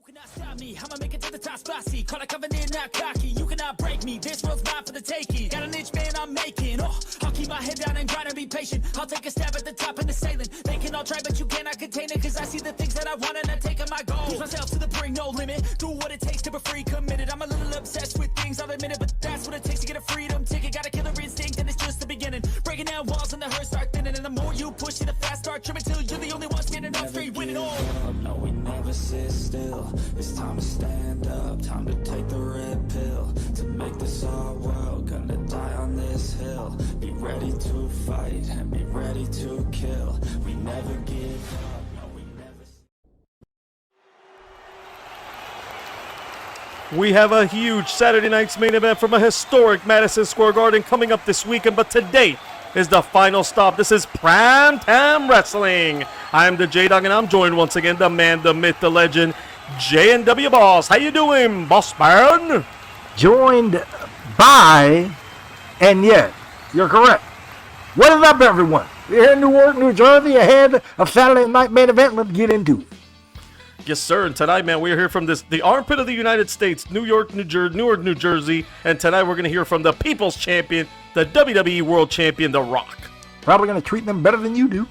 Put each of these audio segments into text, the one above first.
cannot stop me, I'ma make it to the top spicy. Call a covenant, not cocky. You cannot break me. This world's mine for the taking. Got an itch, man, I'm making. Oh, I'll keep my head down and grind and be patient. I'll take a stab at the top and the sailing. They can all try, but you cannot contain it. Cause I see the things that I want and I take on my goal. Push myself to the brink, no limit. Do what it takes to be free, committed. I'm a little obsessed with things, I'll admit it. But that's what it takes to get a freedom ticket. Got a killer instinct and it's just the beginning. Breaking down walls and the hurt start thinning. And the more you push it, the fast start trimming. Till you're the only one standing up straight, winning all. No, we never sit still. It's time to stand up, time to take the red pill. To make this our world, gonna die on this hill. Be ready to fight and be ready to kill. We never give up, no, we never. We have a huge Saturday night's main event from a historic Madison Square Garden coming up this weekend, but today is the final stop. This is Prime Time Wrestling. I'm the J-Dogg, and I'm joined once again, the man, the myth, the legend, J&W Boss. How you doing, boss man? Joined by, and yet, you're correct. What is up, everyone? We're here in Newark, New Jersey, ahead of Saturday night main event. Let's get into it. Yes, sir. And tonight, man, we're here from the armpit of the United States, Newark, New Jersey. And tonight we're going to hear from the People's Champion, the WWE World Champion, The Rock. Probably going to treat them better than you do.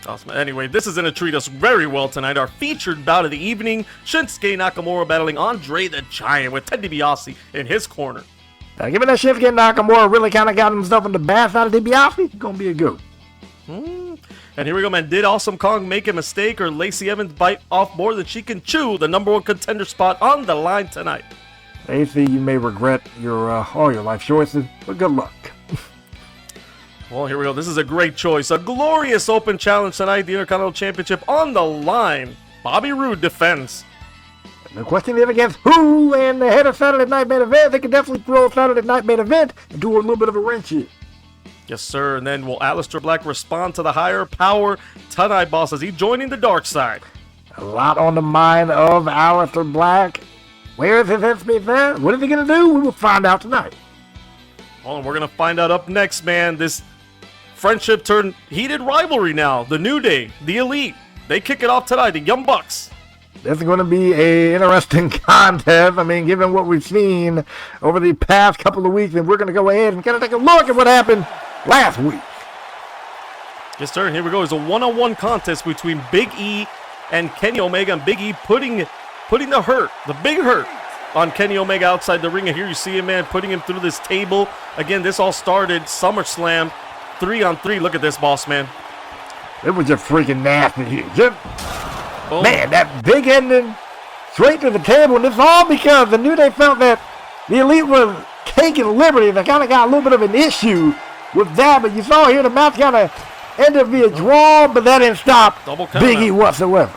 Awesome. Anyway, this is going to treat us very well tonight. Our featured bout of the evening, Shinsuke Nakamura battling Andre the Giant with Ted DiBiase in his corner. Now, given that Shinsuke Nakamura really kind of got himself in the bath out of DiBiase, it's going to be a go. And here we go, man. Did Awesome Kong make a mistake or Lacey Evans bite off more than she can chew? The number one contender spot on the line tonight. Lacey, you may regret all your life choices, but good luck. Well, here we go. This is a great choice. A glorious open challenge tonight. The Intercontinental Championship on the line. Bobby Roode defends. The question is against who, and the head of Saturday Night Main Event, they can definitely throw Saturday Night Main Event and do a little bit of a wrench here. Yes, sir. And then will Aleister Black respond to the higher power tonight, boss? Is he joining the dark side? A lot on the mind of Aleister Black. Where is his headspace at? What is he going to do? We will find out tonight. Well, and we're going to find out up next, man. This friendship turned heated rivalry now. The New Day, the Elite, they kick it off tonight. The Young Bucks. This is going to be an interesting contest. I mean, given what we've seen over the past couple of weeks, and we're going to go ahead and kind of take a look at what happened last week. Yes, sir. And here we go. It's a one-on-one contest between Big E and Kenny Omega, and Big E putting the big hurt on Kenny Omega outside the ring. And here you see him, man, putting him through this table. Again, this all started SummerSlam 3-on-3. Look at this, boss man. It was just freaking nasty here. Man, that big ending straight to the table. And it's all because the New Day felt that the Elite was taking liberty. They kind of got a little bit of an issue with that. But you saw here the match kind of ended up being a draw, but that didn't stop Big E whatsoever.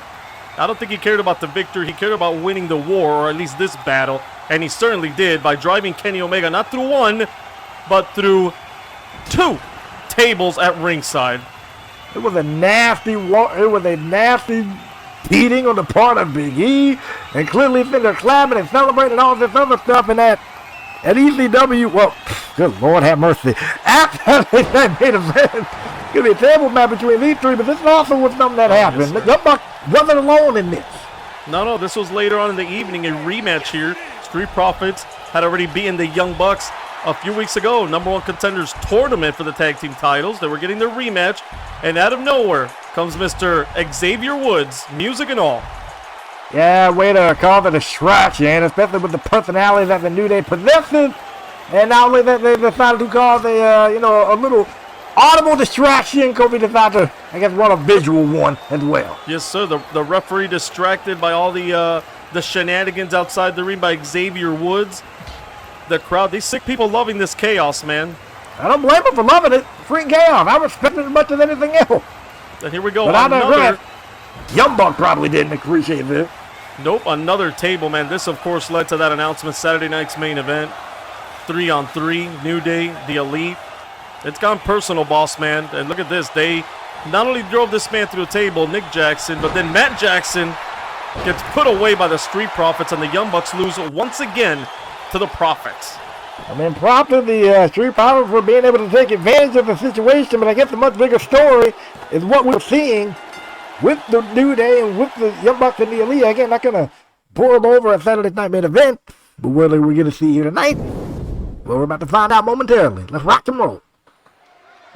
I don't think he cared about the victory. He cared about winning the war, or at least this battle. And he certainly did by driving Kenny Omega not through one, but through two tables at ringside. It was a nasty beating on the part of Big E, and clearly they're clapping and celebrating all this other stuff, and at ECW, well, good Lord have mercy, after that main event, it's going to be a table match between these three, but this also was something that happened. Yes, Young Bucks wasn't alone in this. No, this was later on in the evening, a rematch here. Street Profits had already beaten the Young Bucks a few weeks ago, number one contenders tournament for the tag team titles. They were getting their rematch, and out of nowhere comes Mr. Xavier Woods, music and all. Yeah, way to call it a distraction, especially with the personality that the New Day possesses. And not only that, they decided to cause a little audible distraction. Kobe decided to, I guess, run a visual one as well. Yes, sir. The referee distracted by all the shenanigans outside the ring by Xavier Woods. The crowd, these sick people loving this chaos, man. I don't blame them for loving it. Free chaos. I respect it as much as anything else. And here we go. But another Young Buck probably didn't appreciate this. Nope, another table, man. This, of course, led to that announcement. Saturday night's main event. 3-on-3, New Day, the Elite. It's gone personal, boss man. And look at this. They not only drove this man through a table, Nick Jackson, but then Matt Jackson gets put away by the Street Profits, and the Young Bucks lose once again to the Profits. I mean, props to the Street Profits for being able to take advantage of the situation, but I guess the much bigger story is what we're seeing with the New Day and with the Young Bucks and the Elite. Again, not going to boil over a Saturday night main event, but what are we going to see here tonight? Well, we're about to find out momentarily. Let's rock and roll.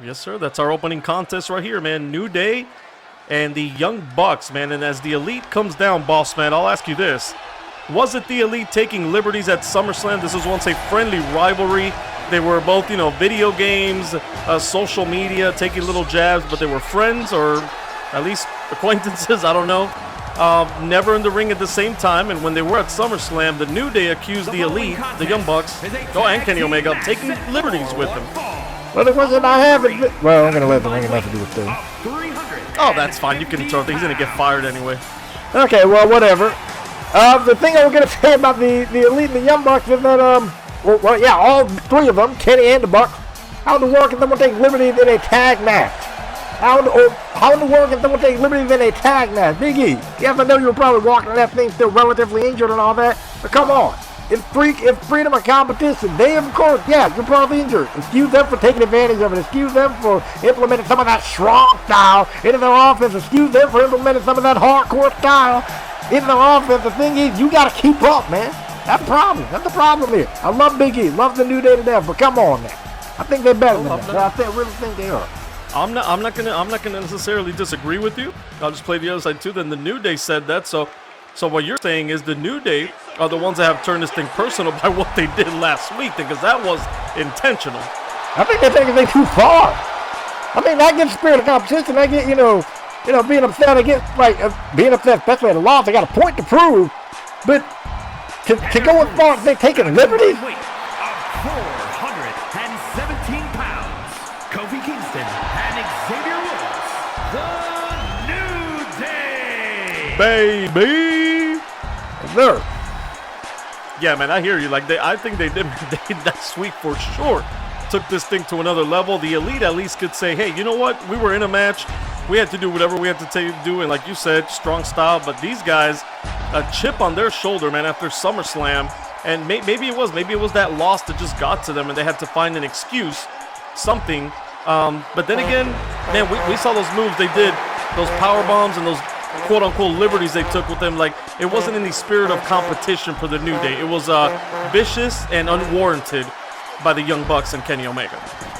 Yes, sir. That's our opening contest right here, man. New Day and the Young Bucks, man. And as the Elite comes down, boss man, I'll ask you this. Was it the Elite taking liberties at SummerSlam? This was once a friendly rivalry. They were both, you know, video games, social media, taking little jabs, but they were friends or at least acquaintances, I don't know. Never in the ring at the same time, and when they were at SummerSlam, the New Day accused the Elite, the Young Bucks, and Kenny Omega, of taking liberties with them. Well, the question I have is, well, I'm going to let the ring have nothing to do with this. Oh, that's fine. You can throw it. He's going to get fired anyway. Okay, well, whatever. The thing I was going to say about the Elite and the Young Bucks is that, well, yeah, all three of them, Kenny and the Bucks, how in the world can someone take liberties in a tag match? How in the world can someone take liberties in a tag match? Big E, yes, I know you were probably walking that thing still relatively injured and all that, but come on. It's freedom of competition. They, of course, yeah, you're probably injured. Excuse them for taking advantage of it. Excuse them for implementing some of that strong style into their offense. Excuse them for implementing some of that hardcore style into their offense. The thing is, you got to keep up, man. That's the problem. That's the problem here. I love Big E. Love the New Day to death, but come on, man. I think they're better than that. I really think they are. I'm not gonna necessarily disagree with you. I'll just play the other side too. Then the New Day said that, so what you're saying is the New Day are the ones that have turned this thing personal by what they did last week, because that was intentional. I think they're taking it too far. I mean, I get the spirit of competition. I get, you know, being upset. I get being upset, especially at a loss. I got a point to prove, but to go as far as they're taking liberties. Weight of 417 pounds. Kofi Kingston and Xavier Woods. The New Day. Baby. There. Yeah, man, I hear you. Like, I think they did that sweep for sure. Took this thing to another level. The Elite at least could say, hey, you know what? We were in a match. We had to do whatever we had to do. And like you said, strong style. But these guys, a chip on their shoulder, man, after SummerSlam. And maybe it was that loss that just got to them and they had to find an excuse, something. But then again, man, we saw those moves they did, those power bombs and those quote-unquote liberties they took with them. Like, it wasn't in the spirit of competition for the New Day. It was vicious and unwarranted by the Young Bucks and Kenny Omega.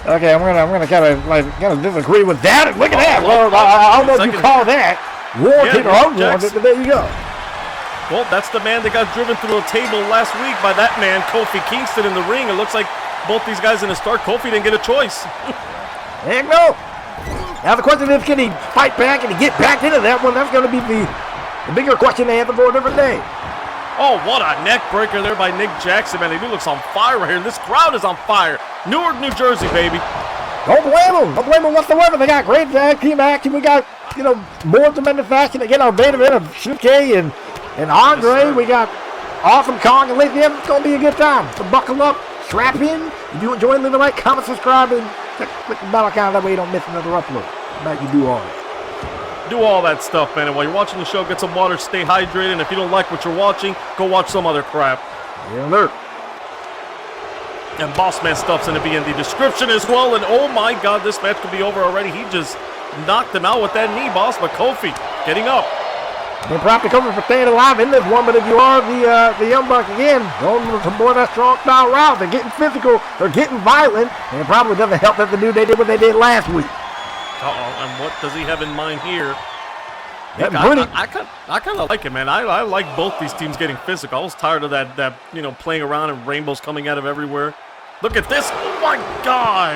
Okay, I'm gonna kind of disagree with that. Look at that. Well, I don't know if you call that warranted or unwarranted, but there you go. Well, that's the man that got driven through a table last week by that man, Kofi Kingston, in the ring. It looks like both these guys in the start, Kofi didn't get a choice. There you go. Now the question is, can he fight back and get back into that one? That's going to be the bigger question they have for a different day. Oh, what a neck breaker there by Nick Jackson, man. He looks on fire right here. This crowd is on fire. Newark, New Jersey, baby. Don't blame them. Don't blame them whatsoever. They got great tag team action. We got, more tremendous action. Again, our main event of Shinsuke and Andre. Yes, we got Awesome Kong and Lacey Evans. It's going to be a good time. So buckle up, strap in. If you enjoy, leave a like, comment, subscribe, and click the bell icon. That way you don't miss another upload. Now you do all that. Do all that stuff, man. And while you're watching the show, get some water, stay hydrated. And if you don't like what you're watching, go watch some other crap. Yeah, alert. And Boss Man stuff's going to be in the description as well. And oh my God, this match could be over already. He just knocked him out with that knee, boss. But Kofi getting up. And props to Kofi for staying alive in this one. But if you are the Young Bucks again, going to more that strong style route. They're getting physical. They're getting violent. And it probably doesn't help that the New Day did what they did last week. And what does he have in mind here? I kind of like it, man. I like both these teams getting physical. I was tired of that playing around and rainbows coming out of everywhere. Look at this. Oh, my God.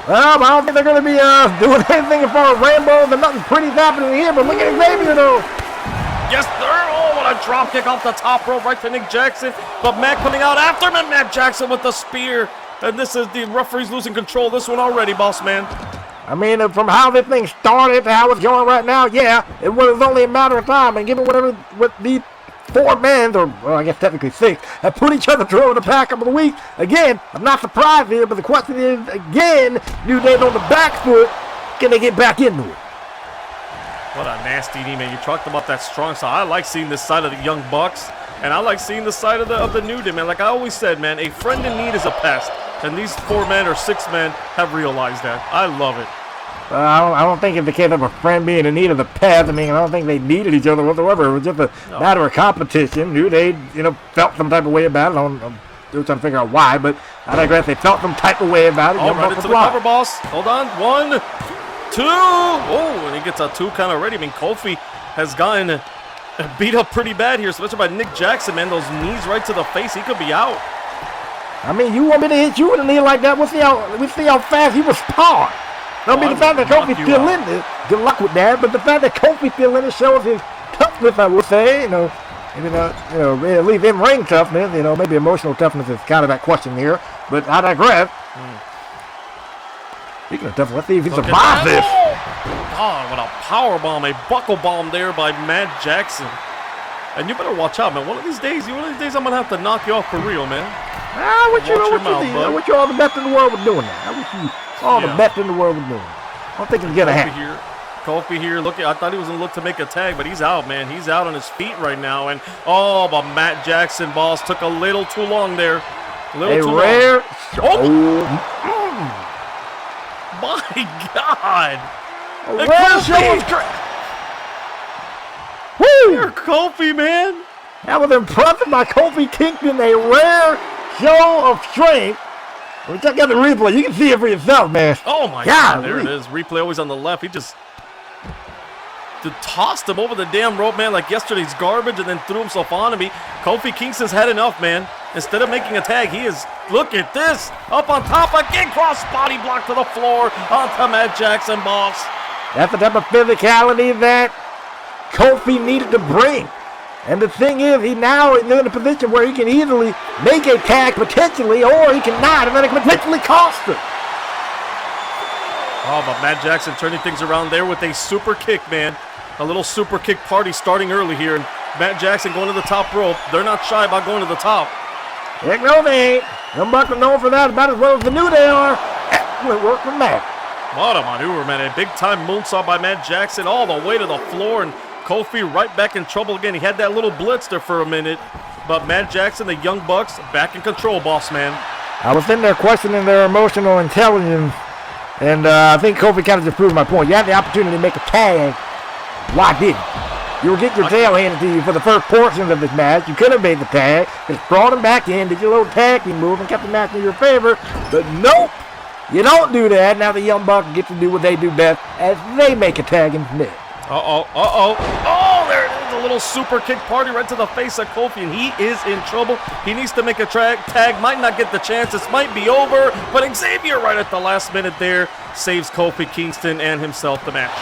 Well, I don't think they're going to be doing anything as far as rainbows and nothing pretty's happening here, but look at Xavier, though. Yes, sir. Oh, what a drop kick off the top rope right to Nick Jackson. But Matt coming out after him, and Matt Jackson with the spear. And this is the referee's losing control of this one already, boss man. I mean, from how this thing started to how it's going right now, yeah, it was only a matter of time. And given what the 4 men, or well, I guess technically 6, have put each other through the past couple of weeks, again, I'm not surprised here, but the question is, again, New Day's on the back foot. Can they get back into it? What a nasty knee, man. You talked about that strong side. I like seeing this side of the Young Bucks, and I like seeing the side of the New Day, man. Like I always said, man, a friend in need is a pest. And these 4 men or 6 men have realized that. I love it. I don't think it's the case of a friend being in need of the past. I mean, I don't think they needed each other whatsoever. It was just a matter of competition. New Day, felt some type of way about it. I'm still trying to figure out why, but I digress. They felt some type of way about it. All right, into the cover, boss. Hold on. 1, 2. Oh, and he gets a 2 count already. I mean, Kofi has gotten beat up pretty bad here, especially by Nick Jackson, man. Those knees right to the face. He could be out. I mean, you want me to hit you with a knee like that? We'll see how fast he responds. I mean, the fact that Kofi's still in it, good luck with that. But the fact that Kofi's still in it shows his toughness, I would say. At least in ring toughness. Maybe emotional toughness is kind of that question here. But I digress. Speaking of toughness, let's see if he survives this. God, what a power bomb, a buckle bomb there by Matt Jackson. And you better watch out, man. One of these days, I'm gonna have to knock you off for real, man. I wish you all the best in the world with doing that. I wish you all the best in the world with doing it. I don't think it's gonna happen. Kofi here, look, I thought he was gonna look to make a tag, but he's out, man. He's out on his feet right now. And but Matt Jackson, boss, took a little too long there. A rare. My God! A rare show of strength. Woo! You're Kofi, man. That was impressive by Kofi Kingston. A rare show of strength. When you check out the replay, you can see it for yourself, man. Oh my God! There it is. Replay always on the left. He just tossed him over the damn rope, man, like yesterday's garbage, and then threw himself on him. Kofi Kingston's had enough, man. Instead of making a tag, he is, look at this, up on top again, cross body block to the floor, onto Matt Jackson, boss. That's the type of physicality that Kofi needed to bring. And the thing is, he now is in a position where he can easily make a tag potentially, or he cannot, and then it can potentially cost him. Oh, but Matt Jackson turning things around there with a super kick, man. A little super kick party starting early here. And Matt Jackson going to the top rope. They're not shy about going to the top. Heck no, they ain't. Them Bucks are known for that about as well as the New Day are. Excellent work from Matt. What a maneuver, man. A big-time moonsault by Matt Jackson all the way to the floor. And Kofi right back in trouble again. He had that little blitz there for a minute. But Matt Jackson, the Young Bucks, back in control, boss man. I was sitting there questioning their emotional intelligence. And I think Kofi kind of just proved my point. You had the opportunity to make a tag. Why didn't you? You were getting your tail handed to you for the first portion of this match. You could have made the tag. Just brought him back in, did your little tag team move, and kept the match in your favor. But nope, you don't do that. Now the Young Bucks get to do what they do best as they make a tag in the mid. Oh, there it is. A little super kick party right to the face of Kofi, and he is in trouble. He needs to make a tag. Might not get the chance. This might be over. But Xavier right at the last minute there saves Kofi Kingston and himself the match.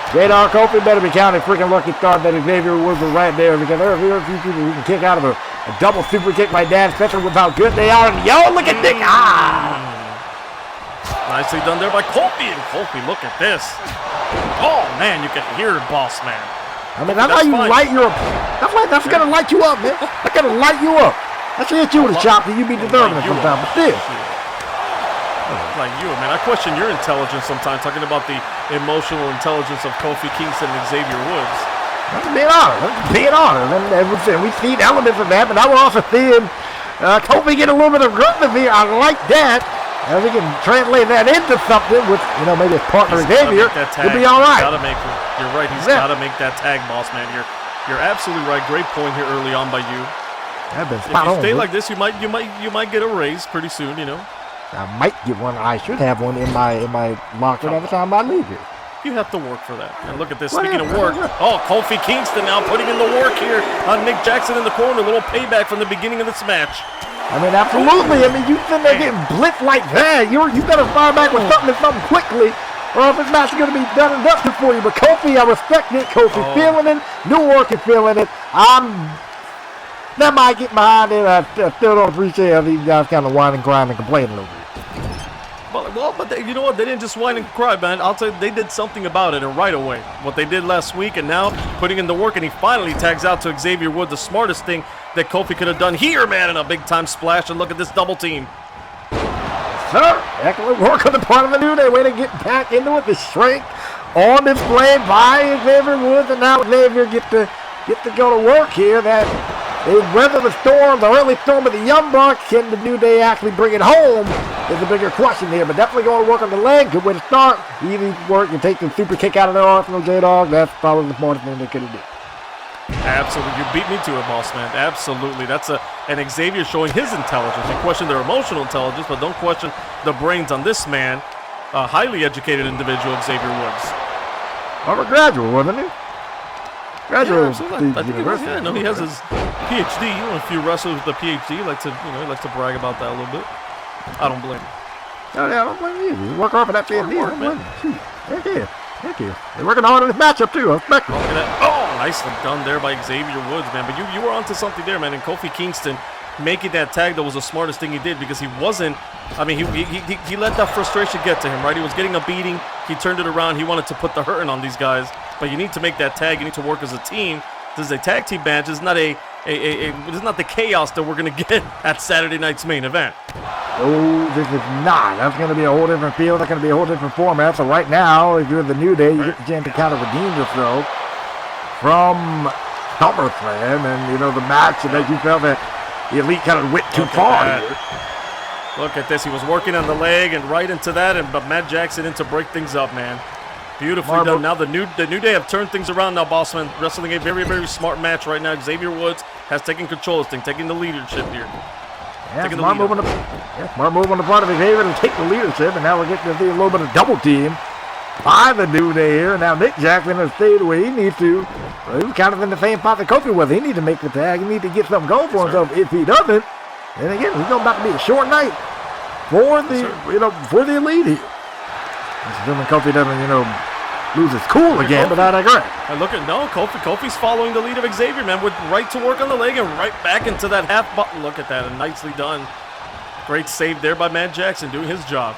J-Dogg, Kofi better be counting freaking lucky start that Xavier Woods was right there, because there are a few people who can kick out of a double super kick like that, especially with how good they are. And yo, look at Nick. Nicely done there by Kofi. And Kofi, look at this. Oh, man, you can hear it, boss man. I mean, that's how you light your... That's going to light you up, man. That's going to light you up. That's hit you with a shot that you be deserving it sometimes. But still. Like you, man. I question your intelligence sometimes, talking about the emotional intelligence of Kofi Kingston and Xavier Woods. That's being honest. And we've seen elements of that, but I will also see Kofi get a little bit aggressive here. I like that. And we can translate that into something with, maybe his partner Xavier. He'll be all right. You're right. He's got to make that tag, boss man. You're absolutely right. Great point here early on by you. If you stay like this, you might get a raise pretty soon. I might get one. I should have one in my locker every time I leave here. You have to work for that. And look at this. Speaking of work, Kofi Kingston now putting in the work here on Nick Jackson in the corner. A little payback from the beginning of this match. I mean, absolutely. I mean, you sitting there getting blitzed like that. You better fire back with something quickly, or if this match is going to be done and dusted for you. But Kofi, I respect it. Kofi feeling it. New York is feeling it. That might get behind it. I still don't appreciate how these guys kind of whine and cry and complain a little bit. But you know what? They didn't just whine and cry, man. I'll tell you, they did something about it, and right away. What they did last week, and now putting in the work, and he finally tags out to Xavier Woods, the smartest thing that Kofi could have done here, man, in a big-time splash. And look at this double team. Sir, excellent work on the part of the New Day. Way to get back into it. The strength on display by Xavier Woods, and now Xavier get to go to work here. That They weather the storm, the early storm of the Young Bucks. Can the New Day actually bring it home is a bigger question here. But definitely going to work on the leg. Good way to start. Easy work. You take the super kick out of their arsenal, J-Dogg. That's probably the smartest thing they could have done. Absolutely. You beat me to it, boss man. Absolutely. That's an Xavier showing his intelligence. You question their emotional intelligence, but don't question the brains on this man. A highly educated individual, Xavier Woods. Harvard graduate, wasn't he? Graduate. Yeah, I think he was, yeah, no, he has his PhD. You know, a few wrestlers with a PhD he likes to brag about that a little bit. I don't blame him. Oh, yeah, I don't blame you. You work hard for that PhD. I don't blame you. Heck yeah. Heck yeah. They're working hard on this matchup, too. I respect it. Look at that. Oh, nicely done there by Xavier Woods, man. But you were onto something there, man. And Kofi Kingston making that tag, that was the smartest thing he did, because he wasn't, I mean, he let that frustration get to him, right? He was getting a beating. He turned it around. He wanted to put the hurting on these guys. But you need to make that tag. You need to work as a team. This is a tag team match. It's not this is not the chaos that we're going to get at Saturday night's main event. Oh, this is not. That's going to be a whole different feel. That's going to be a whole different format. So right now, if you're the New Day, you get the chance to kind of redeem yourself from SummerSlam. And, you know, the match that you felt that the Elite kind of went too far here. Look at this. He was working on the leg and right into that, but Matt Jackson in to break things up, man. Beautifully done. Now the New Day have turned things around now, Bossman. Wrestling a very, very smart match right now. Xavier Woods has taken control of this thing, taking the leadership here. Yeah, smart move on the part of Xavier to take the leadership, and now we're getting to see a little bit of double team by the New Day here. And now Nick Jackson has stayed away. He needs to. Well, he was kind of in the same spot that Kofi was. He needs to make the tag. He needs to get something going for himself. If he doesn't, then again, he's about to be a short night for the Elite here. Assuming Kofi doesn't, lose his cool again, but I agree. Look at Kofi's following the lead of Xavier, man, with right to work on the leg and right back into that half button. Look at that, and nicely done. Great save there by Matt Jackson, doing his job.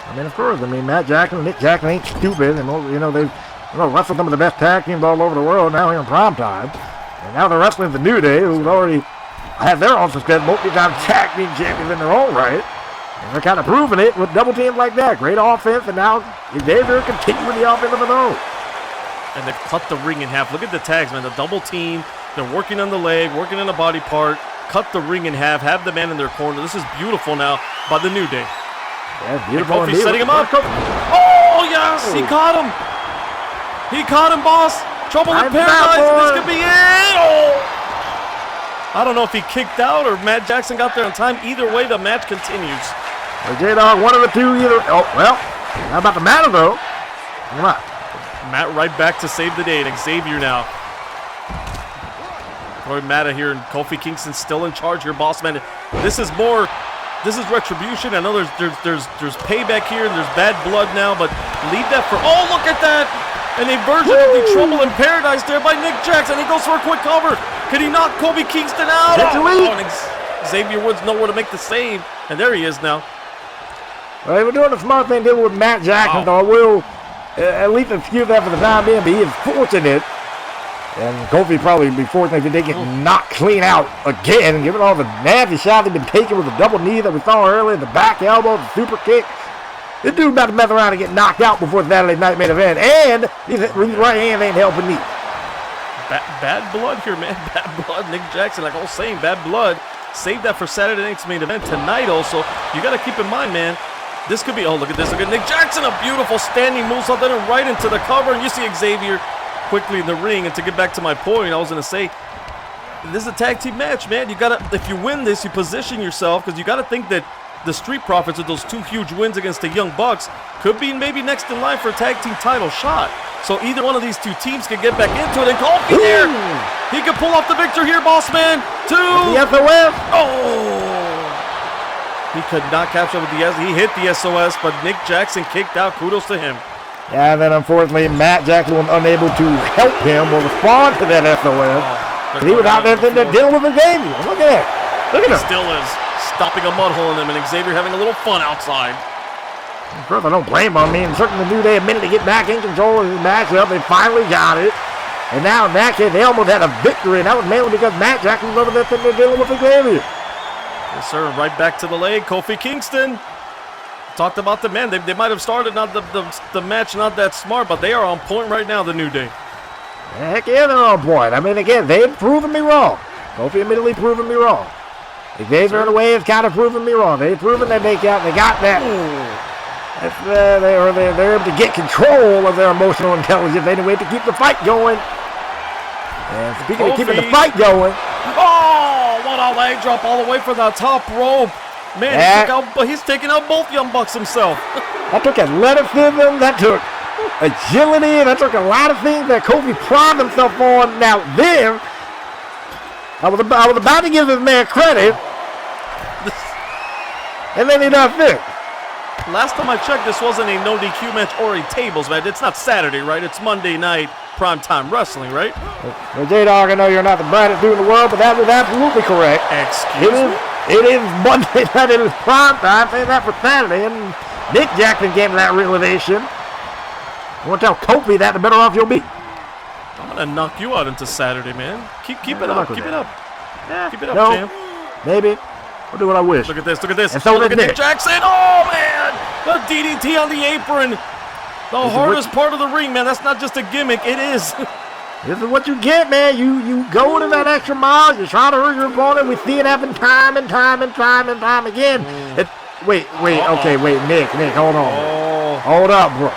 I mean, of course, Matt Jackson, Nick Jackson ain't stupid, and they've wrestled some of the best tag teams all over the world now here in Prime Time, and now they're wrestling the New Day, who's already had their own success, multi-time tag team champions in their own right. And they're kind of proving it with double teams like that. Great offense, and now Xavier continuing the offense of his own. And they've cut the ring in half. Look at the tags, man. The double team. They're working on the leg, working on the body part. Cut the ring in half. Have the man in their corner. This is beautiful now by the New Day. Yeah, beautiful. Kofi's setting him up. Oh, yes. He caught him. He caught him, boss. Trouble in paradise. This could be it. Oh. I don't know if he kicked out or Matt Jackson got there on time. Either way, the match continues. J-Dogg, one of the two either. Oh, well, how about the matter, though? Come on. Matt right back to save the day. And Xavier now. Corey Matta here and Kofi Kingston still in charge here, boss man. This is retribution. I know there's payback here and there's bad blood now, but leave that for. Oh, look at that! And a version of the Trouble in Paradise there by Nick Jackson. He goes for a quick cover. Can he knock Kofi Kingston out? Xavier Woods nowhere to make the save, and there he is now. Well, we're doing a smart thing dealing with Matt Jackson, so I will at least excuse that for the time being, but he is fortunate. And Kofi probably be fortunate if they get knocked clean out again, and given all the nasty shots they've been taking with the double knee that we saw earlier, the back elbow, the super kick. This dude about to mess around and get knocked out before the Saturday night main event, and his right hand ain't helping me. Bad blood here, man. Bad blood. Nick Jackson, like I was saying, bad blood. Save that for Saturday night's main event tonight also. You got to keep in mind, man, this could be, oh, look at this. Look at Nick Jackson, a beautiful standing moonsault, then right into the cover, and you see Xavier quickly in the ring. And to get back to my point, I was going to say, this is a tag team match, man. You got to, if you win this, you position yourself, because you got to think that the Street Profits with those two huge wins against the Young Bucks could be maybe next in line for a tag team title shot. So either one of these two teams can get back into it, and Kofi there. He can pull off the victory here, boss man. The SOS. Oh! He could not catch up with the SOS. He hit the SOS, but Nick Jackson kicked out. Kudos to him. Yeah, and then unfortunately, Matt Jackson was unable to help him or respond to that SOS. He was out there dealing with Xavier. Look at that. Look at him. Still is stopping a mud hole in him, and Xavier having a little fun outside. Of course, I don't blame him. I mean, certainly the New Day a minute to get back in control of this matchup. They finally got it. And now in that case, they almost had a victory, and that was mainly because Matt Jackson was over there sitting there dealing with Xavier. Yes, sir. Right back to the leg. Kofi Kingston. Talked about the man. They might have started not the match not that smart, but they are on point right now, the New Day. Heck yeah, they're on point. I mean, again, they've proven me wrong. Kofi admittedly proving me wrong. Xavier in a way has kind of proven me wrong. They've proven that they got that. They're able to get control of their emotional intelligence anyway to keep the fight going. And speaking of keeping the fight going. Oh, what a leg drop all the way from the top rope. Man, he's taking out both Young Bucks himself. That took athleticism. That took agility. That took a lot of things that Kofi primed himself on. Now there, I was about to give this man credit. And then he does this. Last time I checked, this wasn't a no DQ match or a tables match. It's not Saturday, right? It's Monday night Prime Time Wrestling, right? Well, J-Dogg, I know you're not the brightest dude in the world, but that was absolutely correct. Excuse me? It is Monday night. It is Prime Time. Say that for Saturday. And Nick Jackson came to that realization. You want to tell Kofi that, the better off you'll be. I'm going to knock you out into Saturday, man. Keep it up. Keep it up. Yeah, keep it up, champ. Maybe. I'll do what I wish. Look at this. Look at this. And so look at Nick Jackson. Oh, man. The DDT on the apron. The hardest part of the ring, man. That's not just a gimmick. It is. This is what you get, man. You go to that extra mile. You try to hurt your opponent. We see it happen time and time again. Wait, Nick, hold on. Hold up, bro.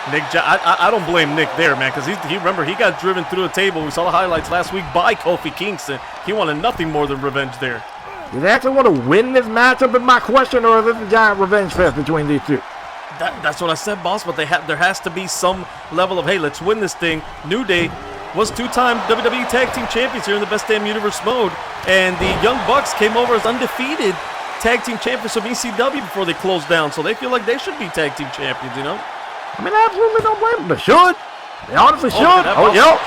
I don't blame Nick there, man, because he got driven through the table. We saw the highlights last week by Kofi Kingston. He wanted nothing more than revenge there. Do they actually want to win this matchup, is my question, or is this a giant revenge fest between these two? That's what I said, boss, but there has to be some level of, hey, let's win this thing. New Day was two-time WWE Tag Team Champions here in the Best Damn Universe mode, and the Young Bucks came over as undefeated Tag Team Champions of ECW before they closed down, so they feel like they should be Tag Team Champions, you know? I mean, I absolutely don't blame them. They should. They honestly should. Yep.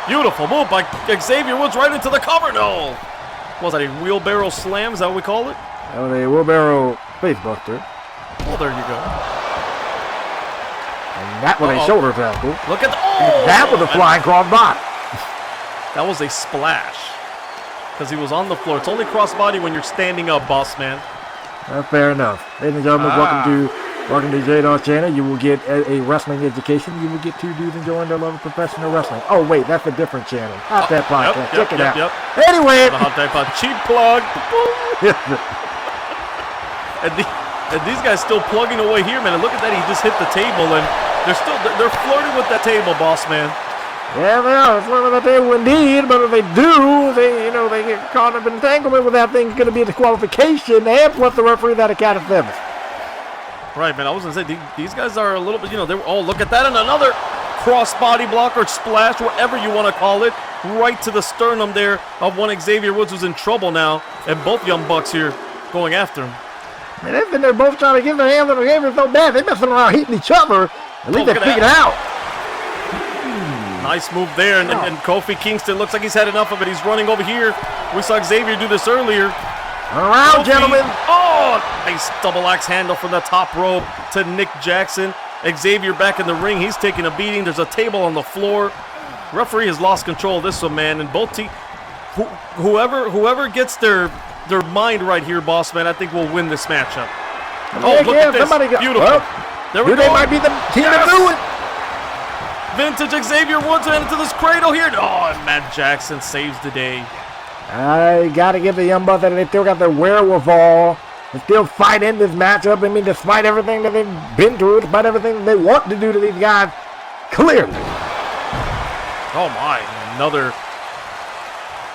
Beautiful move by Xavier Woods right into the cover. No. Was that a wheelbarrow slam? Is that what we call it? That was a wheelbarrow face buster. Well, there you go. And that was a shoulder tackle. Look at that was a flying crossbody. That was a splash. Because he was on the floor. It's only crossbody when you're standing up, boss man. Fair enough. Ladies and gentlemen, welcome to J-Dogg channel. You will get a wrestling education. You will get two dudes enjoying their love of professional wrestling. Oh, wait, that's a different channel. Not that podcast. Check it out. Anyway. Cheap plug. and these guys still plugging away here, man. And look at that. He just hit the table, and they're flirting with that table, boss man. Yeah, they are. It's flirting with that table indeed. But if they do, they get caught up in entanglement with that thing. It's going to be a disqualification. And plus the referee that a count of 7. Right, man. I was going to say, these guys are a little bit, look at that. And another cross-body block or splash, whatever you want to call it, right to the sternum there of one Xavier Woods, who's in trouble now. And both Young Bucks here going after him. Man, they've been there both trying to get their hands on Xavier so bad. They're messing around hitting each other. At least they figured it out. Nice move there. And Kofi Kingston looks like he's had enough of it. He's running over here. We saw Xavier do this earlier. Around, gentlemen. Oh, nice double axe handle from the top rope to Nick Jackson. Xavier back in the ring. He's taking a beating. There's a table on the floor. Referee has lost control of this one, man. And both teams, whoever gets their mind right here, boss man, I think will win this matchup. Look at this. Beautiful. Well, there we go. They might be the team to do it. Vintage Xavier Woods into this cradle here. Oh, and Matt Jackson saves the day. I got to give the Young Bucks that they still got their wherewithal to still fight in this matchup. I mean, despite everything that they've been through, despite everything that they want to do to these guys, clearly. Oh, my. Another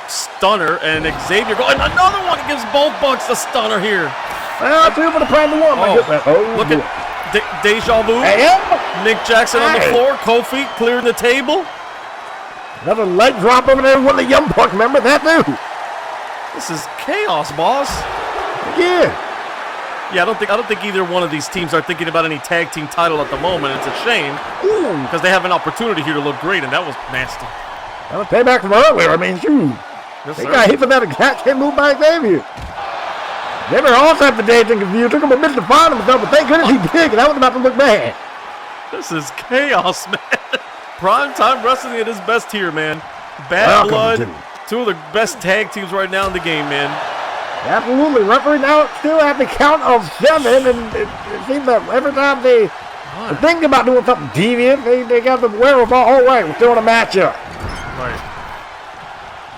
stunner, and Xavier and another one. He gives both Bucks a stunner here. Well, 2 for the prime to 1. Look at Deja Vu. Nick Jackson on the floor. Kofi clearing the table. Another leg drop over there. One of the Young Bucks. Remember that too. This is chaos, boss. Yeah. Yeah, I don't think either one of these teams are thinking about any tag team title at the moment. It's a shame because they have an opportunity here to look great, and that was nasty. That was payback from earlier. I mean, shoot. They got hit for that exact same move by Xavier. They were all types of days and confused. Took him a minute to find himself, but thank goodness he did, because that was about to look bad. This is chaos, man. Prime Time Wrestling at its best here, man. Bad Blood, two of the best tag teams right now in the game, man. Absolutely. Referee now still at the count of 7, and it seems that every time they think about doing something deviant, they got the wherewithal. All right, we're still in a matchup. Right.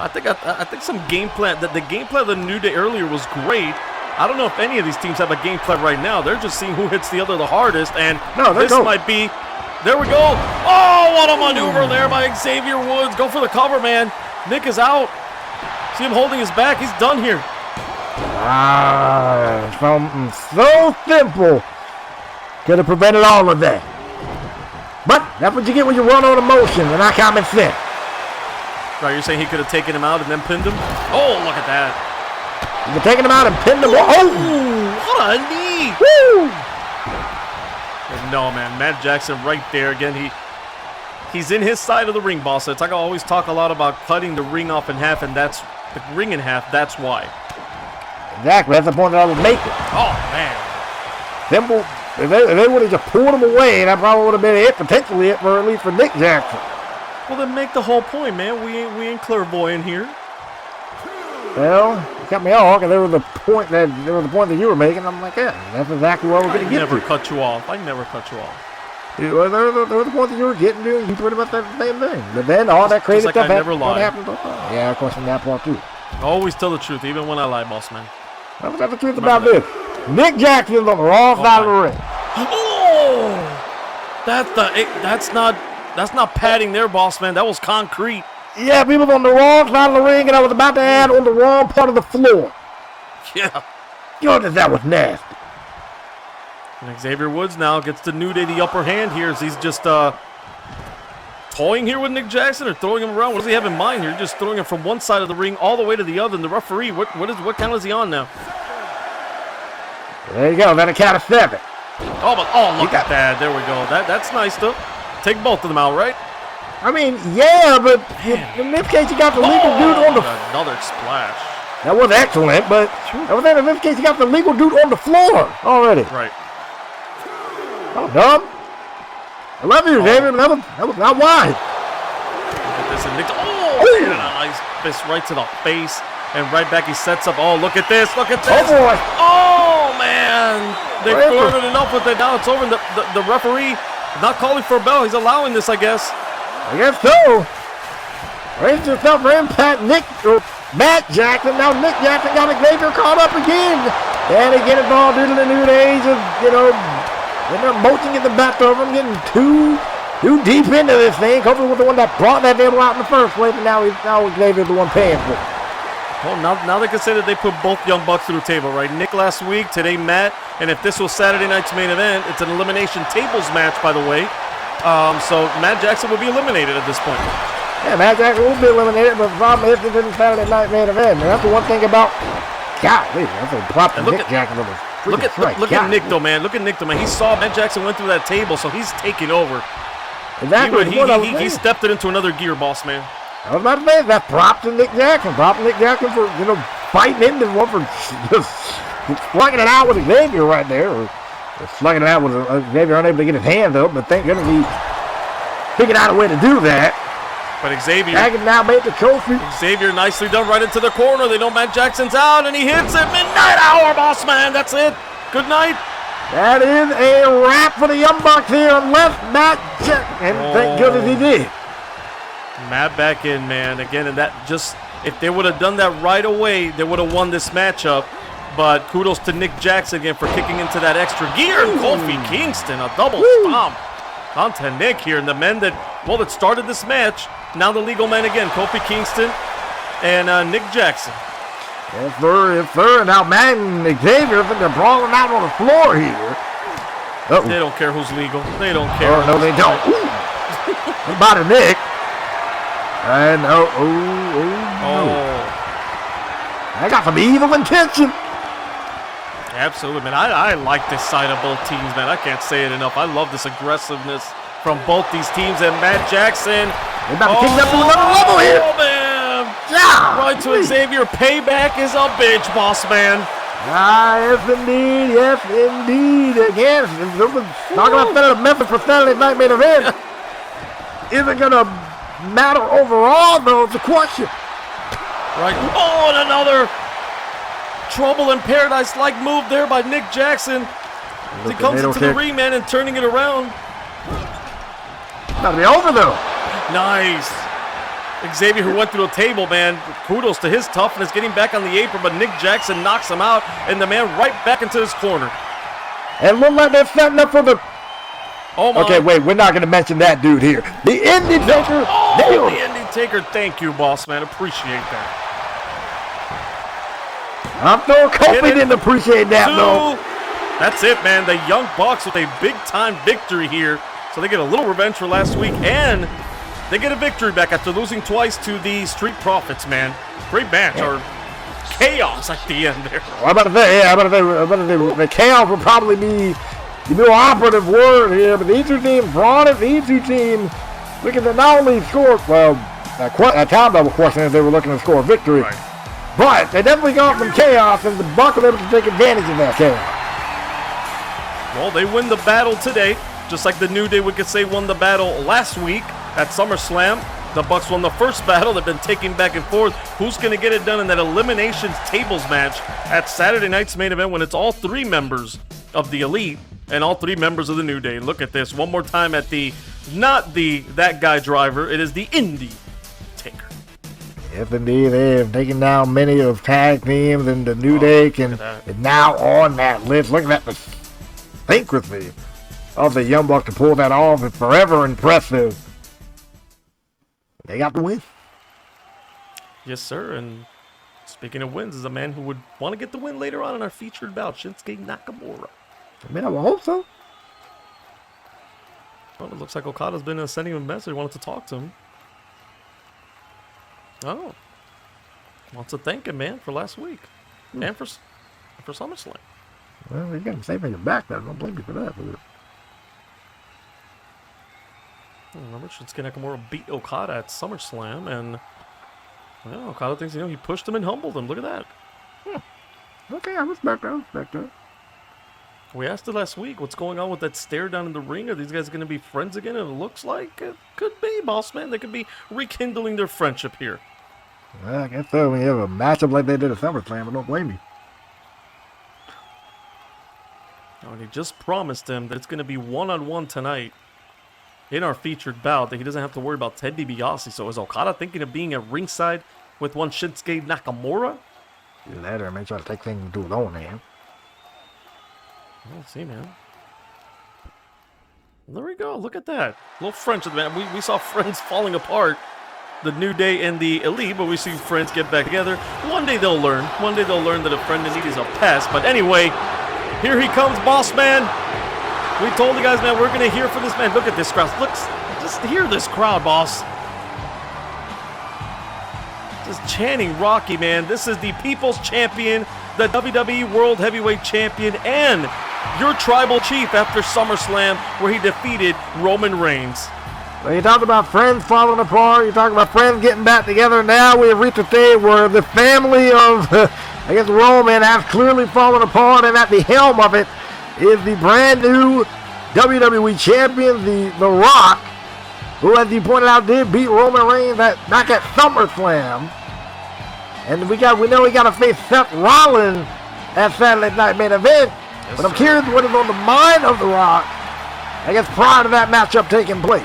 I think some game plan. The game plan of the New Day earlier was great. I don't know if any of these teams have a game plan right now. They're just seeing who hits the other the hardest, and this might be. There we go. Oh, what a maneuver there by Xavier Woods. Go for the cover, man. Nick is out. See him holding his back. He's done here. Something so simple could have prevented all of that. But that's what you get when you run on emotion and not common sense. Right, you're saying he could have taken him out and then pinned him? Oh, look at that. You could have taken him out and pinned him. Oh, what a knee. Woo! No, man, Matt Jackson right there again. He's in his side of the ring, boss. It's like I always talk a lot about cutting the ring off in half, and that's the ring in half. That's why. Exactly. That's the point that I was making. Oh man. Simple. If they would have just pulled him away, that probably would have been it, potentially it for at least for Nick Jackson. Well, then make the whole point, man. We ain't clairvoyant here. Well, you cut me off, and there was the point that you were making. I'm like, yeah, that's exactly what we're going to get to. I never cut you off. There was the point that you were getting to, and you pretty much said the same thing. But then all that crazy stuff happened. Yeah, of course, in that part too. Always tell the truth, even when I lie, boss man. That's the truth about this. Nick Jackson's on the wrong side of the ring. Oh, that's not padding there, boss man. That was concrete. Yeah, people on the wrong side of the ring, and I was about to add on the wrong part of the floor. Yeah. Goodness, that was nasty. And Xavier Woods now gets the New Day the upper hand here as he's just toying here with Nick Jackson or throwing him around. What does he have in mind here? He's just throwing him from one side of the ring all the way to the other. And the referee, what count is he on now? There you go. Then a count of 7. Look at that. There we go. That's nice though. Take both of them out, right? I mean, yeah, but in this case, you got the legal dude on the... Another splash. That was excellent, but in this case, you got the legal dude on the floor already. Right. Oh, dumb. I love you, David. That was not wide. Look at this. And Nick, man, a nice fist right to the face. And right back, he sets up. Oh, look at this. Look at this. Oh, boy. Oh, man. They flirted enough with it. Now it's over. The referee not calling for a bell. He's allowing this, I guess. I guess so. Raised yourself for impact, Matt Jackson. Now Nick Jackson got Xavier caught up again. And again, it's all due to the New Day of, when they're moaching in the back of them, getting too deep into this thing. Hopefully was the one that brought that table out in the first place, and now Xavier's the one paying for it. Well, now they can say that they put both Young Bucks through the table, right? Nick last week, today Matt, and if this was Saturday night's main event, it's an elimination tables match, by the way. So Matt Jackson will be eliminated at this point. Yeah, Matt Jackson will be eliminated, but the problem is it's in the Saturday night main event. And that's the one thing about, golly, that's a prop to Nick Jackson. Look at Nick though, man. He saw Matt Jackson went through that table, so he's taking over. Exactly. He stepped it into another gear, boss man. I was about to say that prop to Nick Jackson. Prop to Nick Jackson for fighting into one for just slugging it out with Xavier right there, or slugging it out with Xavier unable to get his hands up. But thank goodness he figured out a way to do that. But Xavier now made the trophy. Xavier nicely done right into the corner. They know Matt Jackson's out, and he hits it. Midnight Hour, boss man. That's it. Good night. That is a wrap for the Young Bucks here, unless Matt Jackson. And thank goodness he did. Matt back in, man. Again, and that just, if they would have done that right away, they would have won this matchup. But kudos to Nick Jackson again for kicking into that extra gear. And Kofi Kingston, a double stomp onto Nick here. And the men that started this match, now the legal men again, Kofi Kingston and Nick Jackson. Yes, sir. Now, Matt and Xavier, I think they're brawling out on the floor here. They don't care who's legal. They don't care. Oh, no, they don't. What about Nick? And no. I got some evil intention. Absolutely, man. I like this side of both teams, man. I can't say it enough. I love this aggressiveness from both these teams. And Matt Jackson. They're about to take it up to another level here. Oh, man. Yeah. Right to Xavier. Payback is a bitch, boss man. Yes, indeed. Again, talking about Memphis for Saturday night main event. Isn't going to matter overall, though. It's a question. Right. Oh, and another Trouble in Paradise-like move there by Nick Jackson. He comes into the ring, man, and turning it around. Gotta be over, though. Nice. Xavier, who went through a table, man, kudos to his toughness, getting back on the apron, but Nick Jackson knocks him out, and the man right back into his corner. And look like they're setting up for the... Oh my. Okay, wait, we're not going to mention that dude here. The Undertaker. Oh, the Undertaker. Thank you, boss man. Appreciate that. I'm throwing Kofi didn't appreciate that, though. That's it, man. The Young Bucks with a big-time victory here. So they get a little revenge for last week, and they get a victory back after losing twice to the Street Profits, man. Great match, or chaos at the end there. Well, I'm about to say, the chaos will probably be the more operative word here, but these two teams brought it. These two teams looking to not only score, well, a time double question is they were looking to score a victory, right. But they definitely got some chaos, and the Bucks were able to take advantage of that chaos. Well, they win the battle today, just like the New Day, we could say, won the battle last week at SummerSlam. The Bucks won the first battle. They've been taking back and forth. Who's going to get it done in that Eliminations Tables match at Saturday night's main event when it's all three members of the Elite and all three members of the New Day? Look at this. One more time at the, not the that guy driver. It is the Indie Taker. Yes, indeed. They have taken down many of tag teams, and the New Day is now on that list. Look at that. Think with me of the Young Bucks to pull that off. It's forever impressive. They got the win. Yes, sir. And speaking of wins, is a man who would want to get the win later on in our featured bout, Shinsuke Nakamura. I mean, I would hope so. Well, it looks like Okada's been sending him a message. He wanted to talk to him. Oh. Wants to thank him, man, for last week. And for SummerSlam. Well, you got to say your back there. Don't blame me for that. Remember, Shinsuke Nakamura beat Okada at SummerSlam, and well, Okada thinks, he pushed him and humbled him. Look at that. Okay, I respect that. We asked it last week, what's going on with that stare down in the ring? Are these guys going to be friends again? And it looks like it could be, boss man. They could be rekindling their friendship here. Well, I guess so. When you have a matchup like they did at SummerSlam, I don't blame you. Oh, and he just promised him that it's going to be one-on-one tonight in our featured bout, that he doesn't have to worry about Ted DiBiase. So is Okada thinking of being at ringside with one Shinsuke Nakamura? Either that or may try to take things into his own hand. We'll see, man. There we go. Look at that. A little friendship, man. We saw friends falling apart, the New Day and the Elite, but we see friends get back together. One day they'll learn. One day they'll learn that a friend in need is a pest. But anyway, here he comes, boss man. We told you guys, man, we're going to hear from this man. Look at this crowd. Look, just hear this crowd, boss. Just chanting Rocky, man. This is the People's Champion, the WWE World Heavyweight Champion, and your Tribal Chief after SummerSlam, where he defeated Roman Reigns. Well, you talk about friends falling apart. You talk about friends getting back together. Now we have reached a stage where the family of, I guess, Roman has clearly fallen apart, and at the helm of it is the brand new WWE Champion, The Rock, who, as you pointed out, did beat Roman Reigns back at SummerSlam. And we know we got to face Seth Rollins at Saturday Night Main Event. Yes, but I'm curious what is on the mind of The Rock, I guess, prior to that matchup taking place.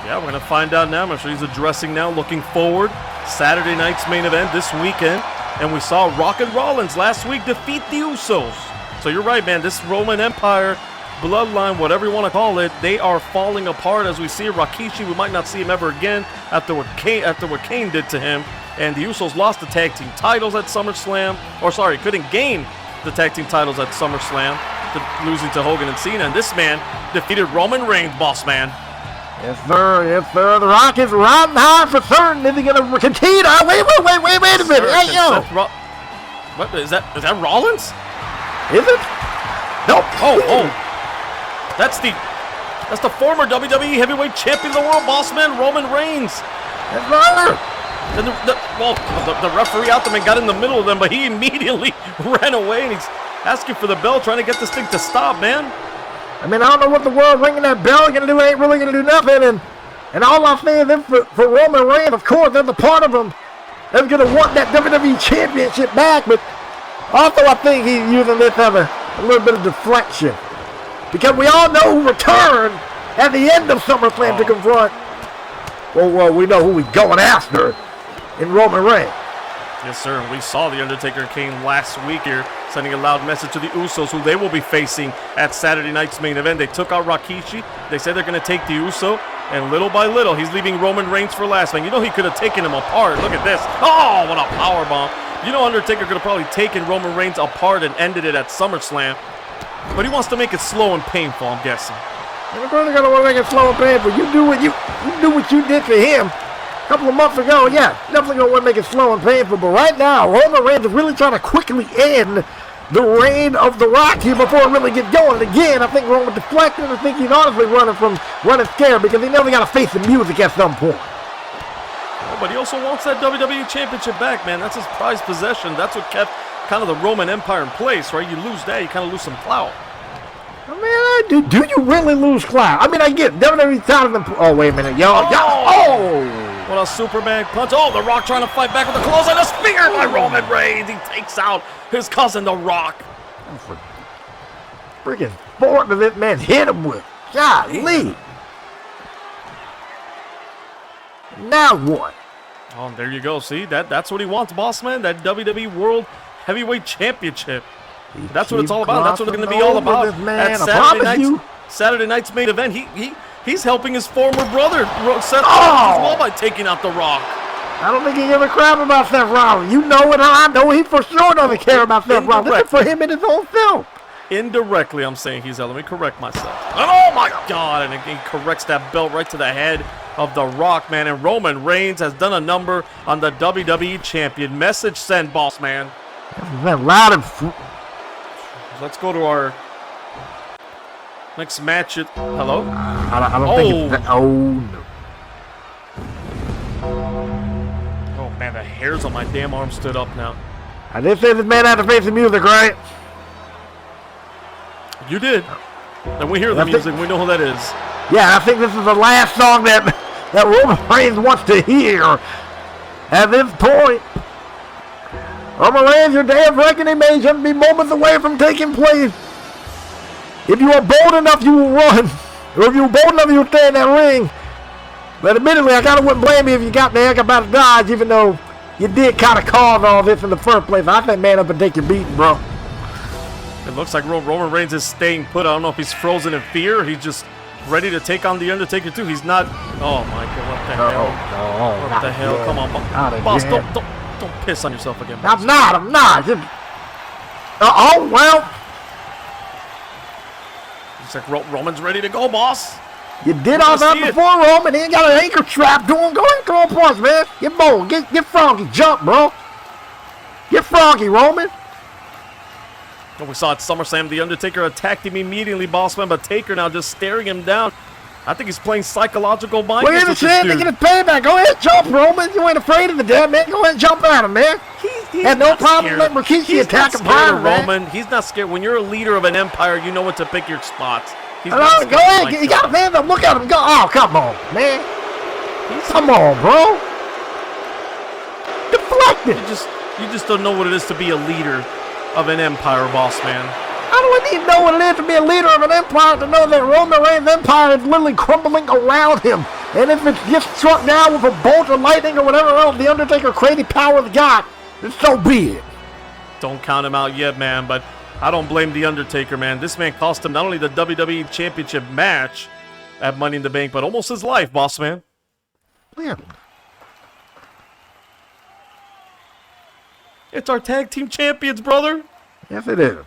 Yeah, we're going to find out now. I'm sure he's addressing now, looking forward. Saturday night's main event this weekend. And we saw Rock and Rollins last week defeat the Usos. So you're right, man. This Roman Empire, bloodline, whatever you want to call it, they are falling apart as we see Rikishi. We might not see him ever again after what Kane did to him. And the Usos lost the tag team titles at SummerSlam. Or sorry, couldn't gain the tag team titles at SummerSlam, losing to Hogan and Cena. And this man defeated Roman Reigns, boss man. Yes, sir. Yes, sir. The Rock is riding high for certain. Is he going to continue? Wait a minute. Hey, yo. What is that? Is that Rollins? Is it? Nope. Oh. That's the former WWE Heavyweight Champion of the World, boss man, Roman Reigns. Yes, sir. And the referee out there and got in the middle of them, but he immediately ran away, and he's asking for the bell, trying to get this thing to stop, man. I mean, I don't know what the world ringing that bell going to do. Ain't really going to do nothing. And all I'm saying is for Roman Reigns, of course, there's a part of him that's going to want that WWE Championship back. But also, I think he's using this as a little bit of deflection. Because we all know who returned at the end of SummerSlam to confront well, we know who we're going after in Roman Reigns. Yes, sir. We saw The Undertaker came last week here, sending a loud message to the Usos, who they will be facing at Saturday night's main event. They took out Rikishi. They said they're going to take the Uso, and little by little, he's leaving Roman Reigns for last. Man, you know he could have taken him apart. Look at this. Oh, what a powerbomb. You know Undertaker could have probably taken Roman Reigns apart and ended it at SummerSlam, but he wants to make it slow and painful, I'm guessing. You're going to want to make it slow and painful. You do what you did for him a couple of months ago, yeah, definitely going to want to make it slow and painful. But right now, Roman Reigns is really trying to quickly end the reign of The Rock here before it really gets going. And again, I think Roman deflected. I think he's honestly running scared because he never got to face the music at some point. Oh, but he also wants that WWE Championship back, man. That's his prized possession. That's what kept kind of the Roman Empire in place, right? You lose that, you kind of lose some clout. I mean, do you really lose clout? I mean, I get WWE tired of them. Oh, wait a minute, y'all. What a Superman punch. Oh, The Rock trying to fight back with the close and a spear by Roman Reigns. He takes out his cousin, The Rock. Freaking fork that this man hit him with. Golly. Now what? Oh, there you go. See, that's what he wants, boss man. That WWE World Heavyweight Championship. That's what it's all about. That's what it's going to be all about at Saturday night's main event. He's helping his former brother Seth Rollins as well by taking out The Rock. I don't think he gives a crap about Seth Rollins. You know it, I know he for sure doesn't care about Seth Rollins. This is for him in his own film. Indirectly, I'm saying he's let me correct myself. Oh my God! And he corrects that belt right to the head of The Rock, man. And Roman Reigns has done a number on the WWE champion. Message sent, boss man. That loud and. Let's go to our next match. Hello? I don't think it's. Oh no. Oh man, the hairs on my damn arm stood up now. I did say this man had to face the music, right? You did. And we hear the music. We know who that is. Yeah, I think this is the last song that Roman Reigns wants to hear. At this point, Roman Reigns, your day of reckoning may just be moments away from taking place. If you are bold enough, you will run. Or if you're bold enough, you'll stay in that ring. But admittedly, I kind of wouldn't blame you if you got the heck up out of Dodge, even though you did kind of cause all this in the first place. I think man up and take your beating, bro. It looks like Roman Reigns is staying put. I don't know if he's frozen in fear or he's just ready to take on The Undertaker too. He's not. Oh my God! What the hell? What the hell? Come on, boss! Don't piss on yourself again. Boss. I'm not. Well. Looks like Roman's ready to go, boss. You did all that before, Roman. He ain't got an anchor trap doing. Go ahead, throw a punch, man. Get bold. Get froggy. Jump, bro. Get froggy, Roman. We saw at SummerSlam, The Undertaker attacked him immediately, bossman, but Taker now just staring him down. I think he's playing psychological mind games with this dude. Making a payback. Go ahead, jump, Roman. You ain't afraid of the dead man. Go ahead and jump at him, man. He's had no problem letting Rikishi attack him. Roman. He's not scared. When you're a leader of an empire, you know when to pick your spots. Go ahead. You got his hands up. Look at him. Go. Oh, come on, man. Come on, bro. Deflected. You just don't know what it is to be a leader of an empire, boss man. I don't even know what it is to be a leader of an empire to know that Roman Reigns' empire is literally crumbling around him. And if it gets struck down with a bolt of lightning or whatever else the Undertaker crazy powers got, then so be it. Don't count him out yet, man, but I don't blame The Undertaker, man. This man cost him not only the WWE Championship match at Money in the Bank, but almost his life, boss man. Yeah. It's our tag team champions, brother. Yes, it is.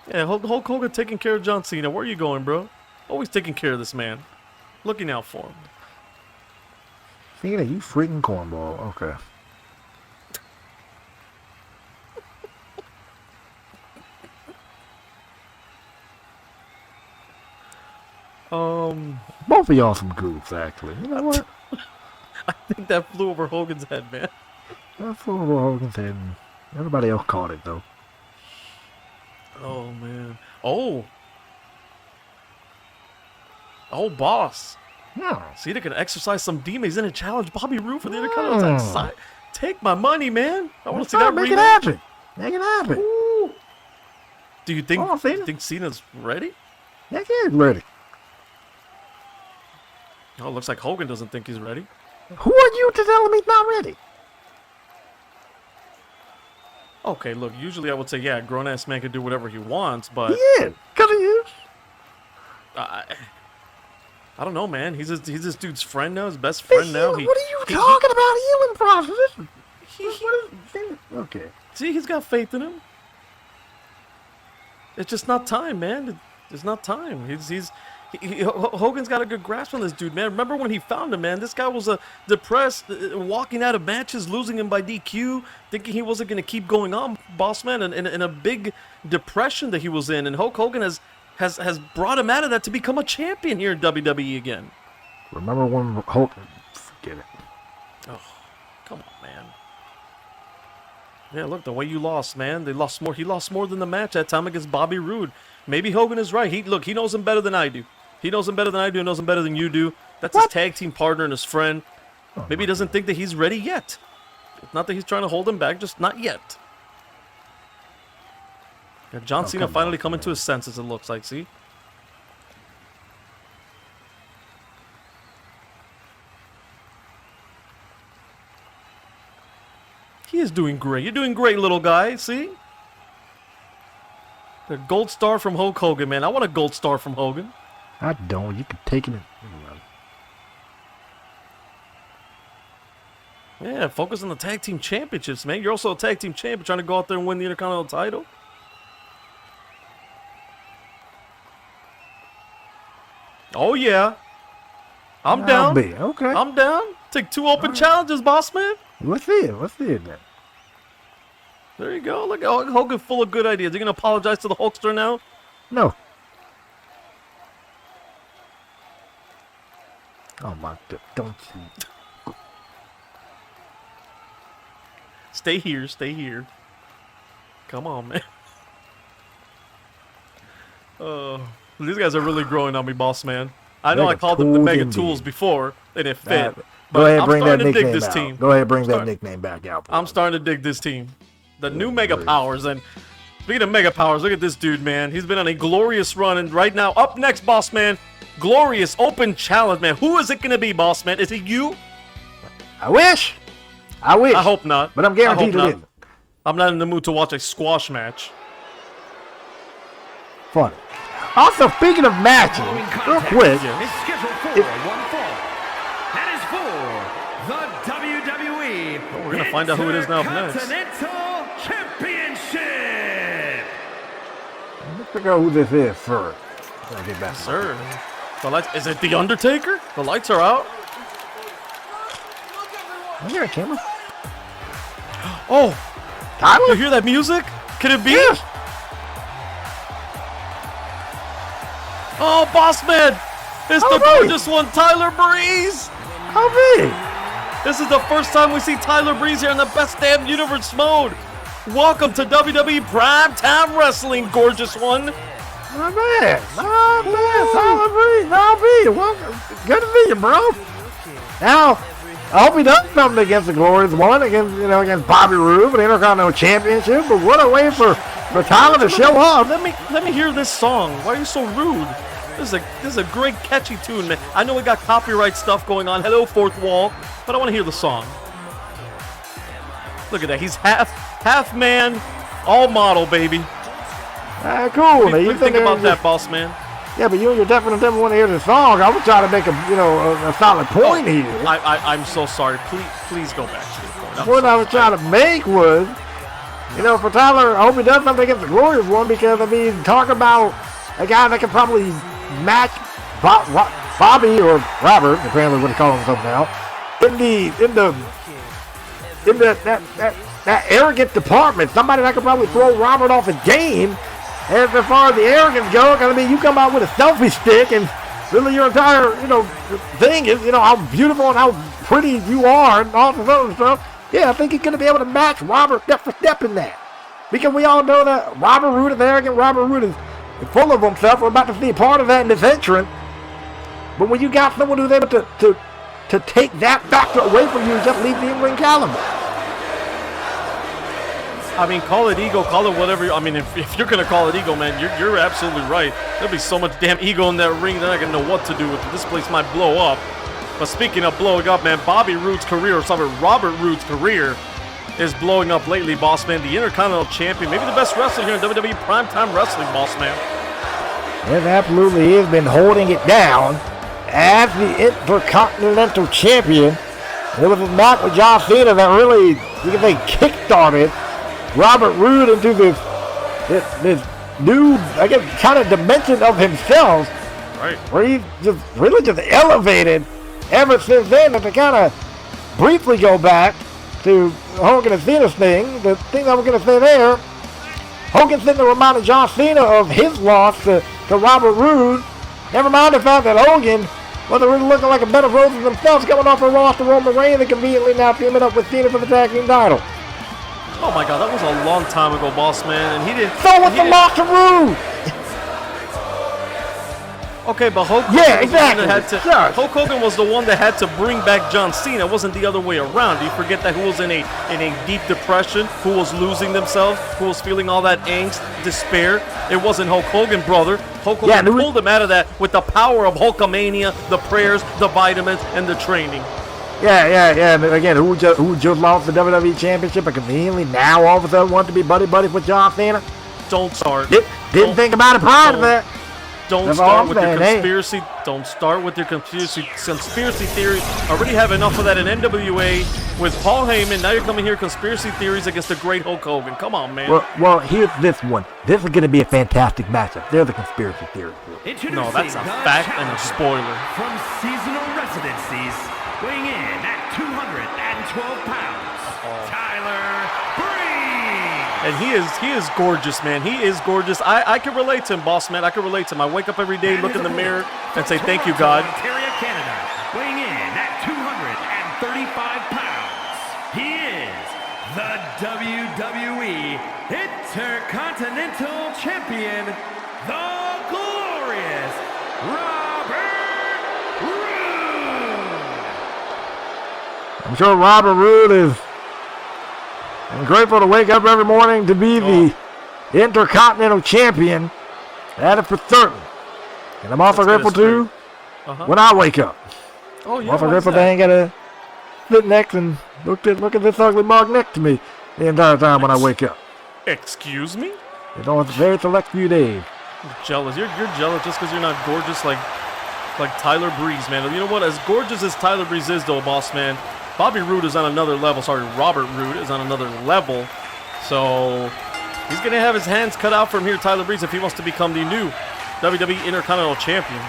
Yeah, Hulk Hogan taking care of John Cena. Where are you going, bro? Always taking care of this man. Looking out for him. Cena, you freaking cornball. Okay. Both of y'all some goofs, actually. You know what? I think that flew over Hogan's head, man. That flew over Hogan's head. Everybody else caught it, though. Oh, man. Oh, boss. Yeah. See, they can exercise some demons. He's in a challenge Bobby Roode for the Intercontinental side. Take my money, man. I want to see that Make it happen. Make it happen. Ooh. Do you think Cena's ready? Yeah, he's ready. Oh, looks like Hogan doesn't think he's ready. Who are you to tell him he's not ready? Okay, look, usually I would say, yeah, a grown-ass man can do whatever he wants, but... Yeah, because he is. I don't know, man. He's this dude's friend now, his best friend now. What are you talking about healing process? Okay. See, he's got faith in him. It's just not time, man. It's not time. Hogan's got a good grasp on this dude, man. Remember when he found him, man? This guy was depressed, walking out of matches, losing him by DQ, thinking he wasn't going to keep going on, boss man, and in a big depression that he was in. And Hulk Hogan has brought him out of that to become a champion here in WWE again. Remember when Hogan... Forget it. Oh, come on, man. Yeah, look, the way you lost, man. He lost more than the match that time against Bobby Roode. Maybe Hogan is right. He knows him better than I do. He knows him better than I do. He knows him better than you do. That's his tag team partner and his friend. Maybe he doesn't think that he's ready yet. Not that he's trying to hold him back, just not yet. Yeah, John Cena finally coming to his senses, it looks like, see? He is doing great. You're doing great, little guy, see? The gold star from Hulk Hogan, man. I want a gold star from Hogan. I don't. You can take it. Yeah, focus on the tag team championships, man. You're also a tag team champion trying to go out there and win the Intercontinental title. Oh, yeah. I'm down. Okay. I'm down. Take 2 open challenges, boss man. Let's see it then. There you go. Look, Hogan full of good ideas. You going to apologize to the Hulkster now? No. Oh, my God. Don't you. Stay here. Stay here. Come on, man. These guys are really growing on me, boss man. I know I called them the Mega Tools before. They didn't fit. Go ahead and bring that nickname nickname this out. team. Go ahead and bring that nickname back out. I'm starting to dig this team. The new Mega Powers. And speaking of Mega Powers, look at this dude, man. He's been on a glorious run. And right now, up next, boss man, glorious open challenge, man. Who is it going to be, boss man? Is it you? I wish. I hope not. But I'm guaranteed it isn't. I'm not in the mood to watch a squash match. Funny. Also, speaking of matches, real quick. Is scheduled for one fall. That is for the WWE We're going to find out who it is now next. Intercontinental Championship. Let's figure out who this is first. Get back. Sir. The lights, is it The Undertaker? The lights are out. Is there a camera? Oh, Tyler? you hear that music? Could it be? Yes. Oh, boss man, it's the gorgeous one, Tyler Breeze. How big? This is the first time we see Tyler Breeze here in the Best Damn Universe mode. Welcome to WWE Prime Time Wrestling, gorgeous one. Not bad. Not bad. Tyler Breeze. Not bad. Welcome. Good to meet you, bro. Now, I hope he does something against the Glorious One, against Bobby Roode for the Intercontinental Championship. But what a way for Tyler to show up. Let me hear this song. Why are you so rude? This is a great catchy tune, man. I know we got copyright stuff going on. Hello, Fourth Wall, but I want to hear the song. Look at that. He's half man, all model, baby. Cool. What do you think about that, boss man? Yeah, but you definitely want to hear the song. I was trying to make a solid point here. I'm so sorry. Please go back to your point. What I was trying to make was, for Tyler, I hope he does something against the Glorious One, because talk about a guy that can probably match Bobby or Robert, apparently what he calls himself now, in that arrogant department. Somebody that could probably throw Robert off his game. And as far as the arrogance goes, you come out with a selfie stick and really your entire, thing is, how beautiful and how pretty you are and all this other stuff. Yeah, I think he's going to be able to match Robert step for step in that. Because we all know that Robert Roode is arrogant. Robert Roode is full of himself. We're about to see part of that in this entrance. But when you got someone who's able to take that factor away from you and just leave the in-ring caliber. Call it ego, call it whatever. If you're going to call it ego, man, you're absolutely right. There'll be so much damn ego in that ring that I don't know what to do with it. This place might blow up. But speaking of blowing up, man, Robert Roode's career is blowing up lately, boss man. The Intercontinental Champion, maybe the best wrestler here in WWE Prime Time Wrestling, boss man. It absolutely has been holding it down as the Intercontinental Champion. It was his match with John Cena that really, you can say, kick-started Robert Roode into this new, I guess, kind of dimension of himself. Right. Where he's just really just elevated ever since then. And to kind of briefly go back to Hogan and Cena's thing, the thing I was going to say there, Hogan sitting there reminded John Cena of his loss to Robert Roode. Never mind the fact that Hogan wasn't really looking like a bed of roses himself, coming off a loss to Roman Reigns and conveniently now teaming up with Cena for the tag team title. Oh my God, that was a long time ago, boss man, and he didn't. So was the loss to Roode. Okay, but Hulk Hogan was the one that had to bring back John Cena. It wasn't the other way around. Do you forget that who was in a deep depression, who was losing themselves, who was feeling all that angst, despair? It wasn't Hulk Hogan, brother. Hulk Hogan pulled him out of that with the power of Hulkamania, the prayers, the vitamins, and the training. Yeah. But again, who just lost the WWE Championship and conveniently now all of a sudden want to be buddy with John Cena? Don't start. Didn't think about it prior to that. Don't start with your conspiracy. Don't start with your conspiracy theories. Already have enough of that in NWA with Paul Heyman. Now you're coming here conspiracy theories against the great Hulk Hogan. Come on, man. Well, here's this one. This is going to be a fantastic matchup. There's a conspiracy theory. No, that's a fact and a spoiler. From seasonal residencies, weighing in at 212 pounds, Tyler Breeze. And he is gorgeous, man. He is gorgeous. I can relate to him, boss man. I can relate to him. I wake up every day, look in the mirror, and say, thank you, God. Ontario, Canada, weighing in at 235 pounds. He is the WWE Intercontinental Champion, the Glorious Robert Roode. I'm sure Robert Roode is grateful to wake up every morning to be the Intercontinental Champion. That is for certain. And I'm also grateful too when I wake up. Oh, yeah. I'm also grateful that I ain't got to sit next and look at this ugly mug next to me the entire time when I wake up. Excuse me? It's only a very select few days. I'm jealous. You're jealous just because you're not gorgeous like Tyler Breeze, man. You know what? As gorgeous as Tyler Breeze is, though, boss man, Robert Roode is on another level. Robert Roode is on another level. So he's going to have his hands cut out from here, Tyler Breeze, if he wants to become the new WWE Intercontinental Champion.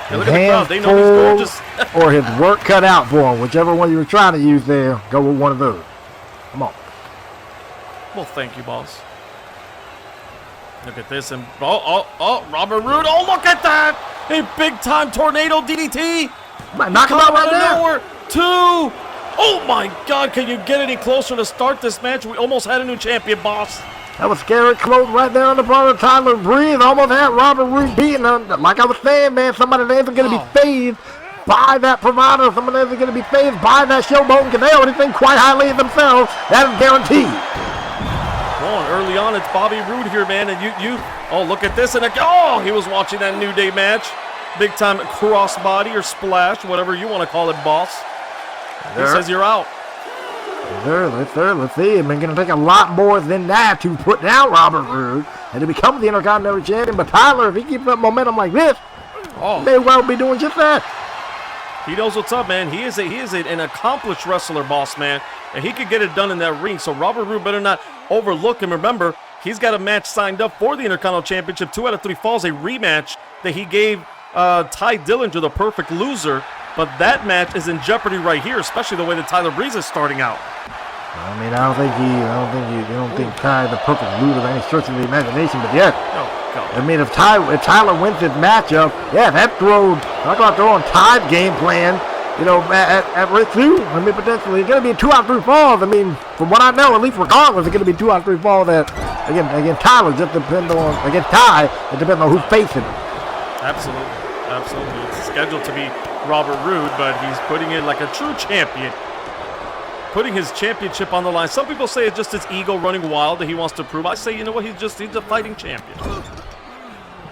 And look at the crowd. They know he's gorgeous. Or his work cut out for him. Whichever one you were trying to use there, go with one of those. Come on. Well, thank you, boss. Look at this. And Robert Roode. Oh, look at that. A big-time tornado DDT. Knock him out right there. Nowhere. 2. Oh my God, can you get any closer to start this match? We almost had a new champion, boss. That was scary close right there on the part of Tyler Breeze. Almost had Robert Roode beating him. Like I was saying, man, somebody that isn't going to be phased by that provider. Somebody that isn't going to be phased by that showboat because they already think quite highly of themselves. That is guaranteed. Well, early on, it's Bobby Roode here, man. And oh, look at this. And he was watching that New Day match. Big time crossbody or splash, whatever you want to call it, boss. He says you're out. Let's see. It's going to take a lot more than that to put down Robert Roode and to become the Intercontinental Champion. But Tyler, if he keeps up momentum like this, he may well be doing just that. He knows what's up, man. He is an accomplished wrestler, boss man, and he could get it done in that ring. So Robert Roode better not overlook him. Remember, he's got a match signed up for the Intercontinental Championship. 2 out of 3 falls, a rematch that he gave Ty Dillinger, the perfect loser. But that match is in jeopardy right here, especially the way that Tyler Breeze is starting out. I mean, I don't think Ty the perfect loser by any stretch of the imagination, but yeah. Oh, God. I mean, if Tyler wins this matchup, that throws, talk about throwing Ty's game plan, at risk too. I mean, potentially, it's going to be 2 out of 3 falls. I mean, from what I know, at least regardless, it's going to be 2 out of 3 falls that, again, Tyler, just depends on, against Ty, it depends on who's facing him. Absolutely. It's scheduled to be Robert Roode, but he's putting it like a true champion. Putting his championship on the line. Some people say it's just his ego running wild that he wants to prove. I say, you know what? He's a fighting champion.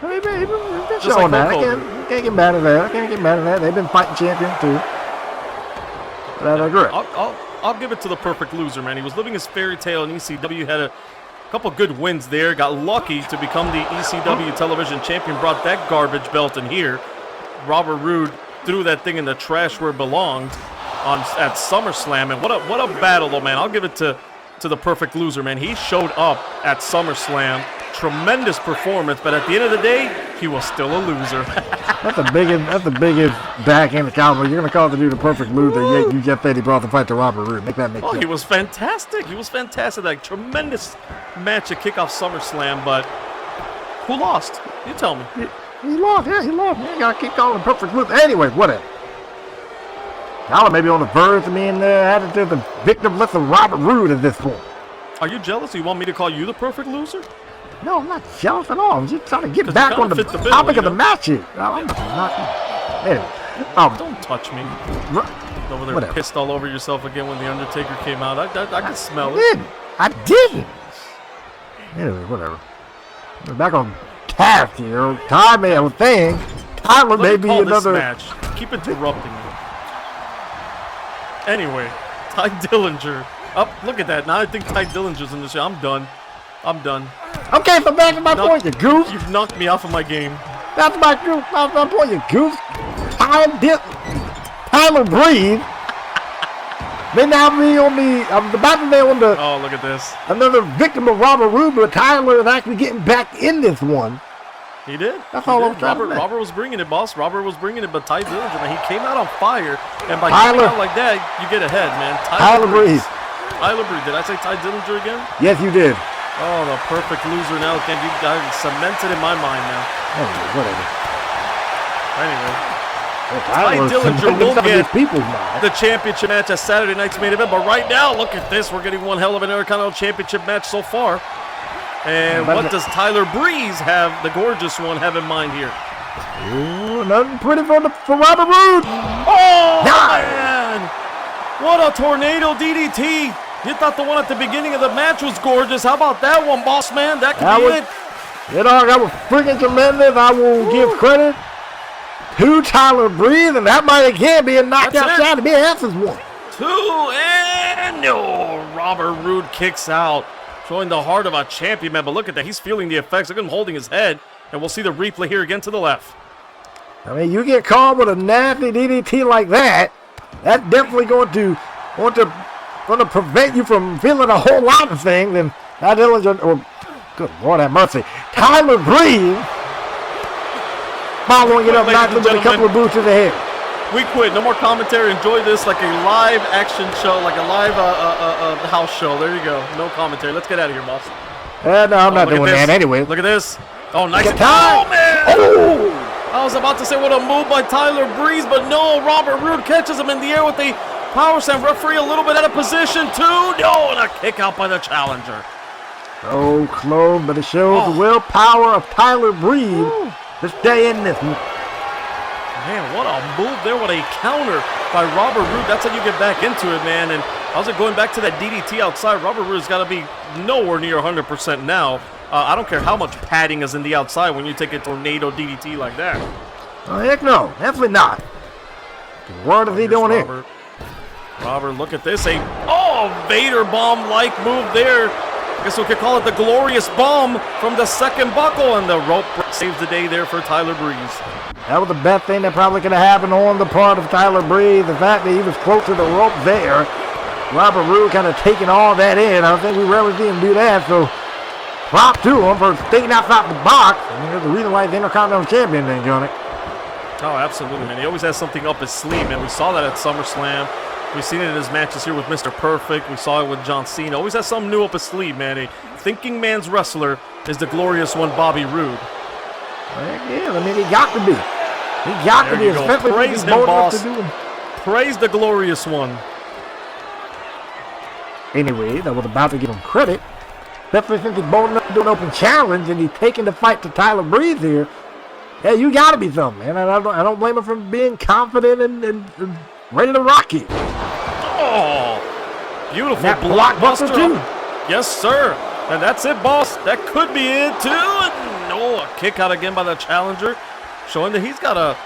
Just showing that. I can't get mad at that. They've been fighting champions too. But I agree. I'll give it to the perfect loser, man. He was living his fairy tale in ECW, had a couple good wins there, got lucky to become the ECW television champion, brought that garbage belt in here. Robert Roode threw that thing in the trash where it belonged at SummerSlam, and what a battle, though, man. I'll give it to the perfect loser, man. He showed up at SummerSlam, tremendous performance, but at the end of the day, he was still a loser. That's the biggest backhand compliment. You're gonna call the dude the perfect loser, yet you just said he brought the fight to Robert Roode. Make that make sense. He was fantastic. He was fantastic. Like, tremendous match at kickoff SummerSlam, but who lost? You tell me. He lost. Yeah, he lost. Man, gotta keep calling him perfect loser. Anyway, whatever. Y'all may be on the verge of being added to the victim list of Robert Roode at this point. Are you jealous? You want me to call you the perfect loser? No, I'm not jealous at all. I'm just trying to get back on the topic of the match here. I'm not. Anyway. Don't touch me. Over there whatever. Pissed all over yourself again when The Undertaker came out. I can smell it. I didn't. Anyway, whatever. We're back on task here. Time may have a thing. Tyler may be another match. Keep interrupting me. Anyway, Ty Dillinger. Oh, look at that. Now I think Ty Dillinger's in this show. I'm done. Okay, so back to my point, you goof. You've knocked me off of my game. That's my point, you goof. Tyler Breeze may now be on I'm about to be on the. Oh, look at this. Another victim of Robert Roode, but Tyler is actually getting back in this one. He did. That's all I'm trying to say. Robert was bringing it, boss. Robert was bringing it, but Ty Dillinger, man, he came out on fire, and by coming out like that, you get ahead, man. Tyler Breeze. Tyler Breeze. Did I say Ty Dillinger again? Yes, you did. Oh, the perfect loser now. Can you guys cemented in my mind now? Whatever. Anyway. Ty Dillinger will get the championship match at Saturday night's main event, but right now, look at this. We're getting one hell of an Intercontinental Championship match so far. And what does Tyler Breeze have, the gorgeous one, have in mind here? Ooh, nothing pretty for Robert Roode. Oh, man. What a tornado DDT. You thought the one at the beginning of the match was gorgeous. How about that one, boss man? That could be it. J-Dogg, that was freaking tremendous. I will give credit to Tyler Breeze, and that might again be a knockout shot to be Answer's one. 2 and no. Robert Roode kicks out, showing the heart of a champion, man. But look at that. He's feeling the effects. Look at him holding his head. And we'll see the replay here again to the left. I mean, you get caught with a nasty DDT like that, that's definitely going to prevent you from feeling a whole lot of things. And Ty Dillinger, or good Lord have mercy, Tyler Breeze following it up nicely with a couple of boots to the head. We quit. No more commentary. Enjoy this like a live action show, like a live house show. There you go. No commentary. Let's get out of here, boss. No, I'm not doing that anyway. Look at this. Oh, nice. Oh, man. Oh. I was about to say what a move by Tyler Breeze, but no. Robert Roode catches him in the air with a power slam. Referee a little bit out of position, too. No, and a kick out by the challenger. So close, but it shows the willpower of Tyler Breeze to stay in this. Man, what a move there. What a counter by Robert Roode. That's how you get back into it, man. And how's it going back to that DDT outside? Robert Roode's got to be nowhere near 100% now. I don't care how much padding is in the outside when you take a tornado DDT like that. Oh, heck no. Definitely not. What is he doing here? Robert, look at this. Vader bomb-like move there. I guess we could call it the Glorious Bomb from the second buckle. And the rope saves the day there for Tyler Breeze. That was the best thing that probably could have happened on the part of Tyler Breeze. The fact that he was close to the rope there. Robert Roode kind of taking all that in. I don't think we rarely see him do that. So, prop to him for thinking outside the box. I mean, there's a reason why he's the Intercontinental Champion then, Johnny. Oh, absolutely, man. He always has something up his sleeve, man. We saw that at SummerSlam. We've seen it in his matches here with Mr. Perfect. We saw it with John Cena. Always has something new up his sleeve, man. A thinking man's wrestler is the Glorious One, Bobby Roode. Yeah, I mean, he got to be. He got to be, especially when he's bold enough to do him. Praise the Glorious One. Anyway, I was about to give him credit. Especially since he's bold enough to do an open challenge and he's taking the fight to Tyler Breeze here. Yeah, you got to be something, man. I don't blame him for being confident and ready to rock you. Oh, beautiful that blockbuster too. Yes, sir. And that's it, boss. That could be it, too. And no, a kick out again by the challenger, showing that he's got a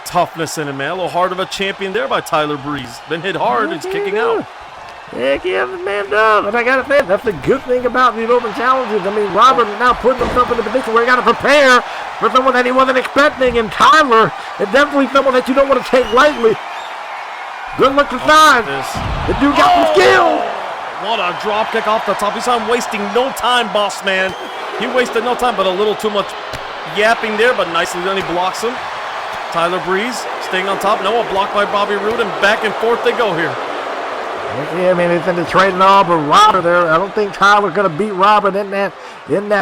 toughness in him, man. A little heart of a champion there by Tyler Breeze. Been hit hard. He's kicking out. Heck yeah, the man does. And I got to say, that's the good thing about these open challenges. I mean, Robert is now putting himself in a position where he got to prepare for someone that he wasn't expecting. And Tyler is definitely someone that you don't want to take lightly. Good look to sign. The dude got some skill. What a drop kick off the top. You saw him wasting no time, boss man. He wasted no time, but a little too much yapping there, but nicely done. He blocks him. Tyler Breeze staying on top. Noah blocked by Bobby Roode, and back and forth they go here. Yeah, I mean, it's in the trading off of Robert there. I don't think Tyler's going to beat Robert in that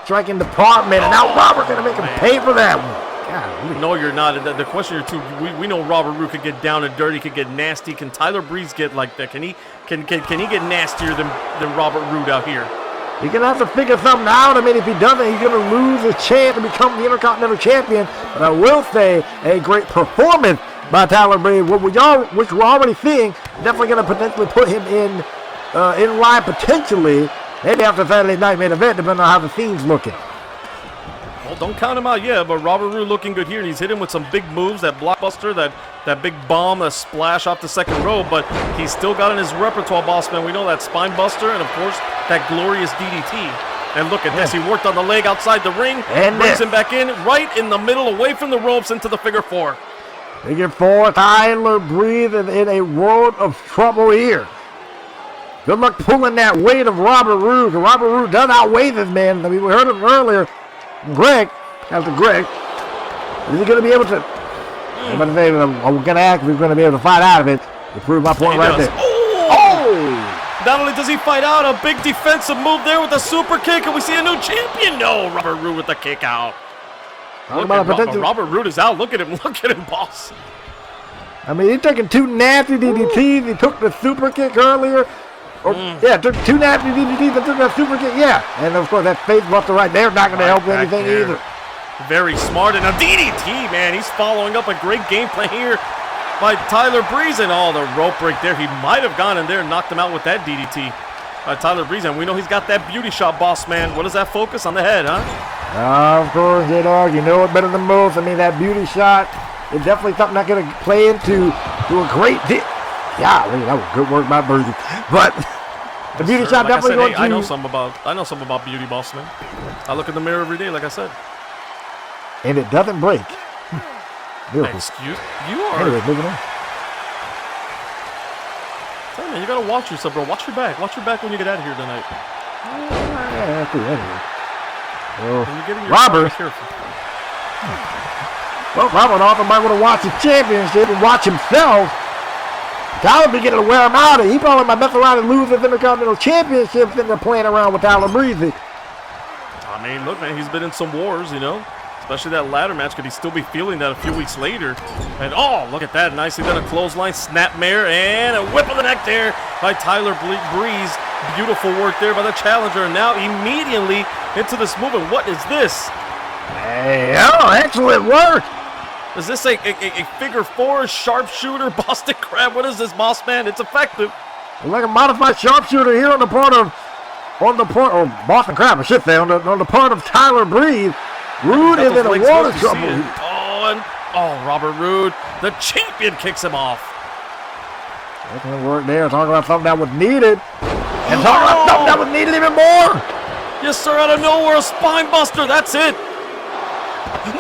striking department. And now Robert's going to make him pay for that one. God, no, you're not. The question here, too, we know Robert Roode could get down and dirty, could get nasty. Can Tyler Breeze get like that? Can he get nastier than Robert Roode out here? He's going to have to figure something out. I mean, if he doesn't, he's going to lose his chance to become the Intercontinental Champion. But I will say, a great performance by Tyler Breeze, which we're already seeing, definitely going to potentially put him in line potentially, maybe after Saturday night main event, depending on how the scene's looking. Well, don't count him out yet, but Robert Roode looking good here, and he's hitting with some big moves, that blockbuster, that big bomb, a splash off the second row, but he's still got in his repertoire, boss man. We know that spine buster, and of course, that glorious DDT. And look at this, he worked on the leg outside the ring, and brings him back in, right in the middle, away from the ropes, into the figure four. Figure four, Tyler Breeze is in a world of trouble here. Good luck pulling that weight of Robert Roode. Robert Roode does outweigh this man. I mean, we heard him earlier. Greg, after Greg, is he going to be able to? I'm going to say, I'm going to ask if he's going to be able to fight out of it to prove my point right there. Oh! Not only does he fight out, a big defensive move there with a super kick, and we see a new champion. No, Robert Roode with the kick out. Robert Roode is out. Look at him, boss. I mean, he's taking two nasty DDTs. He took the super kick earlier. Yeah, took two nasty DDTs and took that super kick. Yeah, and of course that face buster right there not going to help anything either. Very smart, and a DDT, man. He's following up a great game plan here by Tyler Breeze, and the rope break there. He might have gone in there and knocked him out with that DDT. Tyler Breeze, and we know he's got that beauty shot, boss man. What does that focus on the head, huh? Of course, J-Dogg, you know it better than most. I mean, that beauty shot is definitely something that's going to play into a great deal. Yeah, that was good work by Breeze. But the beauty shot definitely going to. I know something about beauty, boss man. I look in the mirror every day, like I said. And it doesn't break. Excuse you are. Anyway, moving on. Tell me, you gotta watch yourself, bro. Watch your back. Watch your back when you get out of here tonight. Yeah, that's it. Anyway. Robert. Well, Robert often might want to watch his championship and watch himself. Tyler beginning to wear him out. He probably might mess around and lose his Intercontinental Championship sitting there playing around with Tyler Breeze. I mean, look, man, he's been in some wars, you know. Especially that ladder match. Could he still be feeling that a few weeks later? And look at that. Nicely done, a clothesline, snapmare, and a whip of the neck there by Tyler Breeze. Beautiful work there by the challenger. And now immediately into this move. And what is this? Hey, excellent work. Is this a figure four sharpshooter Boston Crab? What is this, boss man? It's effective. Like a modified sharpshooter here on the part of Boston Crab, I should say, on the part of Tyler Breeze. Roode is in a world of trouble. Robert Roode, the champion, kicks him off. That can work there. Talking about something that was needed. And talking about something that was needed even more. Yes, sir, out of nowhere, a spine buster. That's it.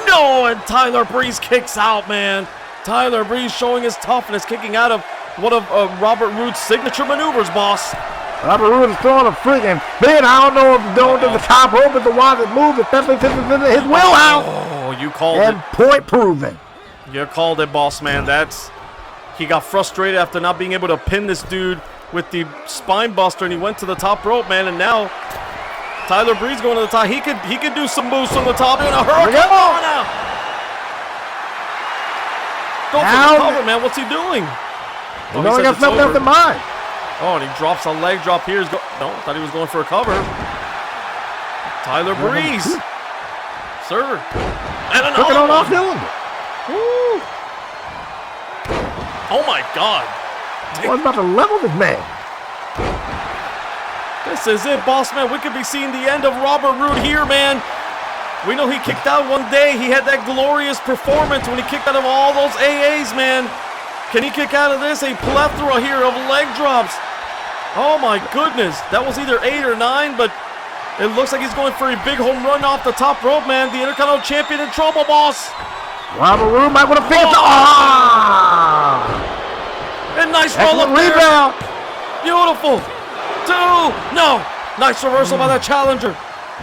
No, and Tyler Breeze kicks out, man. Tyler Breeze showing his toughness, kicking out of one of Robert Roode's signature maneuvers, boss. Robert Roode is throwing a freaking fit. I don't know if going to the top rope is the one that moves, especially since it's in his wheelhouse. Oh, you called it. And point proven. You called it, boss man. He got frustrated after not being able to pin this dude with the spine buster, and he went to the top rope, man. And now Tyler Breeze going to the top. He could do some moves from the top in a hurricane. Come on now. Go for the cover, man. What's he doing? He's only got something else in mind. Oh, and he drops a leg drop here. No, thought he was going for a cover. Tyler Breeze. Sir. And another one. Off cylinder. Woo. Oh, my God. What's about to level this man? This is it, boss man. We could be seeing the end of Robert Roode here, man. We know he kicked out one day. He had that glorious performance when he kicked out of all those AAs, man. Can he kick out of this? A plethora here of leg drops. Oh my goodness. That was either 8 or 9, but it looks like he's going for a big home run off the top rope, man. The Intercontinental Champion in trouble, boss. Robert Roode might want to finish. And nice roll up there. Rebound. Beautiful. 2. No. Nice reversal by the challenger.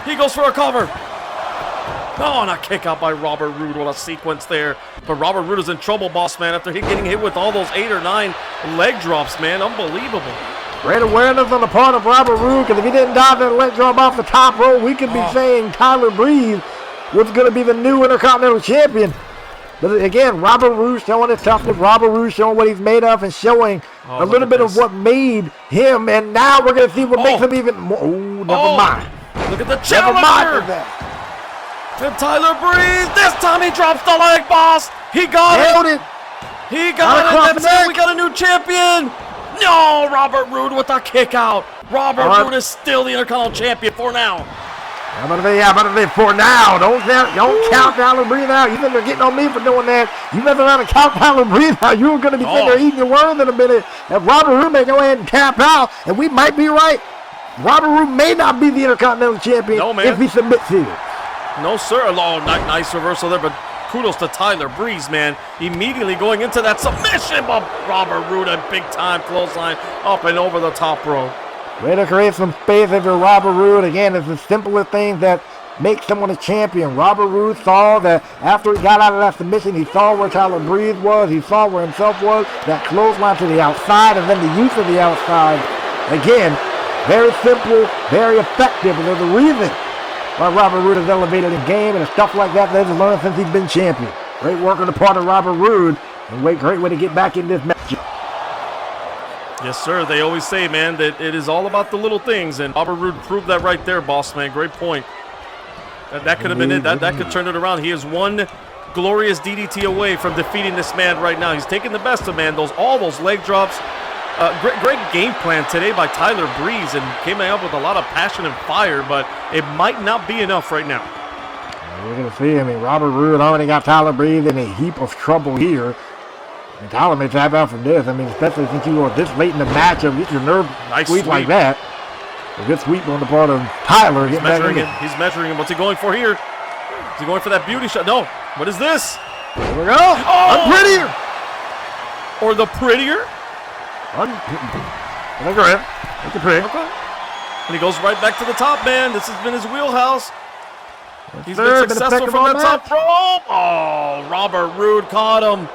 He goes for a cover. Oh, and a kick out by Robert Roode. What a sequence there. But Robert Roode is in trouble, boss man, after getting hit with all those 8 or 9 leg drops, man. Unbelievable. Great awareness on the part of Robert Roode, because if he didn't dive that leg drop off the top rope, we could be saying Tyler Breeze was going to be the new Intercontinental Champion. But again, Robert Roode showing his toughness, Robert Roode showing what he's made of and showing a little bit of what made him, and now we're going to see what makes him even more. Oh, never mind. Look at the challenger. Never mind that. And Tyler Breeze, this time he drops the leg, boss. He got it. He got it. That's it. We got a new champion. No, Robert Roode with a kick out. Robert Roode is still the Intercontinental Champion for now. How about they for now? Don't count Tyler Breeze out. You think they're getting on me for doing that? You better not count Tyler Breeze out. You're going to be sitting there eating your words in a minute. And Robert Roode may go ahead and tap out, and we might be right. Robert Roode may not be the Intercontinental Champion if he submits here. No, sir. Oh, nice reversal there, but kudos to Tyler Breeze, man. Immediately going into that submission, but Robert Roode, a big-time clothesline up and over the top rope. Way to create some space for Robert Roode. Again, it's the simplest things that make someone a champion. Robert Roode saw that after he got out of that submission, he saw where Tyler Breeze was, he saw where himself was, that clothesline to the outside, and then the use of the outside. Again, very simple, very effective, and there's a reason why Robert Roode has elevated the game and stuff like that he's learned since he's been champion. Great work on the part of Robert Roode, and great way to get back in this match. Yes, sir. They always say, man, that it is all about the little things, and Robert Roode proved that right there, boss man. Great point. That could have been it. That could turn it around. He is one glorious DDT away from defeating this man right now. He's taking the best of man. All those leg drops. Great game plan today by Tyler Breeze, and came up with a lot of passion and fire, but it might not be enough right now. We're going to see. I mean, Robert Roode already got Tyler Breeze in a heap of trouble here. And Tyler may tap out from this. I mean, especially since you are this late in the matchup, get your nerve squeeze like that. A good sweep on the part of Tyler. He's measuring him. He's measuring him. What's he going for here? Is he going for that beauty shot? No. What is this? Here we go. I'm prettier. Or the prettier? Look at it. Pretty. Okay. And he goes right back to the top, man. This has been his wheelhouse. He's been successful from the top rope. Oh, Robert Roode caught him.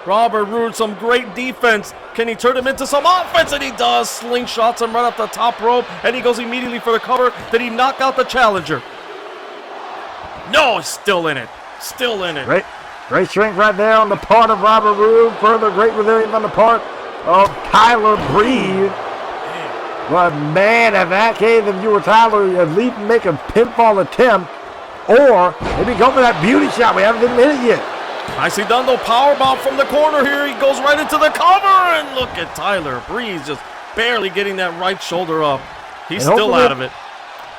Robert Roode, some great defense. Can he turn him into some offense? And he does. Slingshots him right off the top rope, and he goes immediately for the cover. Did he knock out the challenger? No, he's still in it. Still in it. Great strength right there on the part of Robert Roode. Further great resilience on the part of Tyler Breeze. But man, in that case, if you were Tyler, at least make a pinfall attempt, or maybe go for that beauty shot. We haven't even hit it yet. Nicely done, though. Powerbomb from the corner here. He goes right into the cover, and look at Tyler Breeze just barely getting that right shoulder up. He's still out of it.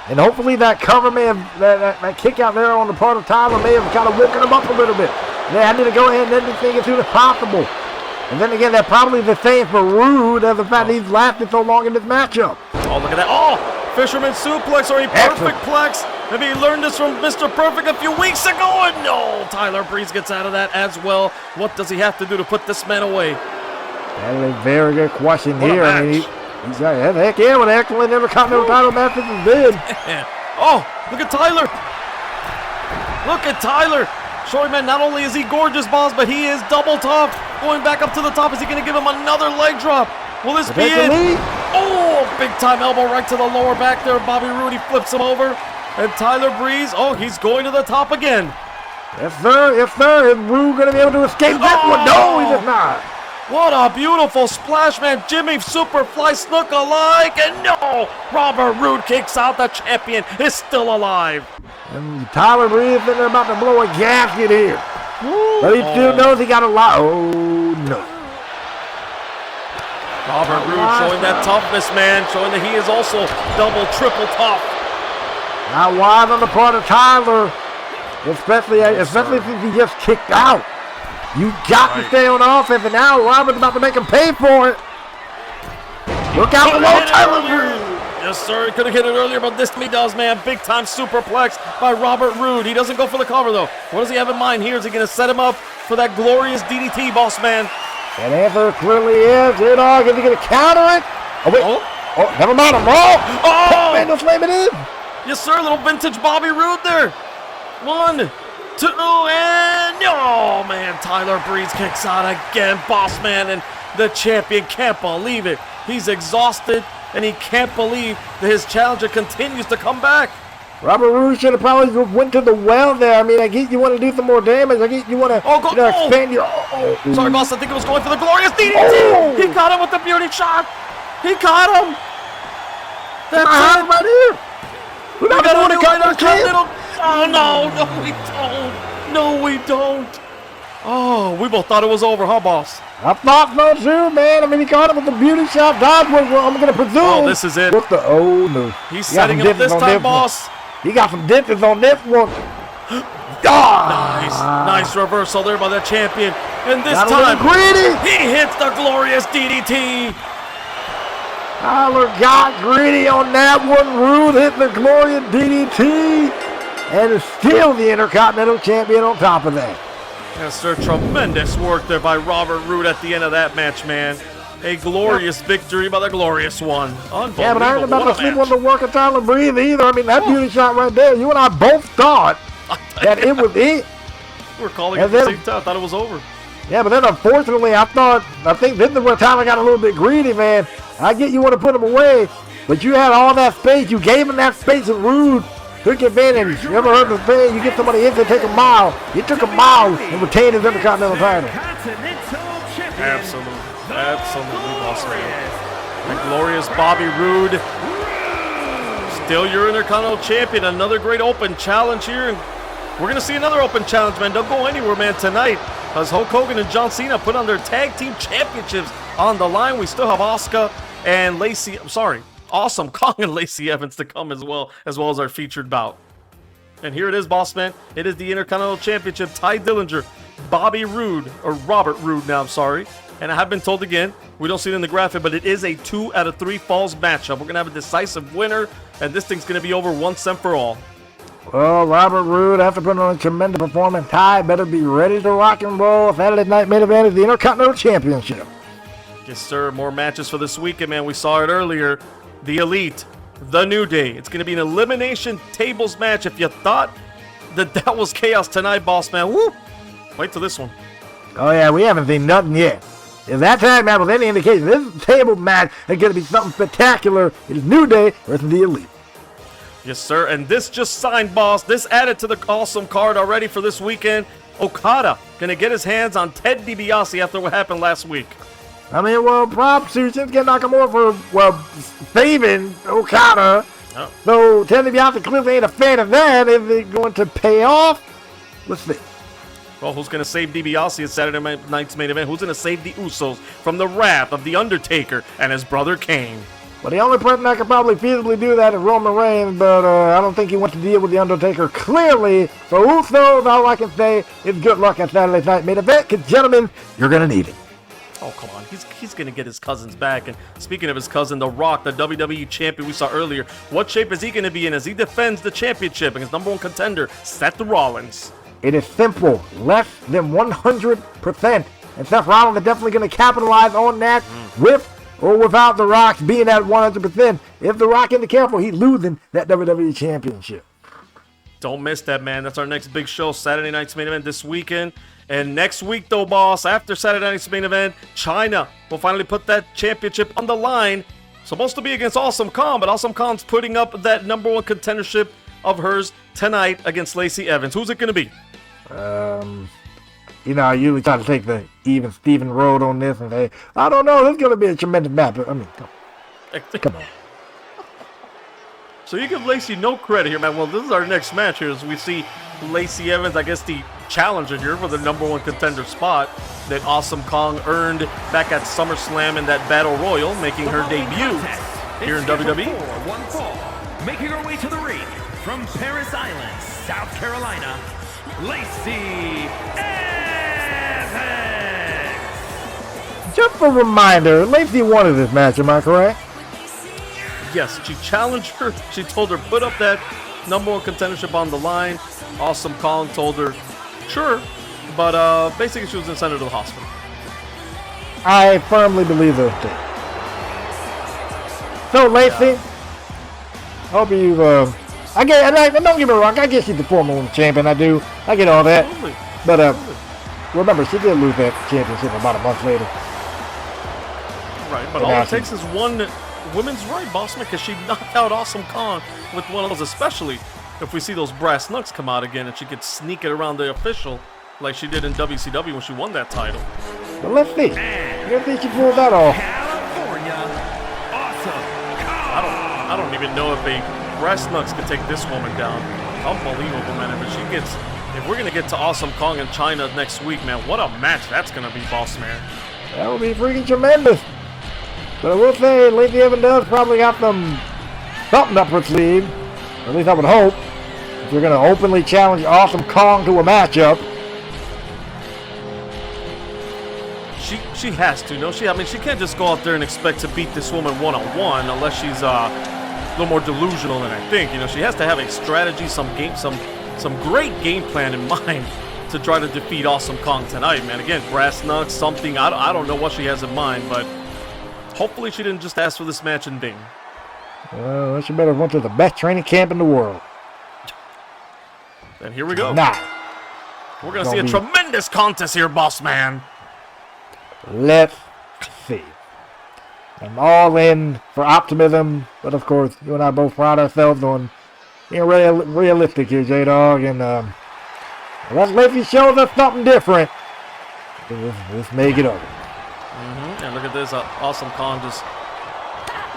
And hopefully that cover may have, that kick out there on the part of Tyler may have kind of woken him up a little bit. They had to go ahead and end this thing as soon as possible. And then again, that's probably the same for Roode as the fact that he's lasted so long in this matchup. Oh, look at that. Oh, fisherman suplex or a perfect plex. Maybe he learned this from Mr. Perfect a few weeks ago. And no, Tyler Breeze gets out of that as well. What does he have to do to put this man away? That is a very good question here. I mean, he's got, heck yeah, what an excellent Intercontinental title match this has been. Oh, look at Tyler. Look at Tyler. Showing, man, not only is he gorgeous, boss, but he is double tough. Going back up to the top. Is he going to give him another leg drop? Will this be it? Oh, big time elbow right to the lower back there. Bobby Roode, he flips him over. And Tyler Breeze, oh, he's going to the top again. Yes, sir. Yes, sir. Is Roode going to be able to escape this one? No, he does not. What a beautiful splash, man. Jimmy Superfly Snook alike. And no, Robert Roode kicks out. The champion is still alive. And Tyler Breeze is about to blow a gasket here. Ooh. But he still knows he got a lot. Oh, no. Robert Roode showing that toughness, man. Showing that he is also double, triple tough. Now wide on the part of Tyler. Especially since he just kicked out. You got to stay on offense, and now Robert's about to make him pay for it. Look out below Tyler Roode. Yes, sir. He could have hit it earlier, but this he does, man. Big-time superplex by Robert Roode. He doesn't go for the cover, though. What does he have in mind here? Is he going to set him up for that glorious DDT, boss man? That answer clearly is. J-Dogg, is he going to counter it? Oh, wait. Oh, never mind. I'm wrong. Oh, man, don't slam it in. Yes, sir. Little vintage Bobby Roode there. 1, 2, and oh, man. Tyler Breeze kicks out again, boss man, and the champion can't believe it. He's exhausted, and he can't believe that his challenger continues to come back. Robert Roode should have probably went to the well there. I mean, I get you want to do some more damage. I get you want to expand your... Sorry, boss. I think it was going for the glorious DDT. He got him with the beauty shot. He caught him. That's it. Right here. We got to do it Intercontinental. Oh, no, we don't. No, we don't. Oh, we both thought it was over, huh, boss? I thought so too, man. I mean, he caught him with the beauty shot. Dodge was, I'm going to presume. Oh, this is it. With the, no. He's setting him up this time, boss. He got some distance on this one. Nice reversal there by the champion. And this time, he hits the glorious DDT. Tyler got greedy on that one. Roode hit the glorious DDT. And is still the Intercontinental Champion on top of that. Yes, sir. Tremendous work there by Robert Roode at the end of that match, man. A glorious victory by the Glorious One. Unbelievable. Yeah, but I ain't about to sleep on the work of Tyler Breeze either. I mean, that beauty shot right there, you and I both thought that it was it. We were calling it at the same time. I thought it was over. Yeah, but then unfortunately, I think this is where Tyler got a little bit greedy, man. I get you want to put him away, but you had all that space. You gave him that space, and Roode took advantage. You ever heard the saying, you get somebody in to take a mile? He took a mile and retained his Intercontinental title. Absolutely. Absolutely, boss man. The glorious Bobby Roode. Still your Intercontinental Champion. Another great open challenge here. And we're going to see another open challenge, man. Don't go anywhere, man, tonight. As Hulk Hogan and John Cena put on their tag team championships on the line. We still have Awesome Kong and Lacey Evans to come as well as our featured bout. And here it is, boss man. It is the Intercontinental Championship. Ty Dillinger, Bobby Roode, or Robert Roode now, I'm sorry. And I have been told again, we don't see it in the graphic, but it is a 2 out of 3 falls matchup. We're going to have a decisive winner, and this thing's going to be over once and for all. Well, Robert Roode, after putting on a tremendous performance, Ty better be ready to rock and roll. Saturday night main event is the Intercontinental Championship. Yes, sir. More matches for this weekend, man. We saw it earlier. The Elite, the New Day. It's going to be an elimination tables match. If you thought that was chaos tonight, boss man, woo! Wait till this one. Oh, yeah, we haven't seen nothing yet. If that tag match was any indication, this table match is going to be something spectacular. It is New Day versus the Elite. Yes, sir. And this just signed, boss. This added to the awesome card already for this weekend. Okada going to get his hands on Ted DiBiase after what happened last week. I mean, well, props to Shinsuke Nakamura for, saving Okada. Oh. So Ted DiBiase clearly ain't a fan of that. Is it going to pay off? Let's see. Well, who's going to save DiBiase at Saturday night's main event? Who's going to save the Usos from the wrath of The Undertaker and his brother Kane? Well, the only person that could probably feasibly do that is Roman Reigns, but I don't think he wants to deal with The Undertaker clearly. So Usos, all I can say is good luck at Saturday night main event, because, gentlemen, you're going to need it. Oh, come on. He's going to get his cousins back. And speaking of his cousin, The Rock, the WWE champion we saw earlier, what shape is he going to be in as he defends the championship against number 1 contender, Seth Rollins? It is simple. Less than 100%. And Seth Rollins is definitely going to capitalize on that with or without The Rock being at 100%. If The Rock isn't careful, he's losing that WWE championship. Don't miss that, man. That's our next big show, Saturday night's main event this weekend. And next week, though, boss, after Saturday night's main event, China will finally put that championship on the line. Supposed to be against Awesome Kong, but Awesome Kong's putting up that number 1 contendership of hers tonight against Lacey Evans. Who's it going to be? I usually try to take the even Steven road on this and say, I don't know, this is going to be a tremendous match. I mean, come on. So you give Lacey no credit here, man. Well, this is our next match here as we see Lacey Evans, I guess the challenger here for the number 1 contender spot that Awesome Kong earned back at SummerSlam in that Battle Royal, making her debut here in WWE. One fall, making her way to the ring from Paris Island, South Carolina, Lacey Evans. Just a reminder, Lacey wanted this match, am I correct? Yes, she challenged her. She told her, put up that number one contendership on the line. Awesome Kong told her, sure. But basically, she was going to send her to the hospital. I firmly believe those things. So, Lacey, hope you, don't get me wrong, I guess she's the former women's champion, I get all that. Absolutely. But, remember, she did lose that championship about a month later. Right, but all it takes is one women's right, boss man, because she knocked out Awesome Kong with one of those, especially if we see those brass knucks come out again and she could sneak it around the official like she did in WCW when she won that title. But let's see. Let's see if she pulls that off. California, Awesome Kong. I don't even know if a brass knucks could take this woman down. Unbelievable, man. If we're gonna get to Awesome Kong in China next week, man, what a match that's gonna be, boss man. That would be freaking tremendous. But I will say, Lacey Evans does probably got something up her sleeve. At least I would hope. If you're gonna openly challenge Awesome Kong to a matchup. She has to, no? She can't just go out there and expect to beat this woman one-on-one unless she's a little more delusional than I think. She has to have a strategy, some great game plan in mind to try to defeat Awesome Kong tonight, man. Again, brass knucks, something. I don't know what she has in mind, but hopefully she didn't just ask for this match and ding. Well, she better went to the best training camp in the world. And here we go. Nah. We're going to see a tremendous contest here, boss man. Let's see. I'm all in for optimism, but of course, you and I both pride ourselves on being realistic here, J-Dogg, and unless Lacey shows us something different, this may get over. And look at this, Awesome Kong just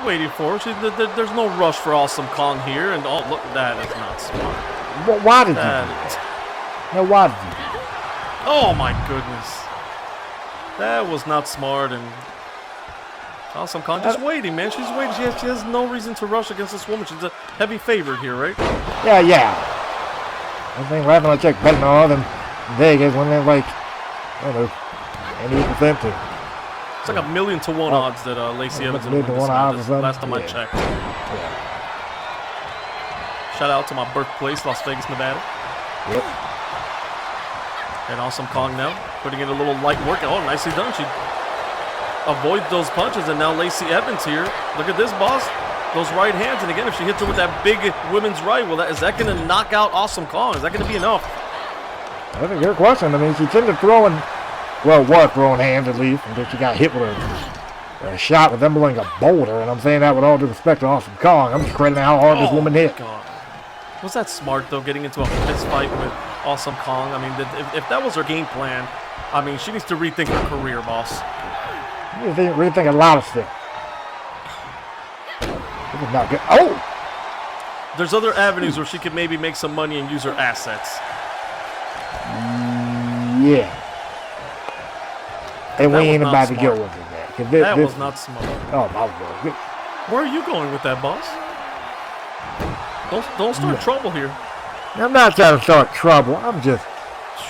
waiting for her. There's no rush for Awesome Kong here, and oh, look, that is not smart. Why did you? No, why did you? Oh my goodness. That was not smart, and Awesome Kong just waiting, man. She's waiting. She has no reason to rush against this woman. She's a heavy favorite here, right? Yeah. I think last time I checked betting on in Vegas when they're like, I don't know, 80% to. It's like 1,000,000 to 1 odds that Lacey Evans will win this match. Last time I checked. Yeah. Shout out to my birthplace, Las Vegas, Nevada. Yep. And Awesome Kong now, putting in a little light work. Oh, nicely done. She avoids those punches, and now Lacey Evans here. Look at this, boss. Those right hands, and again, if she hits her with that big women's right, well, is that going to knock out Awesome Kong? Is that going to be enough? That's a good question. She tended throwing, was throwing hands at least, until she got hit with a shot resembling a boulder, and I'm saying that with all due respect to Awesome Kong. I'm just crediting how hard this woman hit. God. Was that smart, though, getting into a fist fight with Awesome Kong? If that was her game plan, she needs to rethink her career, boss. You rethink a lot of stuff. This is not good. Oh! There's other avenues where she could maybe make some money and use her assets. Yeah. And we ain't about to go with it, man. That was not smart. Oh, my God. Where are you going with that, boss? Don't start trouble here. I'm not trying to start trouble. I'm just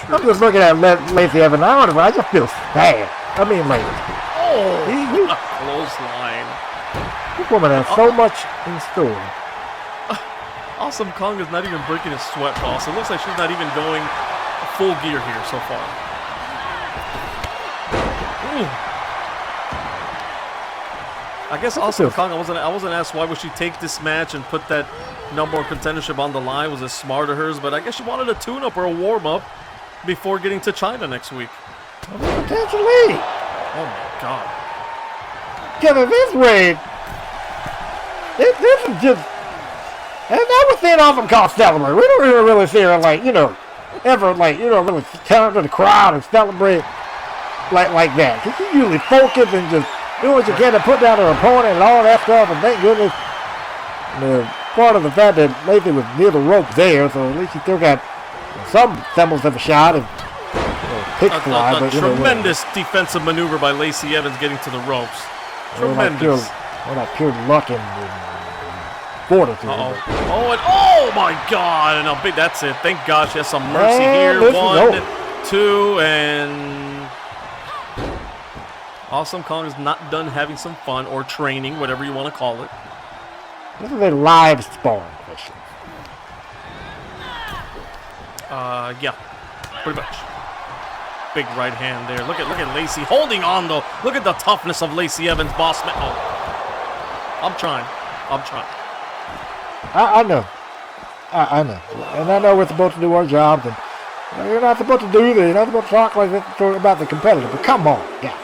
looking at Lacey Evans. I just feel sad. Close line. This woman has so much in store. Awesome Kong is not even breaking a sweat, boss. It looks like she's not even going full gear here so far. Ooh. I guess Awesome Kong, I wasn't asked why would she take this match and put that number one contendership on the line. Was it smart of hers? But I guess she wanted a tune-up or a warm-up before getting to China next week. Potentially. Oh my God. Kevin, this way, this is just, and I was seeing Awesome Kong celebrate. We don't really see her really turn to the crowd and celebrate like that. She usually focus and just do what you can to put down her opponent and all that stuff. And thank goodness, part of the fact that Lacey was near the rope there, so at least she still got some semblance of a shot. And, a tremendous defensive maneuver by Lacey Evans getting to the ropes. Tremendous. All that pure luck and fortitude. Oh, and oh my God! And a big. That's it. Thank God she has some mercy here. 1, 2, and Awesome Kong is not done having some fun or training, whatever you want to call it. This is a live sparring question. Yeah, pretty much. Big right hand there. Look at Lacey holding on though. Look at the toughness of Lacey Evans, boss man. Oh, I'm trying. I know. I know. And I know we're supposed to do our jobs, and you're not supposed to do that. You're not supposed to talk like this about the competitor. But come on, yeah.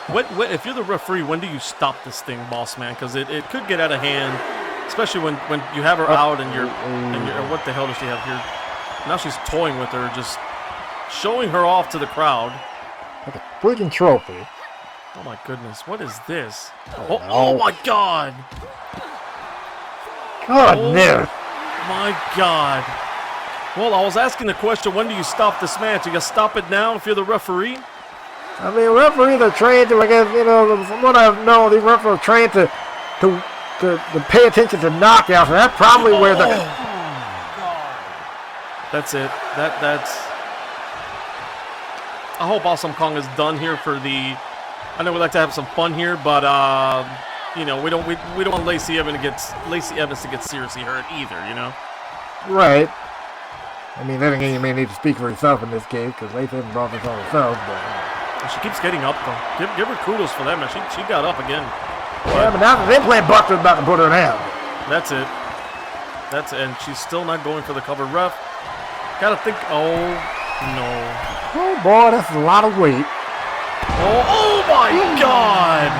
Right. If you're the referee, when do you stop this thing, boss man? Because it could get out of hand, especially when you have her out and you're what the hell does she have here? Now she's toying with her, just showing her off to the crowd. Like a freaking trophy. Oh my goodness, what is this? Oh my God! Goodness. My God. Well, I was asking the question, when do you stop this match? You gotta stop it now if you're the referee? I mean, referees are trained to, I guess, from what I know, these referees are trained to pay attention to knockouts, and that's probably where the... That's it. That's... I hope Awesome Kong is done here for the... I know we like to have some fun here, but, we don't want Lacey Evans to get seriously hurt either, you know? Right. I mean, then again, you may need to speak for yourself in this case, because Lacey Evans brought this on herself, but... She keeps getting up, though. Give her kudos for that, man. She got up again. Yeah, but now the implant buster's about to put her down. That's it. And she's still not going for the cover. Ref, gotta think. Oh, no. Oh, boy, that's a lot of weight. Oh my God.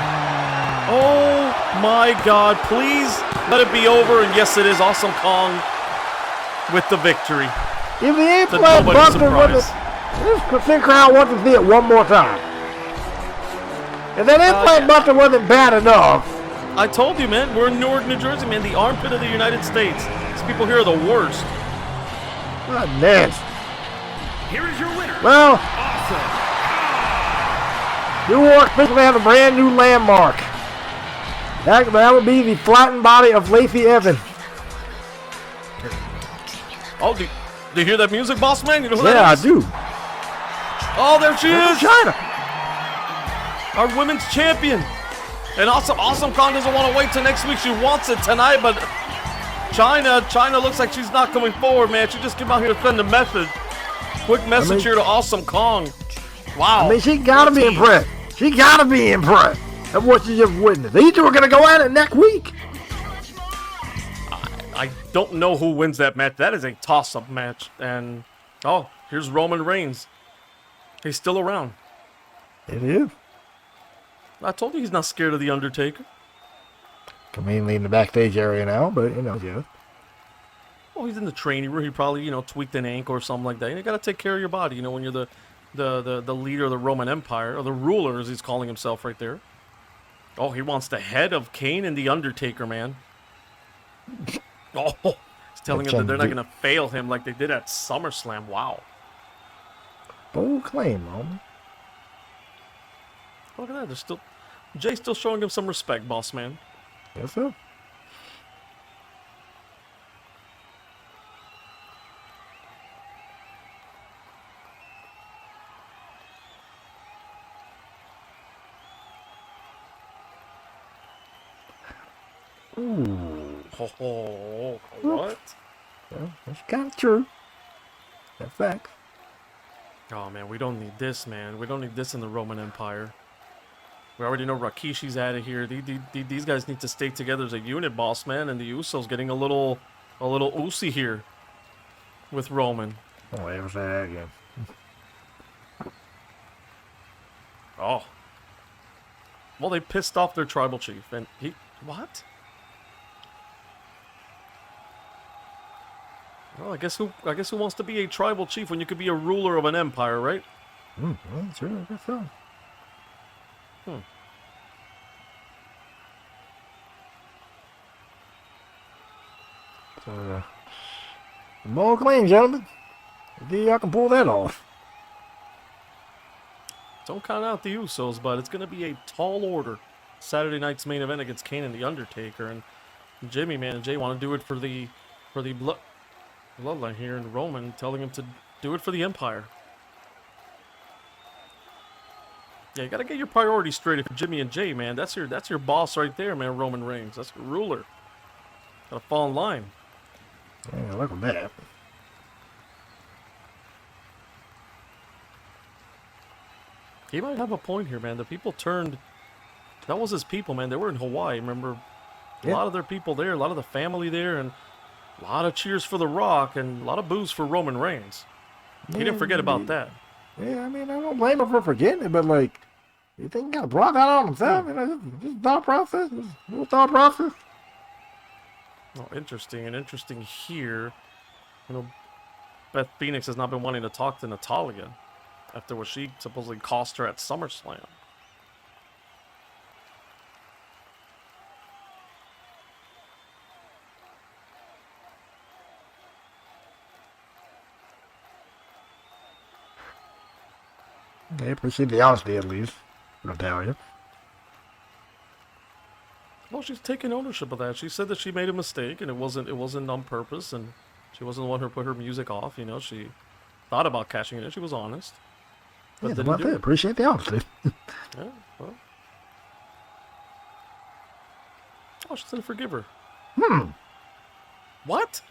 Oh, my God. Please let it be over. And yes, it is. Awesome Kong with the victory. If the implant buster wasn't... This crowd wants to see it one more time. If that implant buster wasn't bad enough. I told you, man. We're in Newark, New Jersey, man. The armpit of the United States. These people here are the worst. Goodness. Here is your winner. Well, Awesome. Newark officially has a brand new landmark. That would be the flattened body of Lacey Evans. Oh, do you hear that music, boss man? You know who that is? I do. Oh, there she is. China. Our women's champion. And Awesome Kong doesn't want to wait till next week. She wants it tonight, but China looks like she's not coming forward, man. She just came out here to send a message. Quick message here to Awesome Kong. Wow. I mean, she got to be impressed. She got to be impressed of what she just witnessed. These two are going to go at it next week. I don't know who wins that match. That is a toss-up match. And, here's Roman Reigns. He's still around. It is. I told you he's not scared of the Undertaker. Conveniently in the backstage area now, but, yeah. Well, he's in the training room. He probably, tweaked an ankle or something like that. You got to take care of your body, when you're the leader of the Roman Empire, or the ruler, as he's calling himself right there. Oh, he wants the head of Kane and the Undertaker, man. Oh, he's telling him that they're not going to fail him like they did at SummerSlam. Wow. Bold claim, Roman. Look at that. Jay's still showing him some respect, boss man. Yes, sir. Ooh. Oh, what? Well, that's kind of true. That's facts. Oh, man, we don't need this, man. We don't need this in the Roman Empire. We already know Rikishi's out of here. These guys need to stay together as a unit, boss man. And the Usos getting a little oozy here with Roman. Oh, ever say that again. Oh. Well, they pissed off their tribal chief, and what? Well, I guess who wants to be a tribal chief when you could be a ruler of an empire, right? Well, sure, I guess so. So, bold claim, gentlemen. See y'all can pull that off. Don't count out the Usos, but it's going to be a tall order. Saturday night's main event against Kane and The Undertaker. And Jimmy, man, and Jay want to do it for the bloodline here, and Roman telling him to do it for the Empire. Yeah, you got to get your priorities straight for Jimmy and Jay, man. That's your boss right there, man, Roman Reigns. That's your ruler. Got to fall in line. Yeah, look at that. He might have a point here, man. The people turned... That was his people, man. They were in Hawaii, remember? A lot of their people there, a lot of the family there, and a lot of cheers for The Rock, and a lot of boos for Roman Reigns. He didn't forget about that. Yeah, I mean, I don't blame him for forgetting it, but, like, you think he got brought that on himself? You know, his thought process? His thought process? Oh, interesting, and interesting here. You know, Beth Phoenix has not been wanting to talk to Natalya after what she supposedly cost her at SummerSlam. They appreciate the honesty, at least. Natalia. Well, she's taking ownership of that. She said that she made a mistake, and it wasn't on purpose, and she wasn't the one who put her music off. You know, she thought about cashing it in. She was honest. But didn't do it. Appreciate the honesty. Yeah, well. Oh, she said forgive her. What?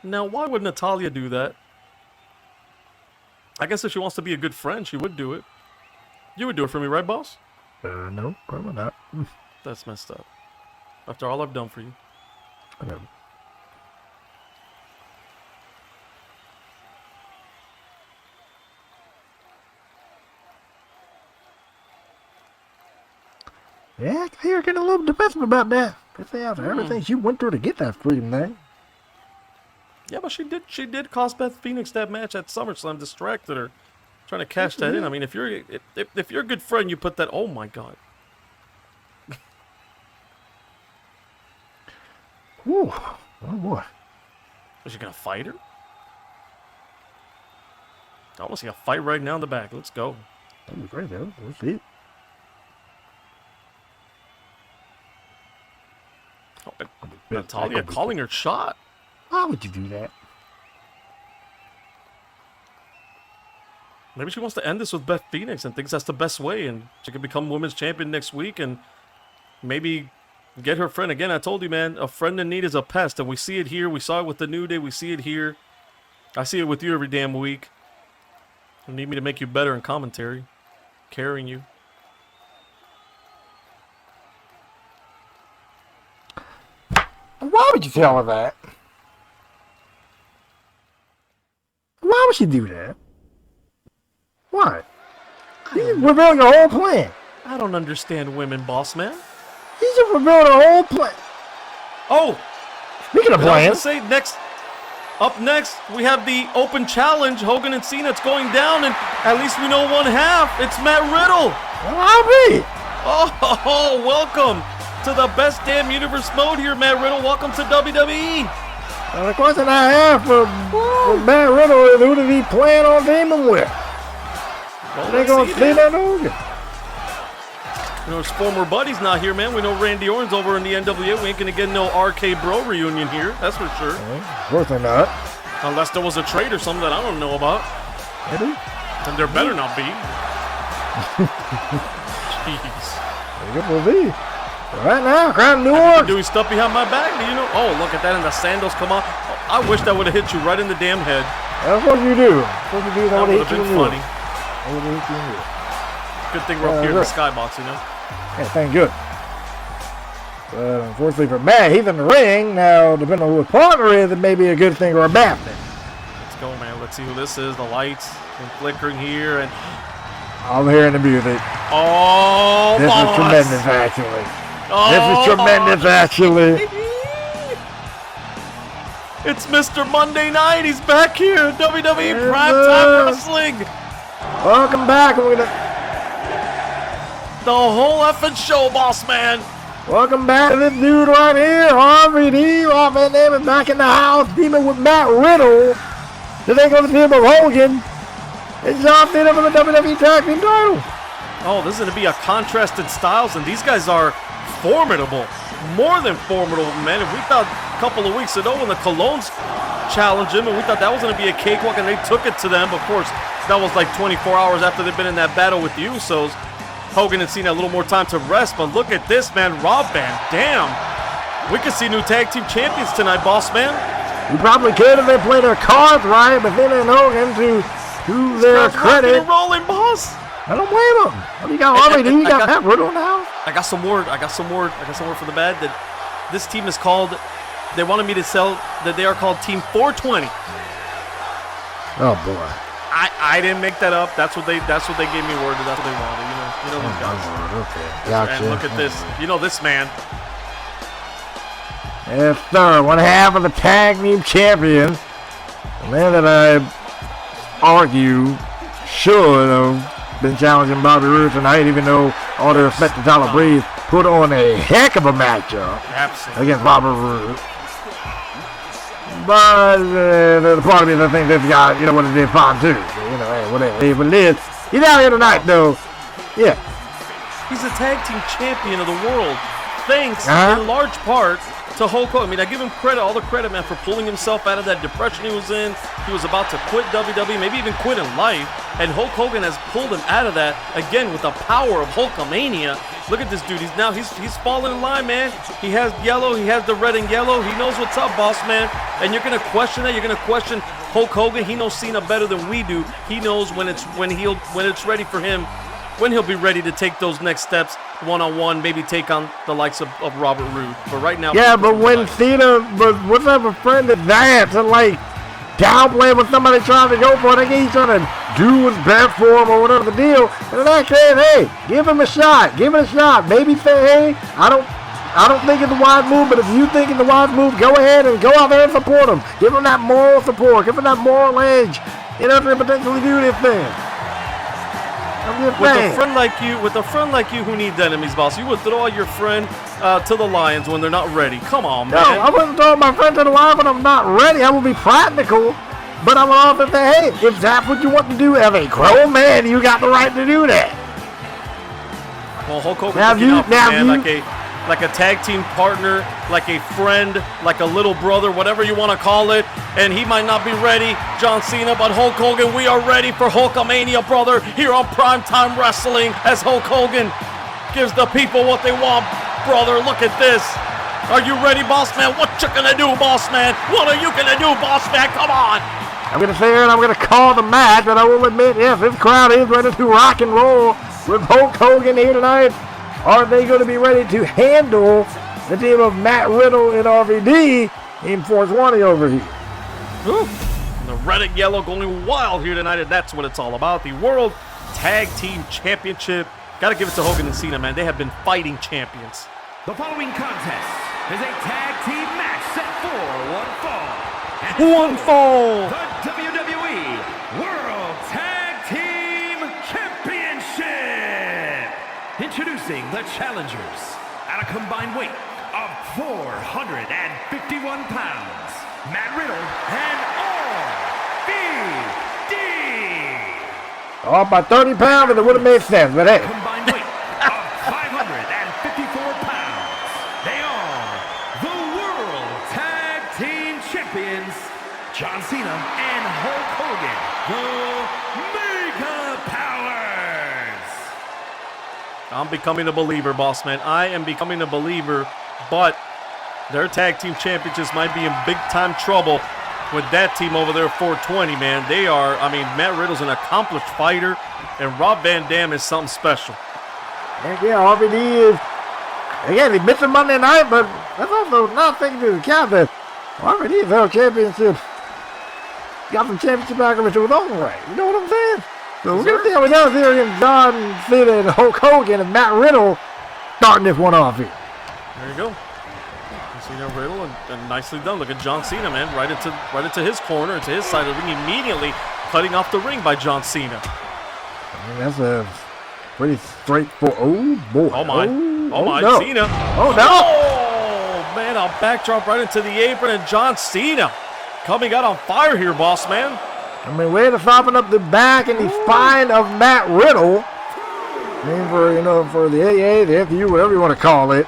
Now, why would Natalya do that? I guess if she wants to be a good friend, she would do it. You would do it for me, right, boss? No, probably not. That's messed up. After all I've done for you. Whatever. Yeah, I can hear her getting a little defensive about that. They say after everything she went through to get that freedom thing. Yeah, but she did cost Beth Phoenix that match at SummerSlam, distracted her, trying to cash that in. I mean, if you're a good friend, you put that. Oh my God. Whew. Oh boy. Is she gonna fight her? I want to see a fight right now in the back. Let's go. That'd be great, though. Let's see it. Oh, Natalya calling her shot. Why would you do that? Maybe she wants to end this with Beth Phoenix and thinks that's the best way, and she could become women's champion next week and maybe get her friend. Again, I told you, man, a friend in need is a pest, and we see it here. We saw it with the New Day. We see it here. I see it with you every damn week. You need me to make you better in commentary, carrying you. Why would you tell her that? Why would she do that? Why? He's revealing her whole plan. I don't understand women, boss man. He's just revealing her whole plan. Oh! Speaking of plans. Say up next, we have the open challenge. Hogan and Cena, it's going down, and at least we know one half. It's Matt Riddle. Well, I'll be. Oh, welcome to the best damn universe mode here, Matt Riddle. Welcome to WWE. Well, the question I have for Matt Riddle is who did he plan on teaming with? Well, they going to see that Hogan? You know, his former buddy's not here, man. We know Randy Orton's over in the NWA. We ain't going to get no RK Bro reunion here. That's for sure. Of course they're not. Unless there was a trade or something that I don't know about. Maybe. And there better not be. Jeez. Maybe it will be. Right now, crowd New Orleans. Doing stuff behind my back, do you know? Oh, look at that, and the sandals come off. Oh, I wish that would have hit you right in the damn head. That's what you do. That's what you do. That would have been funny. That would have hit you in the head. Good thing we're up here in the skybox, you know? Yeah, thank good. But unfortunately for Matt, he's in the ring. Now, depending on who his partner is, it may be a good thing or a bad thing. Let's go, man. Let's see who this is. The lights and flickering here, and I'm hearing the music. Oh, this is tremendous, actually. This is tremendous, actually. It's Mr. Monday Night. He's back here. WWE Prime Time Wrestling. Welcome back. We're gonna... The whole effing show, boss man. Welcome back to this dude right here. Harvey D. Harvey name is back in the house, teaming with Matt Riddle. Today on the team of Hogan. It's John Cena for the WWE Tag Team title. Oh, this is going to be a contrast in styles, and these guys are formidable. More than formidable, man. If we thought a couple of weeks ago when the Colognes challenged him, and we thought that was going to be a cakewalk, and they took it to them. Of course, that was like 24 hours after they've been in that battle with the Usos. Hogan and Cena a little more time to rest, but look at this, man. Rob Van Dam. We could see new tag team champions tonight, boss man. You probably could if they played their cards right, but then Hogan to their credit. Rolling, boss. I don't blame them. What do you got already? You got Matt Riddle now? I got some word for the bad that this team is called. They wanted me to sell that they are called Team 420. Oh boy. I didn't make that up. That's what they gave me word. That's what they wanted. You know those guys. Okay. Gotcha. And look at this. You know this man. Yes, sir. 1/2 of the tag team champions. The man that I argue should have been challenging Bobby Roode tonight, even though all the respect to Tyler Breeze put on a heck of a matchup against Robert Roode. But the part of me that thinks this guy, what it did fine too. So, hey, whatever it is. He's out here tonight though. Yeah. He's a tag team champion of the world. Thanks in large part to Hulk Hogan. I mean, I give him credit, all the credit, man, for pulling himself out of that depression he was in. He was about to quit WWE, maybe even quit in life. And Hulk Hogan has pulled him out of that, again, with the power of Hulkamania. Look at this dude. He's falling in line, man. He has yellow. He has the red and yellow. He knows what's up, boss man. And you're going to question that. You're going to question Hulk Hogan. He knows Cena better than we do. He knows when it's ready for him, when he'll be ready to take those next steps one-on-one, maybe take on the likes of Robert Roode. But right now... Yeah, but when Cena, what's up a friend of that to downplay when somebody trying to go for it, he's trying to do what's best for him or whatever the deal. And in that case, hey, give him a shot. Give it a shot. Maybe say, hey, I don't think it's a wise move, but if you think it's a wise move, go ahead and go out there and support him. Give him that moral support. Give him that moral edge in order to potentially do this thing. With a friend like you who needs enemies, boss, you would throw your friend to the lions when they're not ready. Come on, man. No, I wouldn't throw my friend to the lions when I'm not ready. I would be practical, but I would also say, hey, if that's what you want to do as a grown man, you got the right to do that. Well, Hulk Hogan, like a tag team partner, like a friend, like a little brother, whatever you want to call it. And he might not be ready, John Cena, but Hulk Hogan, we are ready for Hulkamania, brother, here on Prime Time Wrestling, as Hulk Hogan gives the people what they want, brother. Look at this. Are you ready, boss man? What you gonna do, boss man? What are you gonna do, boss man? Come on. I'm gonna sit here and I'm gonna call the match, but I will admit, yes, this crowd is ready to rock and roll with Hulk Hogan here tonight. Are they going to be ready to handle the team of Matt Riddle and RVD in 420 over here? Ooh. The red and yellow going wild here tonight, and that's what it's all about. The World Tag Team Championship. Got to give it to Hogan and Cena, man. They have been fighting champions. The following contest is a tag team match set for one fall. One fall. The WWE World Tag Team Championship. Introducing the challengers at a combined weight of 451 pounds, Matt Riddle and RVD. Off by 30 pounds, and it would have made sense, but hey. Combined weight of 554 pounds. They are the World Tag Team Champions, John Cena and Hulk Hogan, the Mega Powers. I'm becoming a believer, boss man. I am becoming a believer, but their tag team championships might be in big-time trouble with that team over there, 420, man. They are, Matt Riddle's an accomplished fighter, and Rob Van Dam is something special. Heck yeah, RVD is, again, he missed Monday night, but that's also not taking into account that RVD is our championship. Got some championship back into his own right. You know what I'm saying? So we're going to see how we go here against John Cena and Hulk Hogan and Matt Riddle starting this one off here. There you go. Cena Riddle and nicely done. Look at John Cena, man, right into his corner, into his side of the ring, immediately cutting off the ring by John Cena. That's a pretty straightforward. Oh boy! Oh my! No. Cena! Oh no! Oh man! A backdrop right into the apron, and John Cena coming out on fire here, boss man. Way to soften up the back and the spine of Matt Riddle. I mean, for the AA, the FU, whatever you want to call it.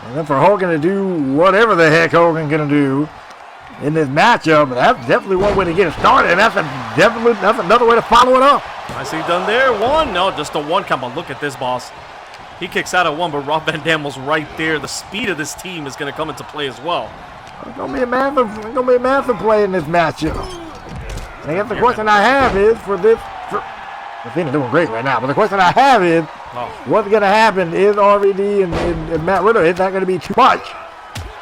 And then for Hogan to do whatever the heck Hogan's going to do in this matchup, that's definitely one way to get it started. And that's another way to follow it up. Nicely done there. One. No, just a one count. But look at this, boss. He kicks out at one, but Rob Van Dam was right there. The speed of this team is going to come into play as well. It's going to be a massive play in this matchup. And I guess the question I have is for this. Athena's doing great right now, but the question I have is, what's going to happen? Is RVD and Matt Riddle, is that going to be too much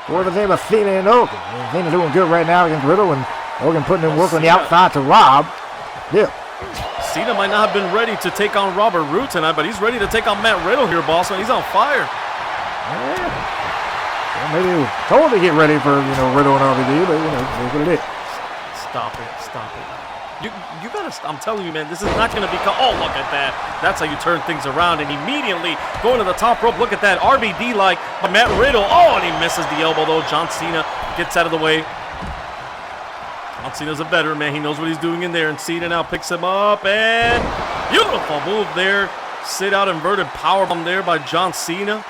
for the same Athena and Hogan? Athena doing good right now against Riddle, and Hogan putting in work on the outside to Rob. Yeah. Cena might not have been ready to take on Robert Roode tonight, but he's ready to take on Matt Riddle here, boss, and he's on fire. Yeah. Well, maybe he was told to get ready for, Riddle and RVD, but, that's what it is. Stop it. You gotta, I'm telling you, man, this is not gonna become, oh, look at that. That's how you turn things around, and immediately going to the top rope. Look at that, RVD-like, but Matt Riddle, oh, and he misses the elbow, though. John Cena gets out of the way. John Cena's a veteran, man. He knows what he's doing in there, and Cena now picks him up, and beautiful move there. Sit out inverted powerbomb there by John Cena.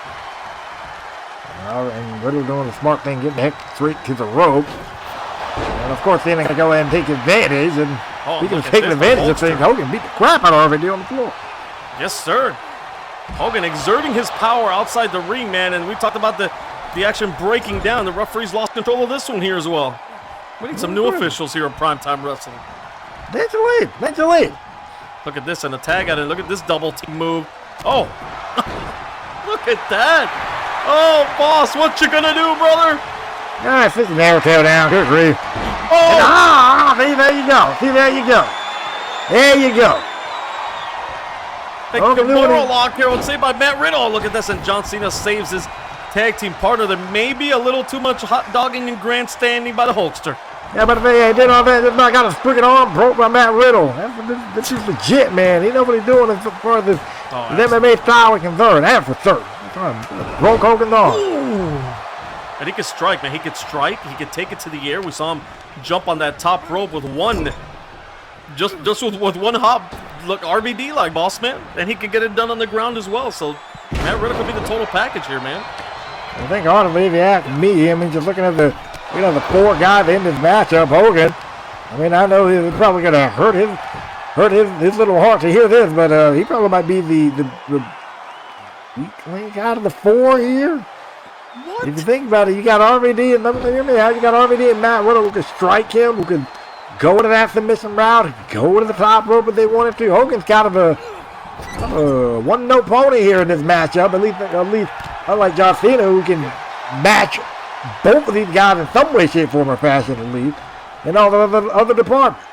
And Riddle doing the smart thing, getting the heck straight to the rope. And of course, Cena can go ahead and take advantage, and he can take advantage of things. Hogan beat the crap out of RVD on the floor. Yes, sir. Hogan exerting his power outside the ring, man, and we talked about the action breaking down. The referees lost control of this one here as well. We need some new officials here in Primetime Wrestling. Eventually. Look at this, and a tag out, and look at this double team move. Oh, look at that. Oh, boss, what you gonna do, brother? Nice, this is narrow tail down. Good grief. Oh! See, there you go. There you go. Hey, Kimura lock here, would say by Matt Riddle. Look at this, and John Cena saves his tag team partner. There may be a little too much hot dogging and grandstanding by the Hulkster. Yeah, but if they did all that, this man got his freaking arm broke by Matt Riddle. This is legit, man. He knows what he's doing as far as this MMA style we can convert. That's for certain. Broke Hogan's arm. And he could strike, man. He could strike. He could take it to the air. We saw him jump on that top rope with one, just with one hop. Look, RVD like, boss man. And he could get it done on the ground as well. So Matt Riddle could be the total package here, man. I think honestly, if you ask me, I mean, just looking at the four guys in this matchup, Hogan. I mean, I know he's probably gonna hurt his little heart to hear this, but he probably might be the weak link out of the four here. What? If you think about it, you got RVD and you got RVD and Matt Riddle who could strike him, who could go to that submission route, go to the top rope if they wanted to. Hogan's kind of a one-note pony here in this matchup. At least unlike John Cena, who can match both of these guys in some way, shape, form, or fashion, at least, in all the other departments.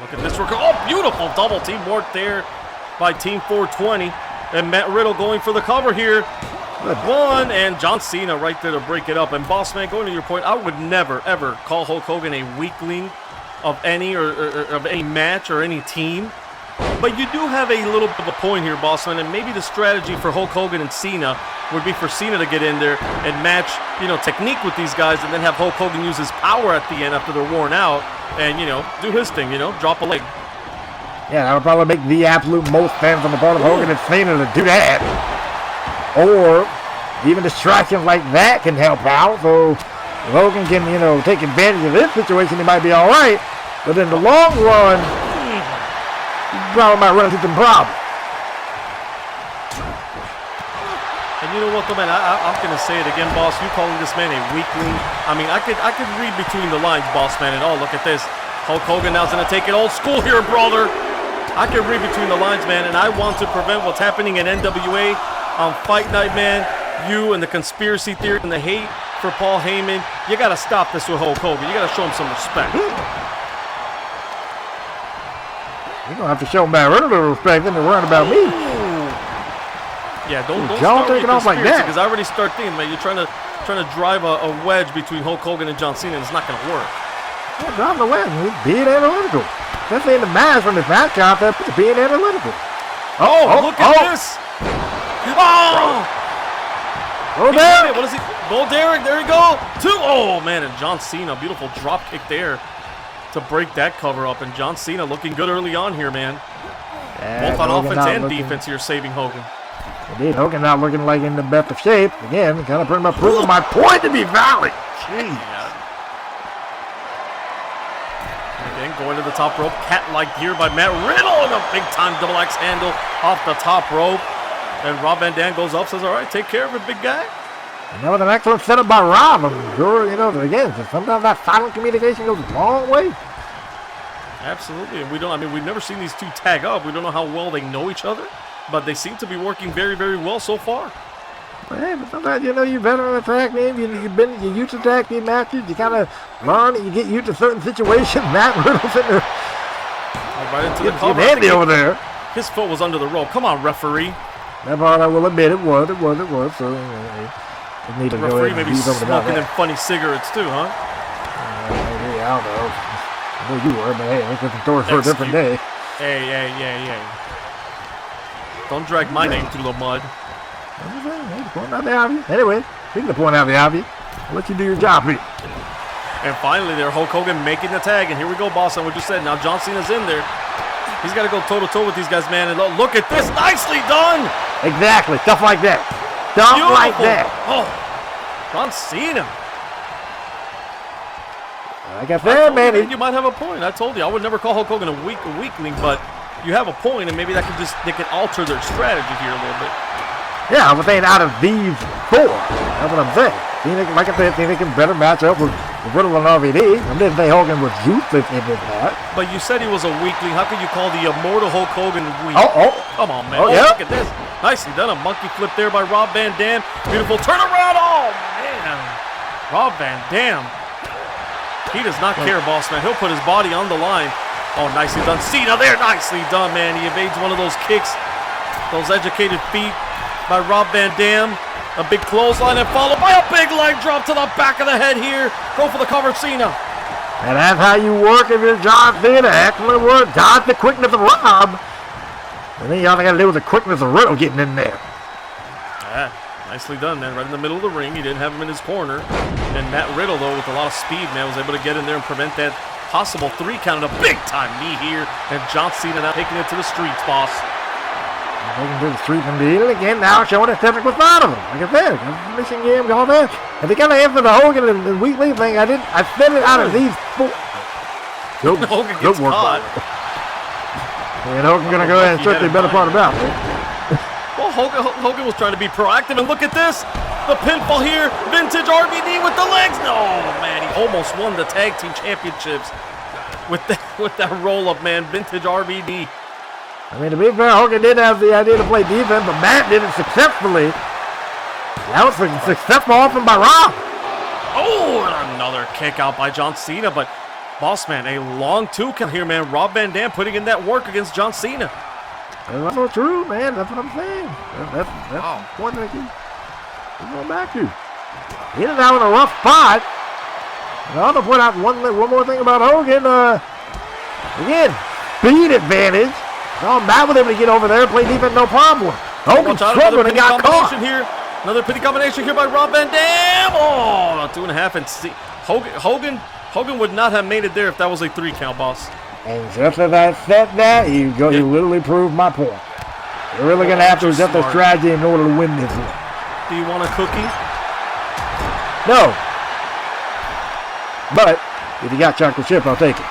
Look at this. Oh, beautiful double team work there by Team 420. And Matt Riddle going for the cover here. One, and John Cena right there to break it up. And boss man, going to your point, I would never, ever call Hulk Hogan a weakling of any or of any match or any team. But you do have a little bit of a point here, boss man, and maybe the strategy for Hulk Hogan and Cena would be for Cena to get in there and match, technique with these guys, and then have Hulk Hogan use his power at the end after they're worn out, and do his thing, drop a leg. Yeah, that would probably make the absolute most sense on the part of Hogan and Cena to do that. Or even distractions like that can help out. So if Hogan can, take advantage of this situation, he might be all right. But in the long run, he probably might run into some problems. And you know what, though, man? I'm going to say it again, boss. You calling this man a weakling? I mean, I could read between the lines, boss man. And look at this. Hulk Hogan now's going to take it old school here, brother. I can read between the lines, man, and I want to prevent what's happening in NWA on Fight Night, man. You and the conspiracy theory and the hate for Paul Heyman, you got to stop this with Hulk Hogan. You got to show him some respect. You're going to have to show Matt Riddle the respect, then they're worrying about me. Yeah, don't John start taking off like that. Because I already start thinking, man, you're trying to drive a wedge between Hulk Hogan and John Cena, and it's not going to work. Yeah, driving a wedge, being analytical. That's in the match from this match out there, being analytical. Look at this. Derek. What is he? Bo Derek, there you go. Two. Oh, man, and John Cena, beautiful drop kick there to break that cover up. And John Cena looking good early on here, man. Both on Hogan offense and looking, defense here, saving Hogan. Indeed, Hogan not looking like in the best of shape. Again, kind of pretty much proving my point to be valid. Jeez. Again, going to the top rope, cat-like here by Matt Riddle, and a big-time double axe handle off the top rope. And Rob Van Dam goes up, says, all right, take care of it, big guy. And that was an excellent setup by Rob. I'm sure, you know, again, sometimes that silent communication goes a long way. Absolutely, and we've never seen these two tag up. We don't know how well they know each other, but they seem to be working very, very well so far. But hey, but sometimes, you know, you're veteran of the tag team, you're used to tag team matches, you kind of learn and you get used to certain situations. Matt Riddle's in there. Right into the cover. Handy over there. His foot was under the rope. Come on, referee. That part I will admit it was. So, need to the go referee ahead may and be do something about smoking them that. funny cigarettes too, huh? I don't know. I know you were, but hey, that's a story for a different day. Hey. Don't drag my name through the mud. Point out the obvious. Anyway, speaking of point out the obvious, I'll let you do your job here. And finally there, Hulk Hogan making the tag, and here we go, boss, on what you said. Now John Cena's in there. He's got to go toe-to-toe with these guys, man. And look at this. Nicely done. Exactly. Stuff like that. Stuff Beautiful. like that. Oh, John Cena. Like I said, man. You might have a point. I told you. I would never call Hulk Hogan a weakling, but you have a point, and maybe that could they could alter their strategy here a little bit. Yeah, I was saying out of these four. That's what I'm saying. Like I said, they can better match up with Riddle and RVD. I didn't say Hogan was useless in this match. But you said he was a weakling. How could you call the immortal Hulk Hogan weak? Oh. Come on, man. Yeah. Look at this. Nicely done. A monkey flip there by Rob Van Dam. Beautiful turnaround. Oh, man. Rob Van Dam. He does not care, boss man. He'll put his body on the line. Oh, nicely done. Cena there. Nicely done, man. He evades one of those kicks. Those educated feet by Rob Van Dam. A big clothesline and followed by a big leg drop to the back of the head here. Go for the cover, Cena. And that's how you work if you're John Cena. Excellent work. Dodge the quickness of Rob. And then all I got to do with the quickness of Riddle getting in there. Yeah, nicely done, man. Right in the middle of the ring. He didn't have him in his corner. And Matt Riddle, though, with a lot of speed, man, was able to get in there and prevent that possible 3 count and a big-time knee here. And John Cena now taking it to the streets, boss. Taking to the streets indeed. And again, now showing a technical side of him. Like I said, mission game, all that. And to kind of answer the Hogan and Wheatley thing, I said it out of these four. Hogan gets caught. And Hogan's going to go ahead and search the better part about it. Well, Hogan was trying to be proactive, and look at this. The pinfall here. Vintage RVD with the legs. No, man, he almost won the tag team championships with that roll-up, man. Vintage RVD. I mean, to be fair, Hogan did have the idea to play defense, but Matt did it successfully. That was a successful offense by Rob. Oh, and another kick out by John Cena, but boss man, a long 2 count here, man. Rob Van Dam putting in that work against John Cena. That's so true, man. That's what I'm saying. That's the point that I keep going back to. He is having a rough spot. And I want to point out one more thing about Hogan. Again, speed advantage. Matt was able to get over there and play defense no problem. Hogan struggled and got caught. Here. Another pity combination here by Rob Van Dam. Oh, 2.5 and Hogan would not have made it there if that was a 3 count, boss. And just as I said that, you literally proved my point. You're really going to have to adjust the strategy in order to win this one. Do you want a cookie? No. But if you got chocolate chip, I'll take it.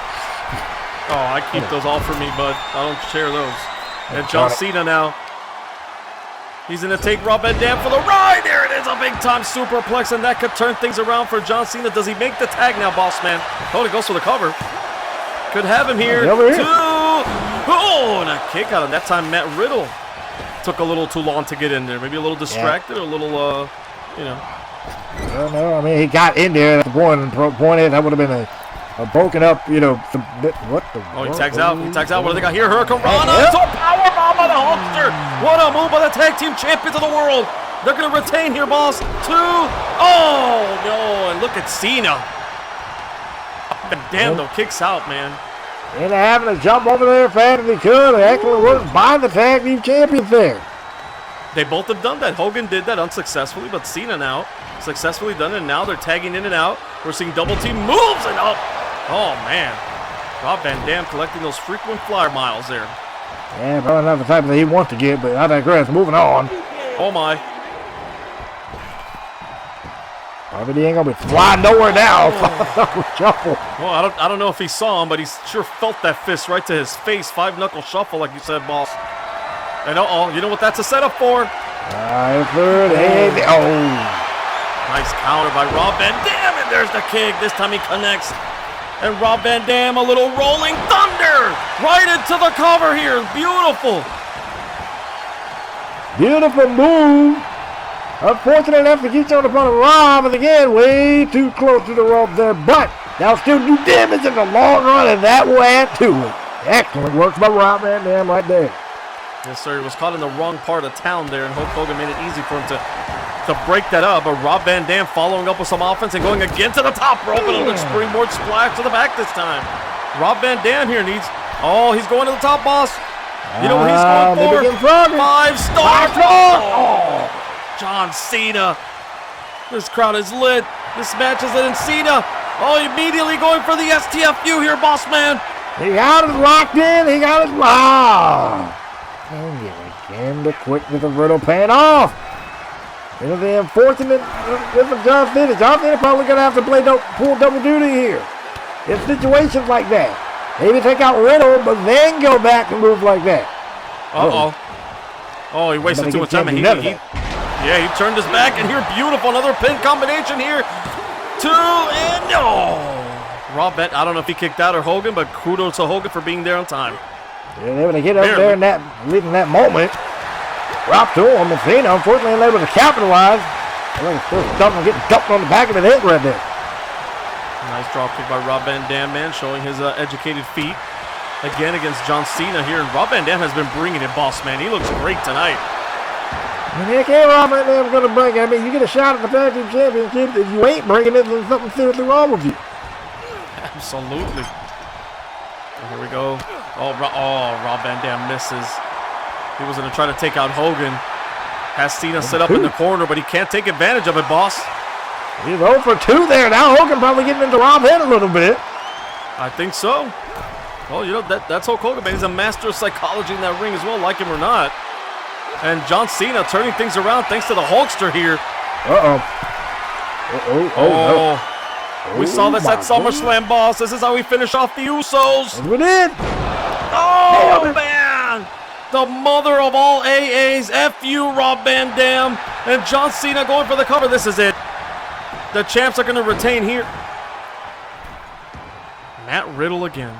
Oh, I keep those all for me, bud. I don't share those. And John Cena now. He's going to take Rob Van Dam for the ride. There it is, a big-time superplex, and that could turn things around for John Cena. Does he make the tag now, boss man? Oh, he goes for the cover. Could have him here. 2. Oh, and a kick out. And that time, Matt Riddle took a little too long to get in there. Maybe a little distracted or a little, you know. Well, no, I mean, he got in there. That's the point. The point is, that would have been a broken up, you know, what the... Oh, he tags out. He tags out. What do they got here? Hurricane Rana. It's a powerbomb by the Hulkster. What a move by the tag team champions of the world. They're going to retain here, boss. 2. Oh, no. And look at Cena. Damn, though. Kicks out, man. And having to jump over there fast as he could. And actually worked by the tag team champions there. They both have done that. Hogan did that unsuccessfully, but Cena now successfully done it. And now they're tagging in and out. We're seeing double team moves and up. Oh, man. Rob Van Dam collecting those frequent flyer miles there. Yeah, probably not the type that he wants to get, but I digress. Moving on. Oh, my. Probably ain't going to be flying nowhere now. Shuffle. Well, I don't know if he saw him, but he sure felt that fist right to his face. 5-knuckle shuffle, like you said, boss. And you know what that's a setup for? Third, Nice counter by Rob Van Dam, and there's the kick. This time he connects. And Rob Van Dam, a little rolling thunder right into the cover here. Beautiful. Beautiful move. Unfortunate execution on the front of Rob, and again, way too close to the rope there, but that'll still do damage in the long run, and that will add to it. Excellent work by Rob Van Dam right there. Yes, sir. He was caught in the wrong part of town there, and Hulk Hogan made it easy for him to break that up. But Rob Van Dam following up with some offense and going again to the top rope, and a springboard splash to the back this time. Rob Van Dam here needs. Oh, he's going to the top, boss. You know what he's going for? 5-star. Oh, John Cena. This crowd is lit. This match is lit, and Cena. Oh, immediately going for the STFU here, boss man. He got it locked in. He got it locked. And again, the quick with the Riddle paying off. And the unfortunate with John Cena. John Cena probably going to have to pull double duty here. In situations like that. Maybe take out Riddle, but then go back and move like that. Uh-oh. Oh, he wasted too much time. He turned his back, and here, beautiful. Another pin combination here. 2 and no. Rob Van, I don't know if he kicked out or Hogan, but kudos to Hogan for being there on time. Yeah, they were to get up there in that moment. Drop to him, and Cena unfortunately unable to capitalize. I think it's something getting dumped on the back of the head right there. Nice drop kick by Rob Van Dam, man, showing his educated feet. Again against John Cena here, and Rob Van Dam has been bringing it, boss man. He looks great tonight. And heck yeah, Rob Van Dam's going to bring it. I mean, you get a shot at the tag team championship. If you ain't bringing it, there's something seriously wrong with you. Absolutely. And here we go. Oh, Rob Van Dam misses. He was going to try to take out Hogan. Has Cena set up in the corner, but he can't take advantage of it, boss. He's 0 for 2 there. Now Hogan probably getting into Rob's head a little bit. I think so. Well, you know, that's Hulk Hogan, man. He's a master of psychology in that ring as well, like him or not. And John Cena turning things around thanks to the Hulkster here. No. We saw this at SummerSlam, boss. This is how we finish off the Usos. We did. Oh, man. The mother of all AAs. F.U. Rob Van Dam. And John Cena going for the cover. This is it. The champs are going to retain here. Matt Riddle again.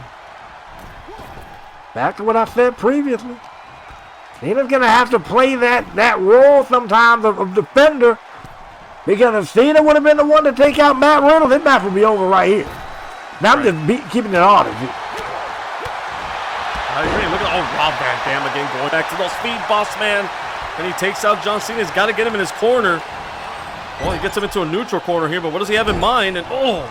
Back to what I said previously. Cena's going to have to play that role sometimes of defender. Because if Cena would have been the one to take out Matt Riddle, this match would be over right here. Now I'm just keeping it honest. I agree. Look at Rob Van Dam again going back to those feet, boss man. And he takes out John Cena. He's got to get him in his corner. Well, he gets him into a neutral corner here, but what does he have in mind? And oh,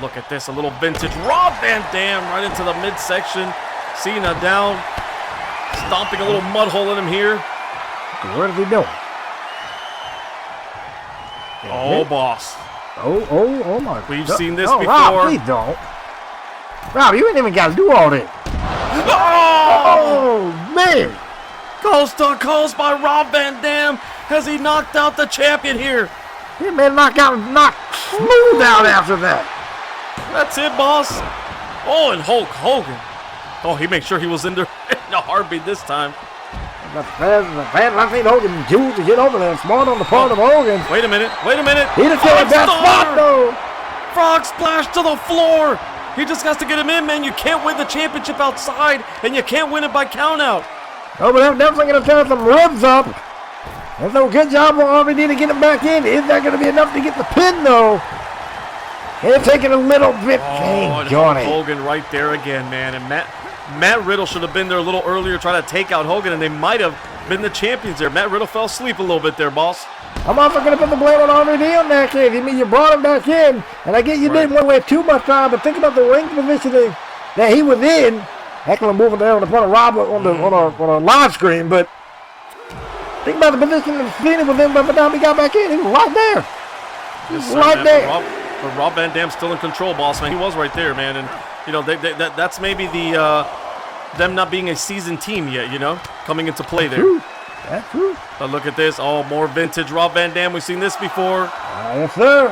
look at this. A little vintage Rob Van Dam right into the midsection. Cena down. Stomping a little mud hole in him here. What is he doing? Oh, boss. Oh my. We've seen this before. Rob, please don't. Rob, you ain't even got to do all this. Oh, man. Coast to coast by Rob Van Dam as he knocked out the champion here. He man knocked smooth out after that. That's it, boss. Oh, and Hulk Hogan. Oh, he made sure he was in there in a heartbeat this time. The fans I've seen Hogan choose to get over there. Smart on the part of Hogan. Wait a minute. He just killed that spot, though. Frog splash to the floor. He just has to get him in, man. You can't win the championship outside, and you can't win it by countout. Oh, but I'm definitely going to tear some ribs up. And so good job on RVD to get him back in. Is that going to be enough to get the pin, though? It's taking a little bit. Oh, and Hogan right there again, man. And Matt Riddle should have been there a little earlier trying to take out Hogan, and they might have been the champions there. Matt Riddle fell asleep a little bit there, boss. I'm also going to put the blame on RVD on that case. I mean, you brought him back in, and I get you didn't want to wait too much time, but think about the ring positioning that he was in. Heck, I'm moving there on the front of Robert on a live screen, but think about the position that Cena was in by the time he got back in. He was right there. But Rob Van Dam's still in control, boss, man. He was right there, man. And, you know, that's maybe the them not being a seasoned team yet, you know, coming into play there. True. That's true. But look at this. Oh, more vintage Rob Van Dam. We've seen this before. Yes, sir.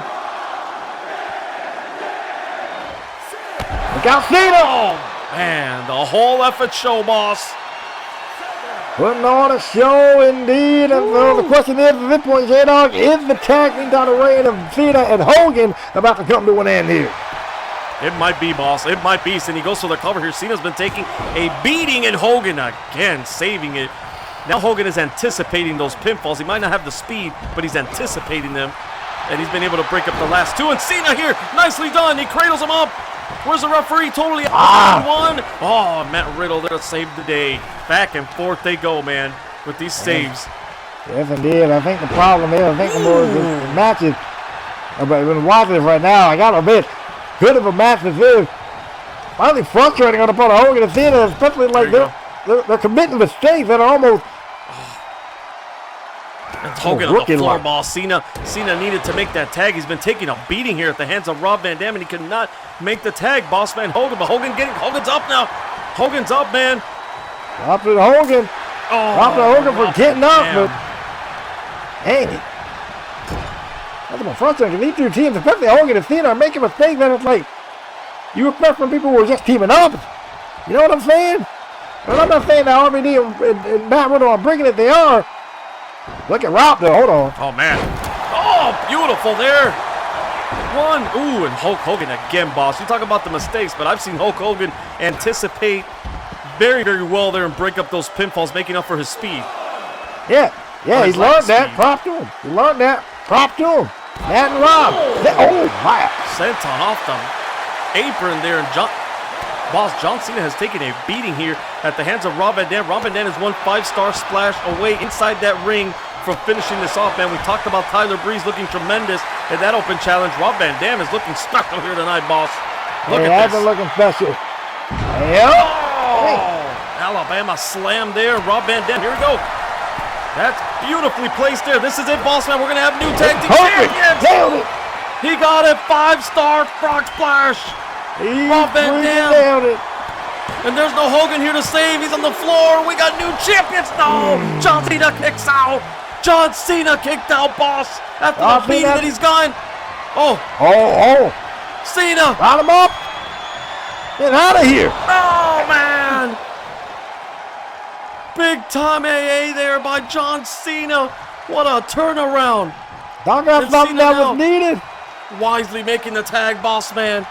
Look out, Cena. Oh, man. The whole effort show, boss. Putting on a show indeed. And so the question is, at this point, J-Dogg, is the tag team title reign of Cena and Hogan about to come to an end here? It might be, boss. It might be. And he goes for the cover here. Cena's been taking a beating, and Hogan again saving it. Now Hogan is anticipating those pinfalls. He might not have the speed, but he's anticipating them. And he's been able to break up the last two. And Cena here, nicely done. He cradles him up. Where's the referee? Totally one. Oh, Matt Riddle there to save the day. Back and forth they go, man, with these saves. Yes, indeed. I think the problem is, I think the more the matches, but when watching this right now, I got to admit, good of a match this is. Finally frustrating on the part of Hogan and Cena, especially like they're committing mistakes that are almost. Hogan on the floor, ball. Cena needed to make that tag. He's been taking a beating here at the hands of Rob Van Dam, and he could not make the tag, boss man Hogan. But Hogan's up now. Hogan's up, man. Up to Hogan. Up to Hogan for getting up, but hey, that's more frustrating. These two teams, especially Hogan and Cena, are making mistakes that it's like you expect from people who are just teaming up. You know what I'm saying? And I'm not saying that RVD and Matt Riddle are bringing it. They are. Look at Rob though. Hold on. Oh, man. Oh, beautiful there. One. Ooh, and Hulk Hogan again, boss. You talk about the mistakes, but I've seen Hulk Hogan anticipate very, very well there and break up those pinfalls, making up for his speed. Yeah, he's learned that. Prop to him. He learned that. Prop to him. Matt and Rob. Oh, my. Senton off the apron there, and John Cena has taken a beating here at the hands of Rob Van Dam. Rob Van Dam is 1 5-star splash away inside that ring from finishing this off, man. We talked about Tyler Breeze looking tremendous in that open challenge. Rob Van Dam is looking special here tonight, boss. Look at this. Been looking special. Yep. Oh, Alabama slam there. Rob Van Dam, here we go. That's beautifully placed there. This is it, boss man. We're going to have new tag team champions. Nailed it. He got it. 5-star frog splash. Rob Van Dam. And there's no Hogan here to save. He's on the floor. We got new champions. No. John Cena kicks out. John Cena kicked out, boss. After the beating that he's gotten. Oh. Cena. Round him up. Get out of here. Oh, man. Big time AA there by John Cena. What a turnaround. Dog got something that was needed. Wisely making the tag, boss man.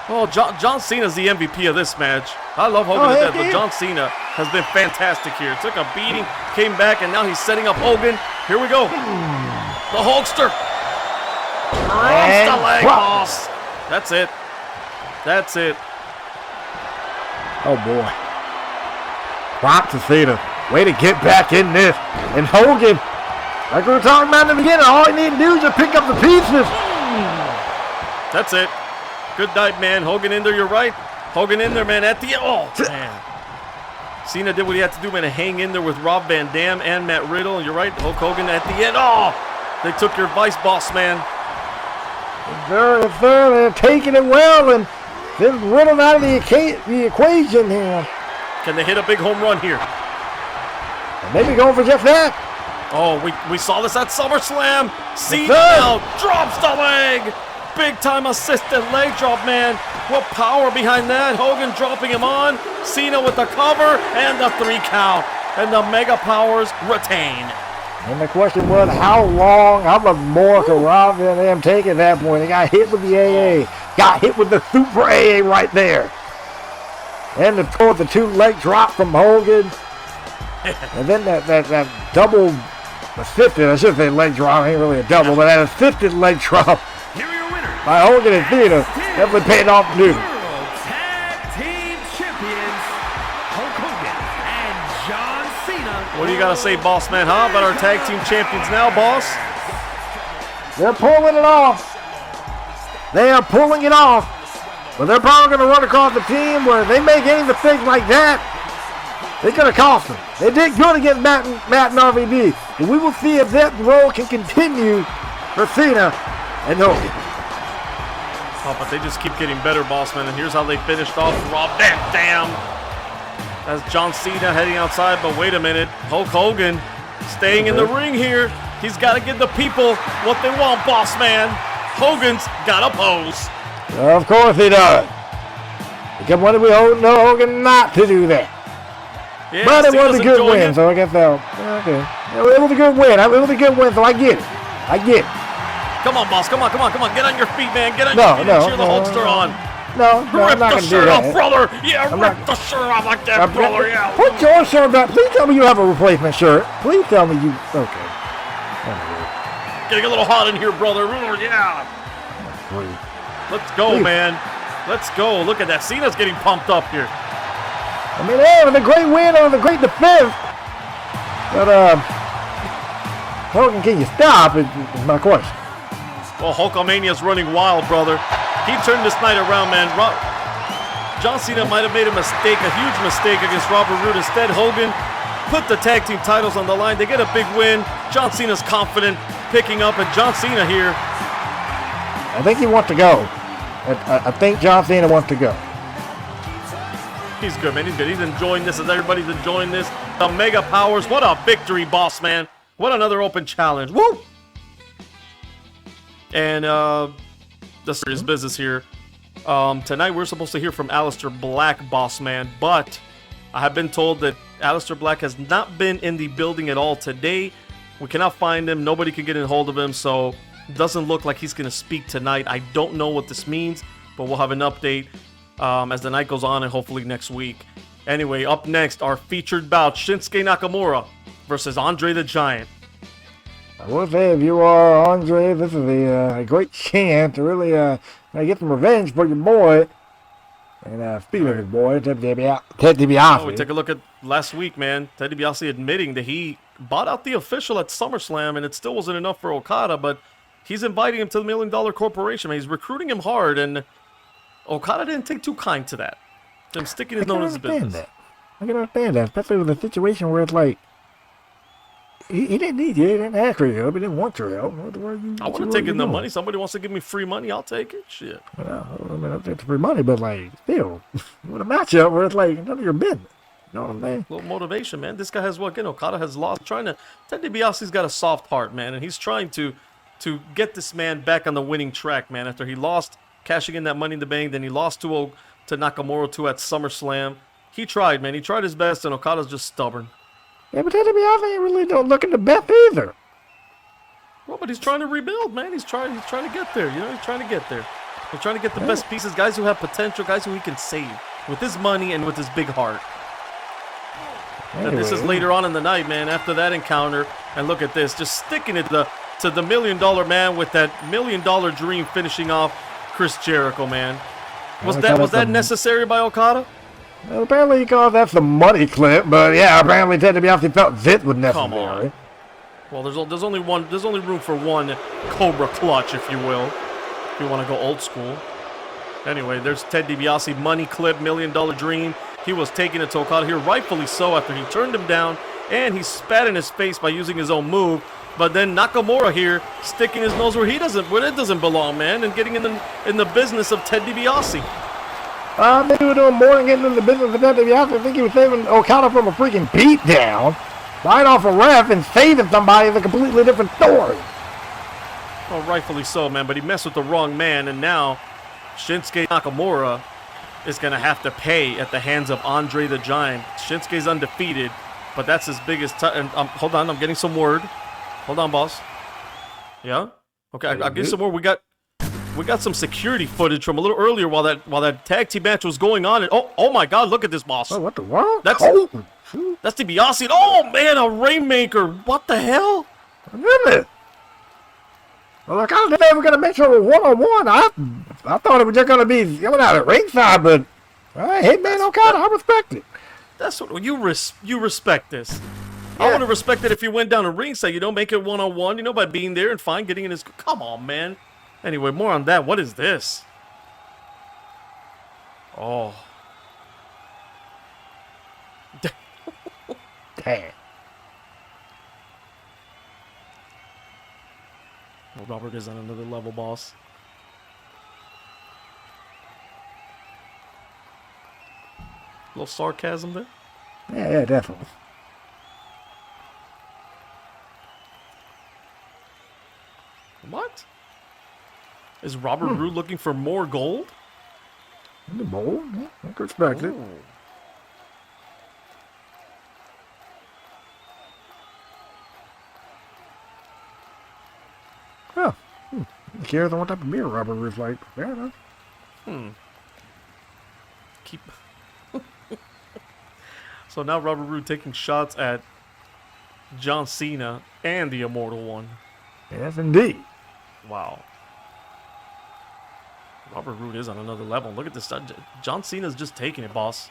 Oh, John Cena's the MVP of this match. I love Hogan to death, but John Cena has been fantastic here. Took a beating, came back, and now he's setting up Hogan. Here we go. The Hulkster. Drops the leg, boss. That's it. That's it. Oh, boy. Props to Cena. Way to get back in this. And Hogan, like we were talking about in the beginning, all you need to do is just pick up the pieces. That's it. Good night, man. Hogan in there, you're right. Hogan in there, man, at the end. Oh, man. Cena did what he had to do, man, to hang in there with Rob Van Dam and Matt Riddle. You're right, Hulk Hogan at the end. Oh, they took your advice, boss, man. They're taking it well, and they're Riddle out of the equation here. Can they hit a big home run here? And maybe going for just that. Oh, we saw this at SummerSlam. Cena now drops the leg. Big time assisted leg drop, man. What power behind that. Hogan dropping him on. Cena with the cover and the 3 count. And the Mega Powers retain. And the question was, how much more could Rob Van Dam take at that point? They got hit with the AA. Got hit with the super AA right there. And the 2 leg drop from Hogan. And then that double assisted, I should say leg drop, ain't really a double, but that assisted leg drop by Hogan and Cena definitely paid off new. World Tag Team Champions, Hulk Hogan and John Cena. What do you got to say, boss man, huh? About our tag team champions now, boss? They're pulling it off. They are pulling it off. But they're probably going to run across the team where they make any mistakes like that. They're going to cost them. They did good against Matt and RVD. And we will see if that role can continue for Cena and Hogan. Oh, but they just keep getting better, boss man. And here's how they finished off Rob Van Dam. As John Cena heading outside, but wait a minute. Hulk Hogan staying in the ring here. He's got to give the people what they want, boss man. Hogan's got to pose. Of course he does. Because when we know Hogan not to do that. Yeah, but it was a good win, it. so I guess so. Okay. It was a good win. It was a good win, so I get it. I get it. Come on, boss. Come on. Get on your feet, man. Get on your feet and cheer the Hulkster on. No, I'm not going to do that. Rip the shirt off, brother. Yeah, rip the shirt off like that, brother. Yeah. Put your shirt back. Please tell me you have a replacement shirt. Please tell me you. Okay. Getting a little hot in here, brother. Yeah. Let's go, man. Let's go. Look at that. Cena's getting pumped up here. I mean, it was a great win. It was a great defense. But, Hogan, can you stop? Is my question. Well, Hulkamania's running wild, brother. He turned this night around, man. John Cena might have made a mistake, a huge mistake against Robert Roode. Instead, Hogan put the tag team titles on the line. They get a big win. John Cena's confident, picking up, and John Cena here. I think he wants to go. I think John Cena wants to go. He's good, man. He's good. He's enjoying this as everybody's enjoying this. The Mega Powers. What a victory, boss, man. What another open challenge. Woo! And the serious business here. Tonight we're supposed to hear from Aleister Black, boss man, but I have been told that Aleister Black has not been in the building at all today. We cannot find him. Nobody can get in hold of him, so it doesn't look like he's going to speak tonight. I don't know what this means, but we'll have an update as the night goes on and hopefully next week. Anyway, up next, our featured bout, Shinsuke Nakamura versus Andre the Giant. I will say, if you are Andre, this is a great chance to really get some revenge for your boy. And speaking of his boy, Ted DiBiase. Oh, we take a look at last week, man. Ted DiBiase admitting that he bought out the official at SummerSlam, and it still wasn't enough for Okada, but he's inviting him to the $1 Million Corporation. Man. He's recruiting him hard, and Okada didn't take too kind to that. Him sticking his nose in his business. I can understand that, especially with a situation where it's like, he didn't need you. He didn't ask for your help. He didn't want your help. I would have taken the money. Somebody wants to give me free money, I'll take it. Shit. Well, I mean, I'll take the free money, but like, still, with a matchup where it's like none of your business. You know what I'm saying? A little motivation, man. This guy has what? Again, Okada has lost. Ted DiBiase's got a soft heart, man, and he's trying to get this man back on the winning track, man. After he lost, cashing in that Money in the Bank, then he lost to Nakamura too at SummerSlam. He tried, man. He tried his best, and Okada's just stubborn. Yeah, but Ted DiBiase ain't really don't look at the best either. Well, but he's trying to rebuild, man. He's trying to get there. You know, he's trying to get there. He's trying to get the best pieces, guys who have potential, guys who he can save with his money and with his big heart. Anyway. This is later on in the night, man. After that encounter, and look at this, just sticking it to the $1 Million Man with that $1 Million Dream finishing off Chris Jericho, man. Was that necessary by Okada? Well, apparently he calls that the money clip, but yeah, apparently Ted DiBiase felt this was necessary. Come on. Well, there's only room for one Cobra clutch, if you will, if you want to go old school. Anyway, there's Ted DiBiase, money clip, $1 Million Dream. He was taking it to Okada here, rightfully so, after he turned him down, and he spat in his face by using his own move. But then Nakamura here, sticking his nose where it doesn't belong, man, and getting in the business of Ted DiBiase. I think he was doing more than getting in the business of Ted DiBiase. I think he was saving Okada from a freaking beatdown, right off a ref, and saving somebody is a completely different story. Well, rightfully so, man, but he messed with the wrong man, and now Shinsuke Nakamura is going to have to pay at the hands of Andre the Giant. Shinsuke's undefeated, but that's his biggest... hold on, I'm getting some word. Hold on, boss. Yeah? Okay, I'll give you some word. We got some security footage from a little earlier while that tag team match was going on. And oh my God, look at this, boss. Oh, what the world? That's DiBiase. Oh man, a Rainmaker. What the hell? Really? Well, look, I was they were gonna make sure it was one-on-one. I thought it was just gonna be coming out at ringside, but hey man, Okada, I respect it. That's what you respect this. Yeah. I would have respected if you went down to ringside, make it one-on-one, by being there and fine, getting in his... Come on, man. Anyway, more on that. What is this? Oh. Damn. Well, Robert is on another level, boss. A little sarcasm there. Yeah, definitely. What? Is Robert Roode looking for more gold? The bowl, yeah, I could expect it. Oh, Who cares on what type of beer Robert Roode's like? Fair enough. Keep. So now Robert Roode taking shots at John Cena and the Immortal One. Yes, indeed. Wow. Robert Roode is on another level. Look at this. John Cena's just taking it, boss.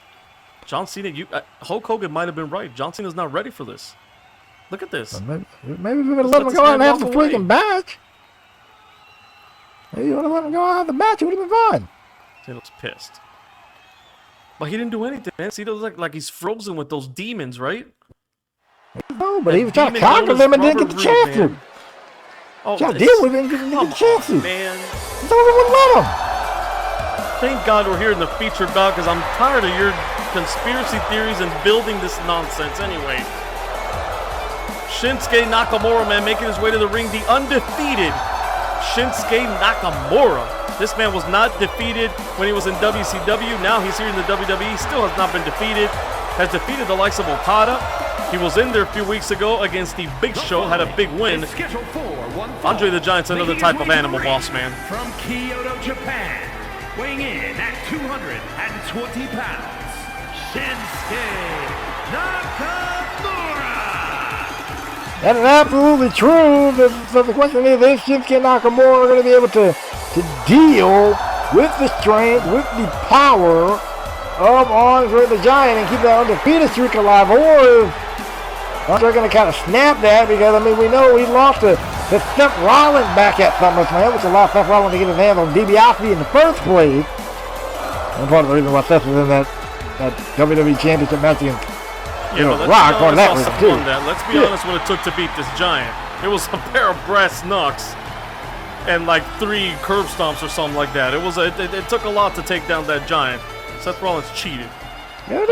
John Cena, Hulk Hogan might have been right. John Cena's not ready for this. Look at this. Maybe we would have let him go out and have the freaking match. Maybe you would have let him go out and have the match. It would have been fine. He looks pissed. But he didn't do anything, man. See, looks like he's frozen with those demons, right? No, but he was trying to conquer them and didn't get the chance to. Oh, trying to deal with it and didn't get the chance to. Man. So we wouldn't let him. Thank God we're here in the featured bout because I'm tired of your conspiracy theories and building this nonsense anyway. Shinsuke Nakamura, man, making his way to the ring. The undefeated Shinsuke Nakamura. This man was not defeated when he was in WCW. Now he's here in the WWE. Still has not been defeated. Has defeated the likes of Okada. He was in there a few weeks ago against the Big Show. Had a big win. Andre the Giant's another type of animal, boss man. From Kyoto, Japan, weighing in at 220 pounds, Shinsuke Nakamura. That is absolutely true. So the question is Shinsuke Nakamura going to be able to deal with the strength, with the power of Andre the Giant and keep that undefeated streak alive, or is Andre going to kind of snap that? Because, I mean, we know he lost to Seth Rollins back at SummerSlam, which allowed Seth Rollins to get his hands on DiBiase in the first place. And part of the reason why Seth was in that WWE Championship match against Rock, part of that reason too. Let's be honest what it took to beat this Giant. It was a pair of brass knucks and like 3 curb stomps or something like that. It took a lot to take down that Giant. Seth Rollins cheated. Yeah,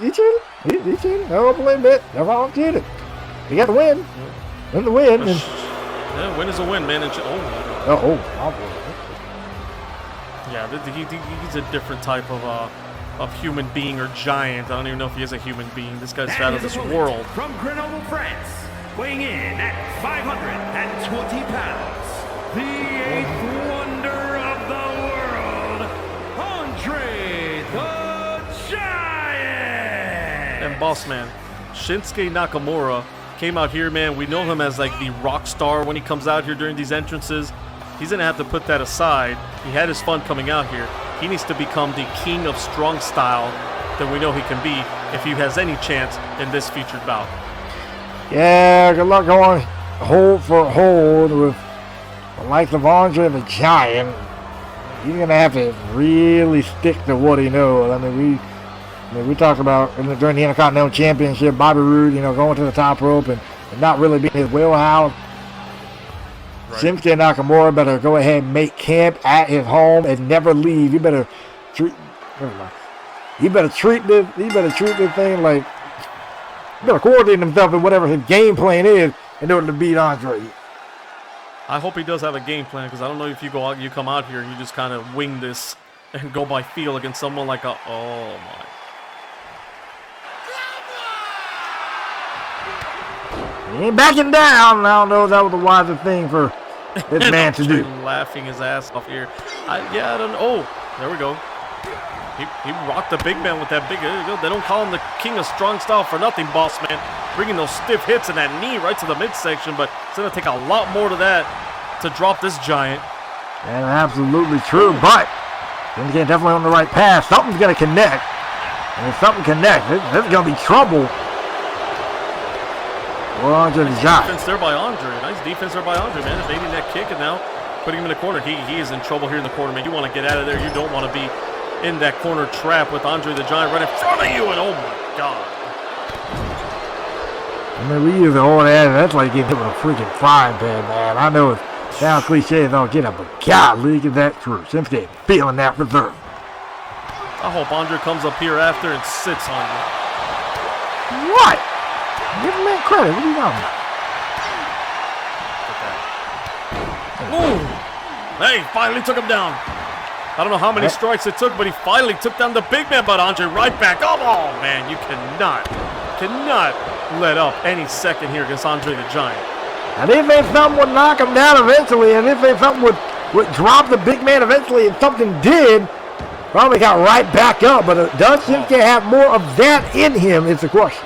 he cheated. He cheated. No, believe it. Seth Rollins cheated. He got the win. Win the win. Yeah, win is a win, man. Yeah, he's a different type of human being or giant. I don't even know if he is a human being. This guy's out of this world. From Grenoble, France, weighing in at 520 pounds, the 8th wonder of the world, Andre the Giant! And boss man, Shinsuke Nakamura came out here, man. We know him as like the rock star when he comes out here during these entrances. He's going to have to put that aside. He had his fun coming out here. He needs to become the king of strong style that we know he can be if he has any chance in this featured bout. Yeah, good luck going hold for hold with the likes of Andre the Giant. He's going to have to really stick to what he knows. I mean, we talked about during the Intercontinental Championship, Bobby Roode, going to the top rope and not really being his wheelhouse. Right. Shinsuke Nakamura better go ahead and make camp at his home and never leave. You better treat this thing like he better coordinate himself in whatever his game plan is in order to beat Andre. I hope he does have a game plan because I don't know if you come out here and you just kind of wing this and go by feel against someone like oh my. He ain't backing down. I don't know if that was the wisest thing for this man to do. Laughing his ass off here. I don't know. Oh, there we go. He rocked the big man with that big. They don't call him the king of strong style for nothing, boss man. Bringing those stiff hits and that knee right to the midsection, but it's going to take a lot more to that to drop this Giant. And absolutely true, but Shinsuke definitely on the right path. Something's going to connect. And if something connects, this is going to be trouble. Nice defense there by Andre. Nice defense there by Andre, man. Evading that kick and now putting him in the corner. He is in trouble here in the corner, man. You want to get out of there. You don't want to be in that corner trap with Andre the Giant right in front of you. And oh my God. I mean, we use the whole ad. That's like getting hit with a freaking frying pan, man. I know it sounds cliche as all get up, but golly, is that true. Shinsuke feeling that reserve. I hope Andre comes up here after and sits on you. What? Give him that credit. What are you talking about? Ooh. Hey, finally took him down. I don't know how many strikes it took, but he finally took down the big man, but Andre right back. Oh, man, you cannot let up any second here against Andre the Giant. And if they something would knock him down eventually, and if they something would drop the big man eventually, and something did, probably got right back up. But does Shinsuke have more of that in him is the question.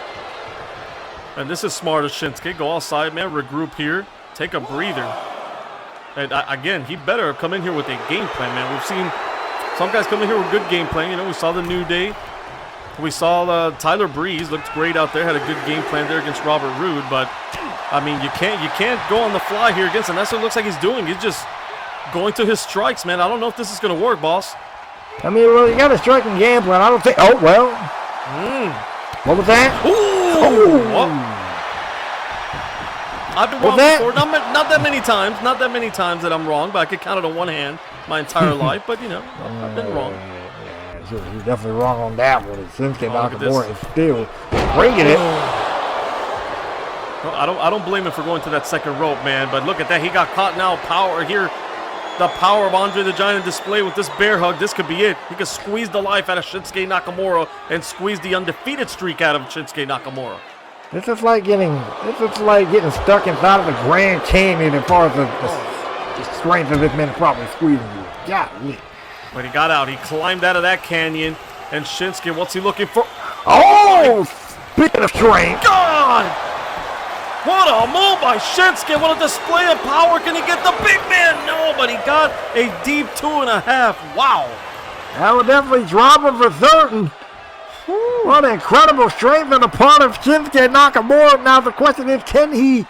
And this is smart of Shinsuke. Go outside, man, regroup here, take a breather. And again, he better come in here with a game plan, man. We've seen some guys come in here with good game plan. You know, we saw the New Day. We saw Tyler Breeze looked great out there, had a good game plan there against Robert Roode. But I mean, you can't go on the fly here against him. That's what it looks like he's doing. He's just going to his strikes, man. I don't know if this is going to work, boss. I mean, well, you got a striking game plan. I don't think. Oh well. What was that? Ooh. Oh. I've been wrong before. Not that many times. Not that many times that I'm wrong, but I could count it on one hand my entire life. But, you know, I've been wrong. Yeah, you're definitely wrong on that one. Shinsuke Nakamura is still bringing it. Well, I don't blame him for going to that second rope, man. But look at that. He got caught now. Power here. The power of Andre the Giant in display with this bear hug. This could be it. He could squeeze the life out of Shinsuke Nakamura and squeeze the undefeated streak out of Shinsuke Nakamura. This is like getting stuck inside of the Grand Canyon as far as the strength of this man is probably squeezing you. Golly. But he got out. He climbed out of that canyon. And Shinsuke, what's he looking for? Oh, speaking of strength. God! What a move by Shinsuke. What a display of power. Can he get the big man? No, but he got a deep 2.5. Wow. That would definitely drop him for certain. What incredible strength on the part of Shinsuke Nakamura. Now the question is, can he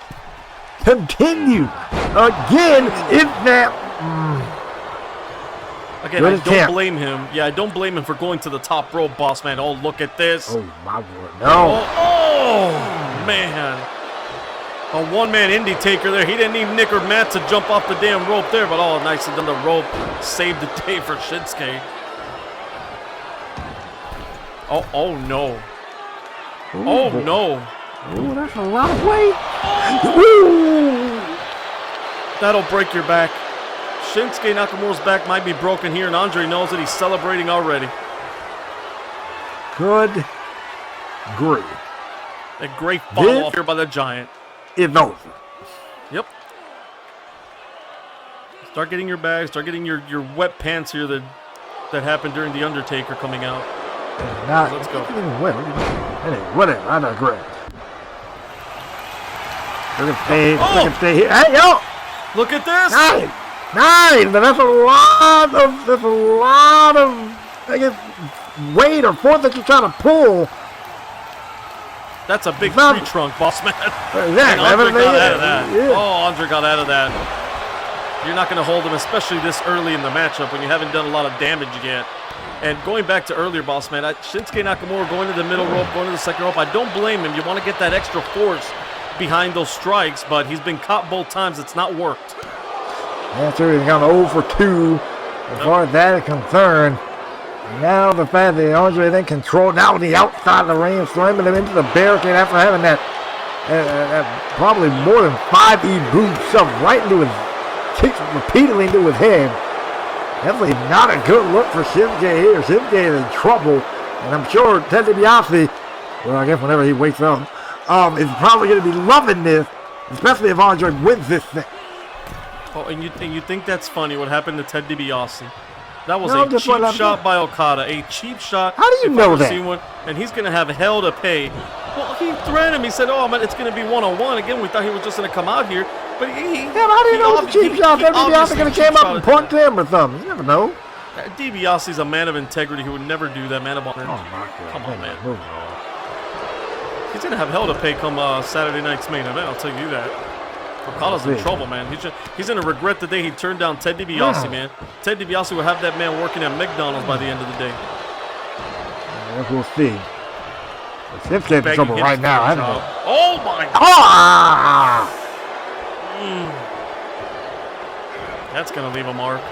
continue? Again, is that... Again, I don't blame him. Yeah, I don't blame him for going to the top rope, boss man. Oh, look at this. Oh, my word. No. Oh, man. A one-man indie taker there. He didn't need Nick or Matt to jump off the damn rope there, but oh, nicely done. The rope saved the day for Shinsuke. Oh no. Ooh, oh no. Ooh, that's a lot of weight. Oh. That'll break your back. Shinsuke Nakamura's back might be broken here, and Andre knows that he's celebrating already. Good grief. A great follow-up here by the Giant. It's over. Yep. Start getting your bag. Start getting your wet pants here that happened during the Undertaker coming out. Let's go. Whatever. I digress. Look at stay here. Hey, yo! Look at this. Nice. But that's a lot of I guess, weight or force that you're trying to pull. That's a big tree trunk, boss man. Exactly. Andre got out of that. Yeah. Oh, Andre got out of that. You're not going to hold him, especially this early in the matchup when you haven't done a lot of damage yet. And going back to earlier, boss man, Shinsuke Nakamura going to the middle rope, going to the second rope. I don't blame him. You want to get that extra force behind those strikes, but he's been caught both times. It's not worked. That's true. He's gone 0 for 2 as far as that is concerned. Now the fact that Andre then controlled now with the outside of the ring, slamming him into the barricade after having that probably more than 5 boots shoved right into his kicks repeatedly into his head. Definitely not a good look for Shinsuke here. Shinsuke is in trouble, and I'm sure Ted DiBiase, well, I guess whenever he wakes up, is probably going to be loving this, especially if Andre wins this thing. Oh, and you think that's funny? What happened to Ted DiBiase? That was a cheap shot by Okada. A cheap shot. How do you know that? And he's going to have hell to pay. Well, he threatened him. He said, "Oh man, it's going to be one-on-one." Again, we thought he was just going to come out here, but how do you know it's a cheap shot? Ted DiBiase going to come up and punt him or something. You never know. DiBiase's a man of integrity. He would never do that, man of honor. Oh my God! Come on, man. He's going to have hell to pay come Saturday night's main event. I'll tell you that. Okada's in trouble, man. He's going to regret the day he turned down Ted DiBiase, man. Ted DiBiase will have that man working at McDonald's by the end of the day. Yes, we'll see. Shinsuke's in trouble right now, hasn't he? Oh, my God. Ah! That's going to leave a mark.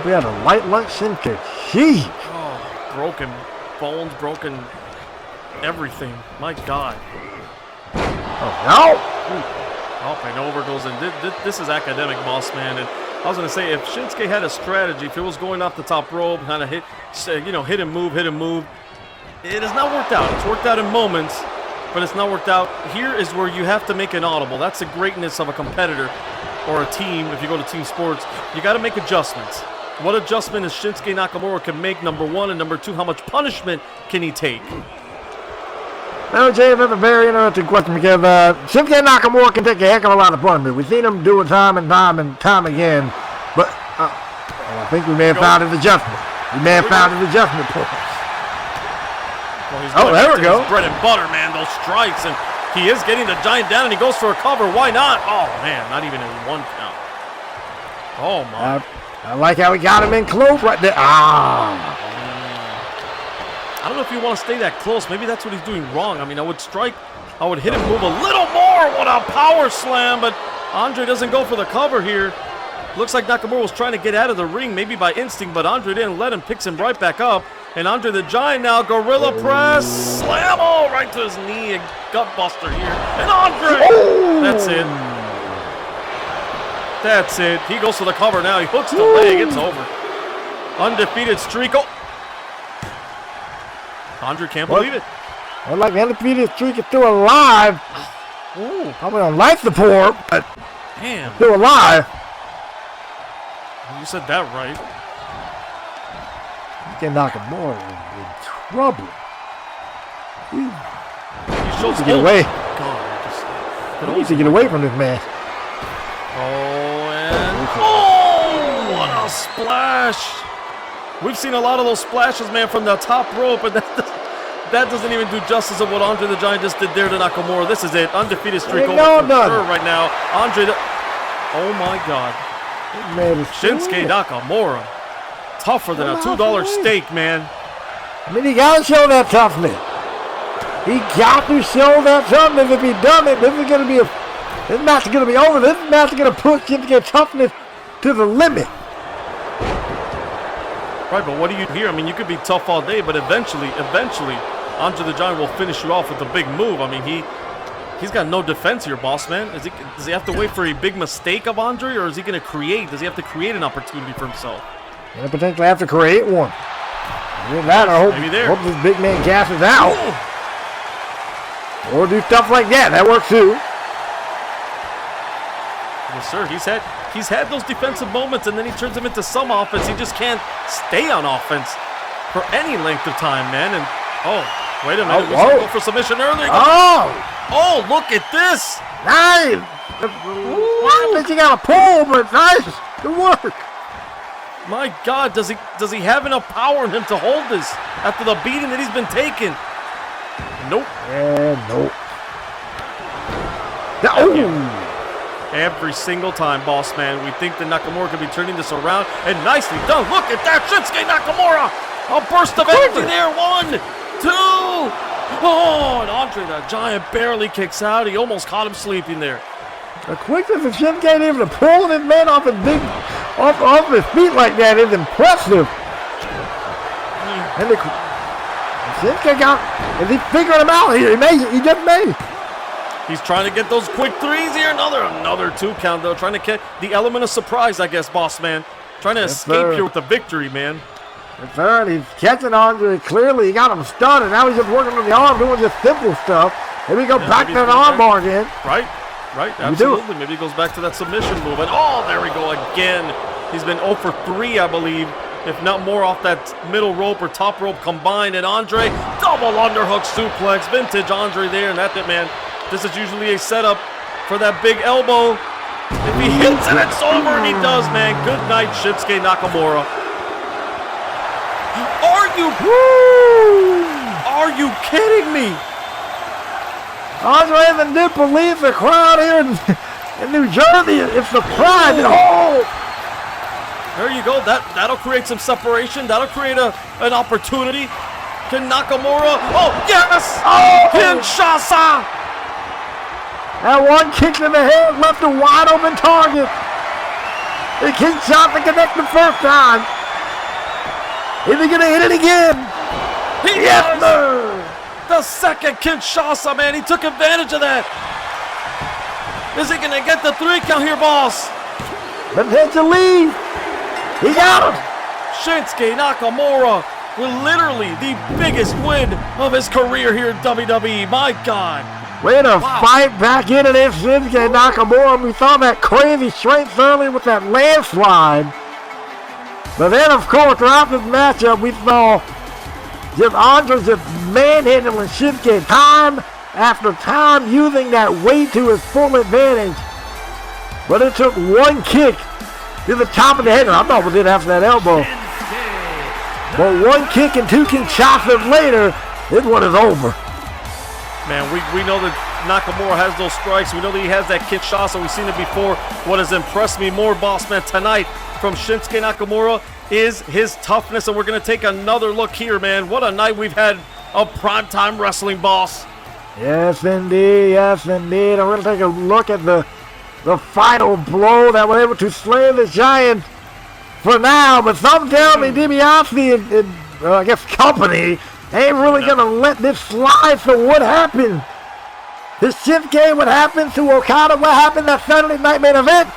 We had a light lunch Shinsuke. Gee. broken bones, broken everything. My God. Oh, no. Oh, and over goes in. This is academic, boss man. And I was going to say, if Shinsuke had a strategy, if it was going off the top rope, kind of hit and move, it has not worked out. It's worked out in moments, but it's not worked out. Here is where you have to make an audible. That's the greatness of a competitor or a team. If you go to team sports, you got to make adjustments. What adjustment is Shinsuke Nakamura can make, number one, and number two, how much punishment can he take? Well, Jay, that's a very interesting question because Shinsuke Nakamura can take a heck of a lot of punishment. We've seen him do it time and time again, but I think we may have found his adjustment. We may have found his adjustment point. Well, there we go. Bread and butter, man, those strikes, and he is getting the Giant down, and he goes for a cover. Why not? Oh, man, not even in one count. Oh, my. I like how he got him in close right there. I don't know if you want to stay that close. Maybe that's what he's doing wrong. I mean, I would hit him, move a little more. What a power slam, but Andre doesn't go for the cover here. Looks like Nakamura was trying to get out of the ring, maybe by instinct, but Andre didn't let him, picks him right back up. And Andre the Giant now, gorilla press, slam, right to his knee, a gut buster here. And Andre, that's it. He goes for the cover now. He hooks the leg, it's over. Undefeated streak. Andre can't believe it. Well, like the undefeated streak is still alive. Ooh. Probably on life support, but damn, still alive. You said that right. You can knock him more in trouble. He shows to get away. God, he needs to get away from this man. What a splash! We've seen a lot of those splashes, man, from the top rope, but that doesn't even do justice of what Andre the Giant just did there to Nakamura. This is it. Undefeated streak over sure right now. Oh, my God. Shinsuke Nakamura. Tougher than a $2 steak, man. I mean, he got to show that toughness. He got to show that toughness. If he doesn't, this match is going to be over. This match is going to push Shinsuke toughness to the limit. Right, but what do you hear? I mean, you could be tough all day, but eventually, Andre the Giant will finish you off with a big move. I mean, he's got no defense here, boss man. Does he have to wait for a big mistake of Andre, or is he going to create? Does he have to create an opportunity for himself? He'll potentially have to create one. With that, I hope this big man gasses out. Or do stuff like that. That works too. Yes, sir. He's had those defensive moments, and then he turns them into some offense. He just can't stay on offense for any length of time, man. And wait a minute, we should go for submission earlier. Look at this! Nice. I think you got a pull, but nice. Good work. My God, does he have enough power in him to hold this after the beating that he's been taking? Nope. Every single time, boss man, we think that Nakamura could be turning this around, and nicely done. Look at that, Shinsuke Nakamura! A burst of energy there. 1, 2. And Andre the Giant barely kicks out. He almost caught him sleeping there. The quickness of Shinsuke able to pull this man off his feet like that is impressive. And Shinsuke is he figuring him out here? He just made. He's trying to get those quick threes here. Another 2 count, though. Trying to get the element of surprise, I guess, boss man. Trying to escape here with the victory, man. That's right. He's catching Andre clearly. He got him stunned, and now he's just working on the arm, doing just simple stuff. Maybe go back to that arm bar again. Right, absolutely. Maybe he goes back to that submission move. And there we go again. He's been 0 for 3, I believe, if not more, off that middle rope or top rope combined. And Andre, double underhook suplex. Vintage Andre there, and that's it, man. This is usually a setup for that big elbow. If he hits it, it's over, and he does, man. Good night, Shinsuke Nakamura. Are you kidding me? Andre even did believe the crowd here in New Jersey is surprised. There you go. That'll create some separation. That'll create an opportunity. Can Nakamura? Yes! Kinshasa! That one kick in the head left a wide open target. And Kinshasa connect the first time. Is he going to hit it again? Yes, sir! The second Kinshasa, man. He took advantage of that. Is he going to get the 3 count here, boss? Potentially. He got him. Shinsuke Nakamura with literally the biggest win of his career here in WWE. My God. Way to fight back into this Shinsuke Nakamura. We saw that crazy strength early with that landslide. But then, of course, throughout this matchup, we saw just Andre just manhandling Shinsuke time after time, using that weight to his full advantage. But it took one kick to the top of the head. I thought we did after that elbow. But one kick and 2 Kinshasas later, this one is over. Man, we know that Nakamura has those strikes. We know that he has that Kinshasa. We've seen it before. What has impressed me more, boss man, tonight from Shinsuke Nakamura is his toughness. And we're going to take another look here, man. What a night we've had of primetime wrestling, boss. Yes, indeed. Yes, indeed. I'm going to take a look at the final blow that was able to slay the Giant for now. But some tell me DiBiase and I guess company ain't really going to let this slide. So what happened? This Shinsuke, what happened to Okada? What happened that Saturday night main event?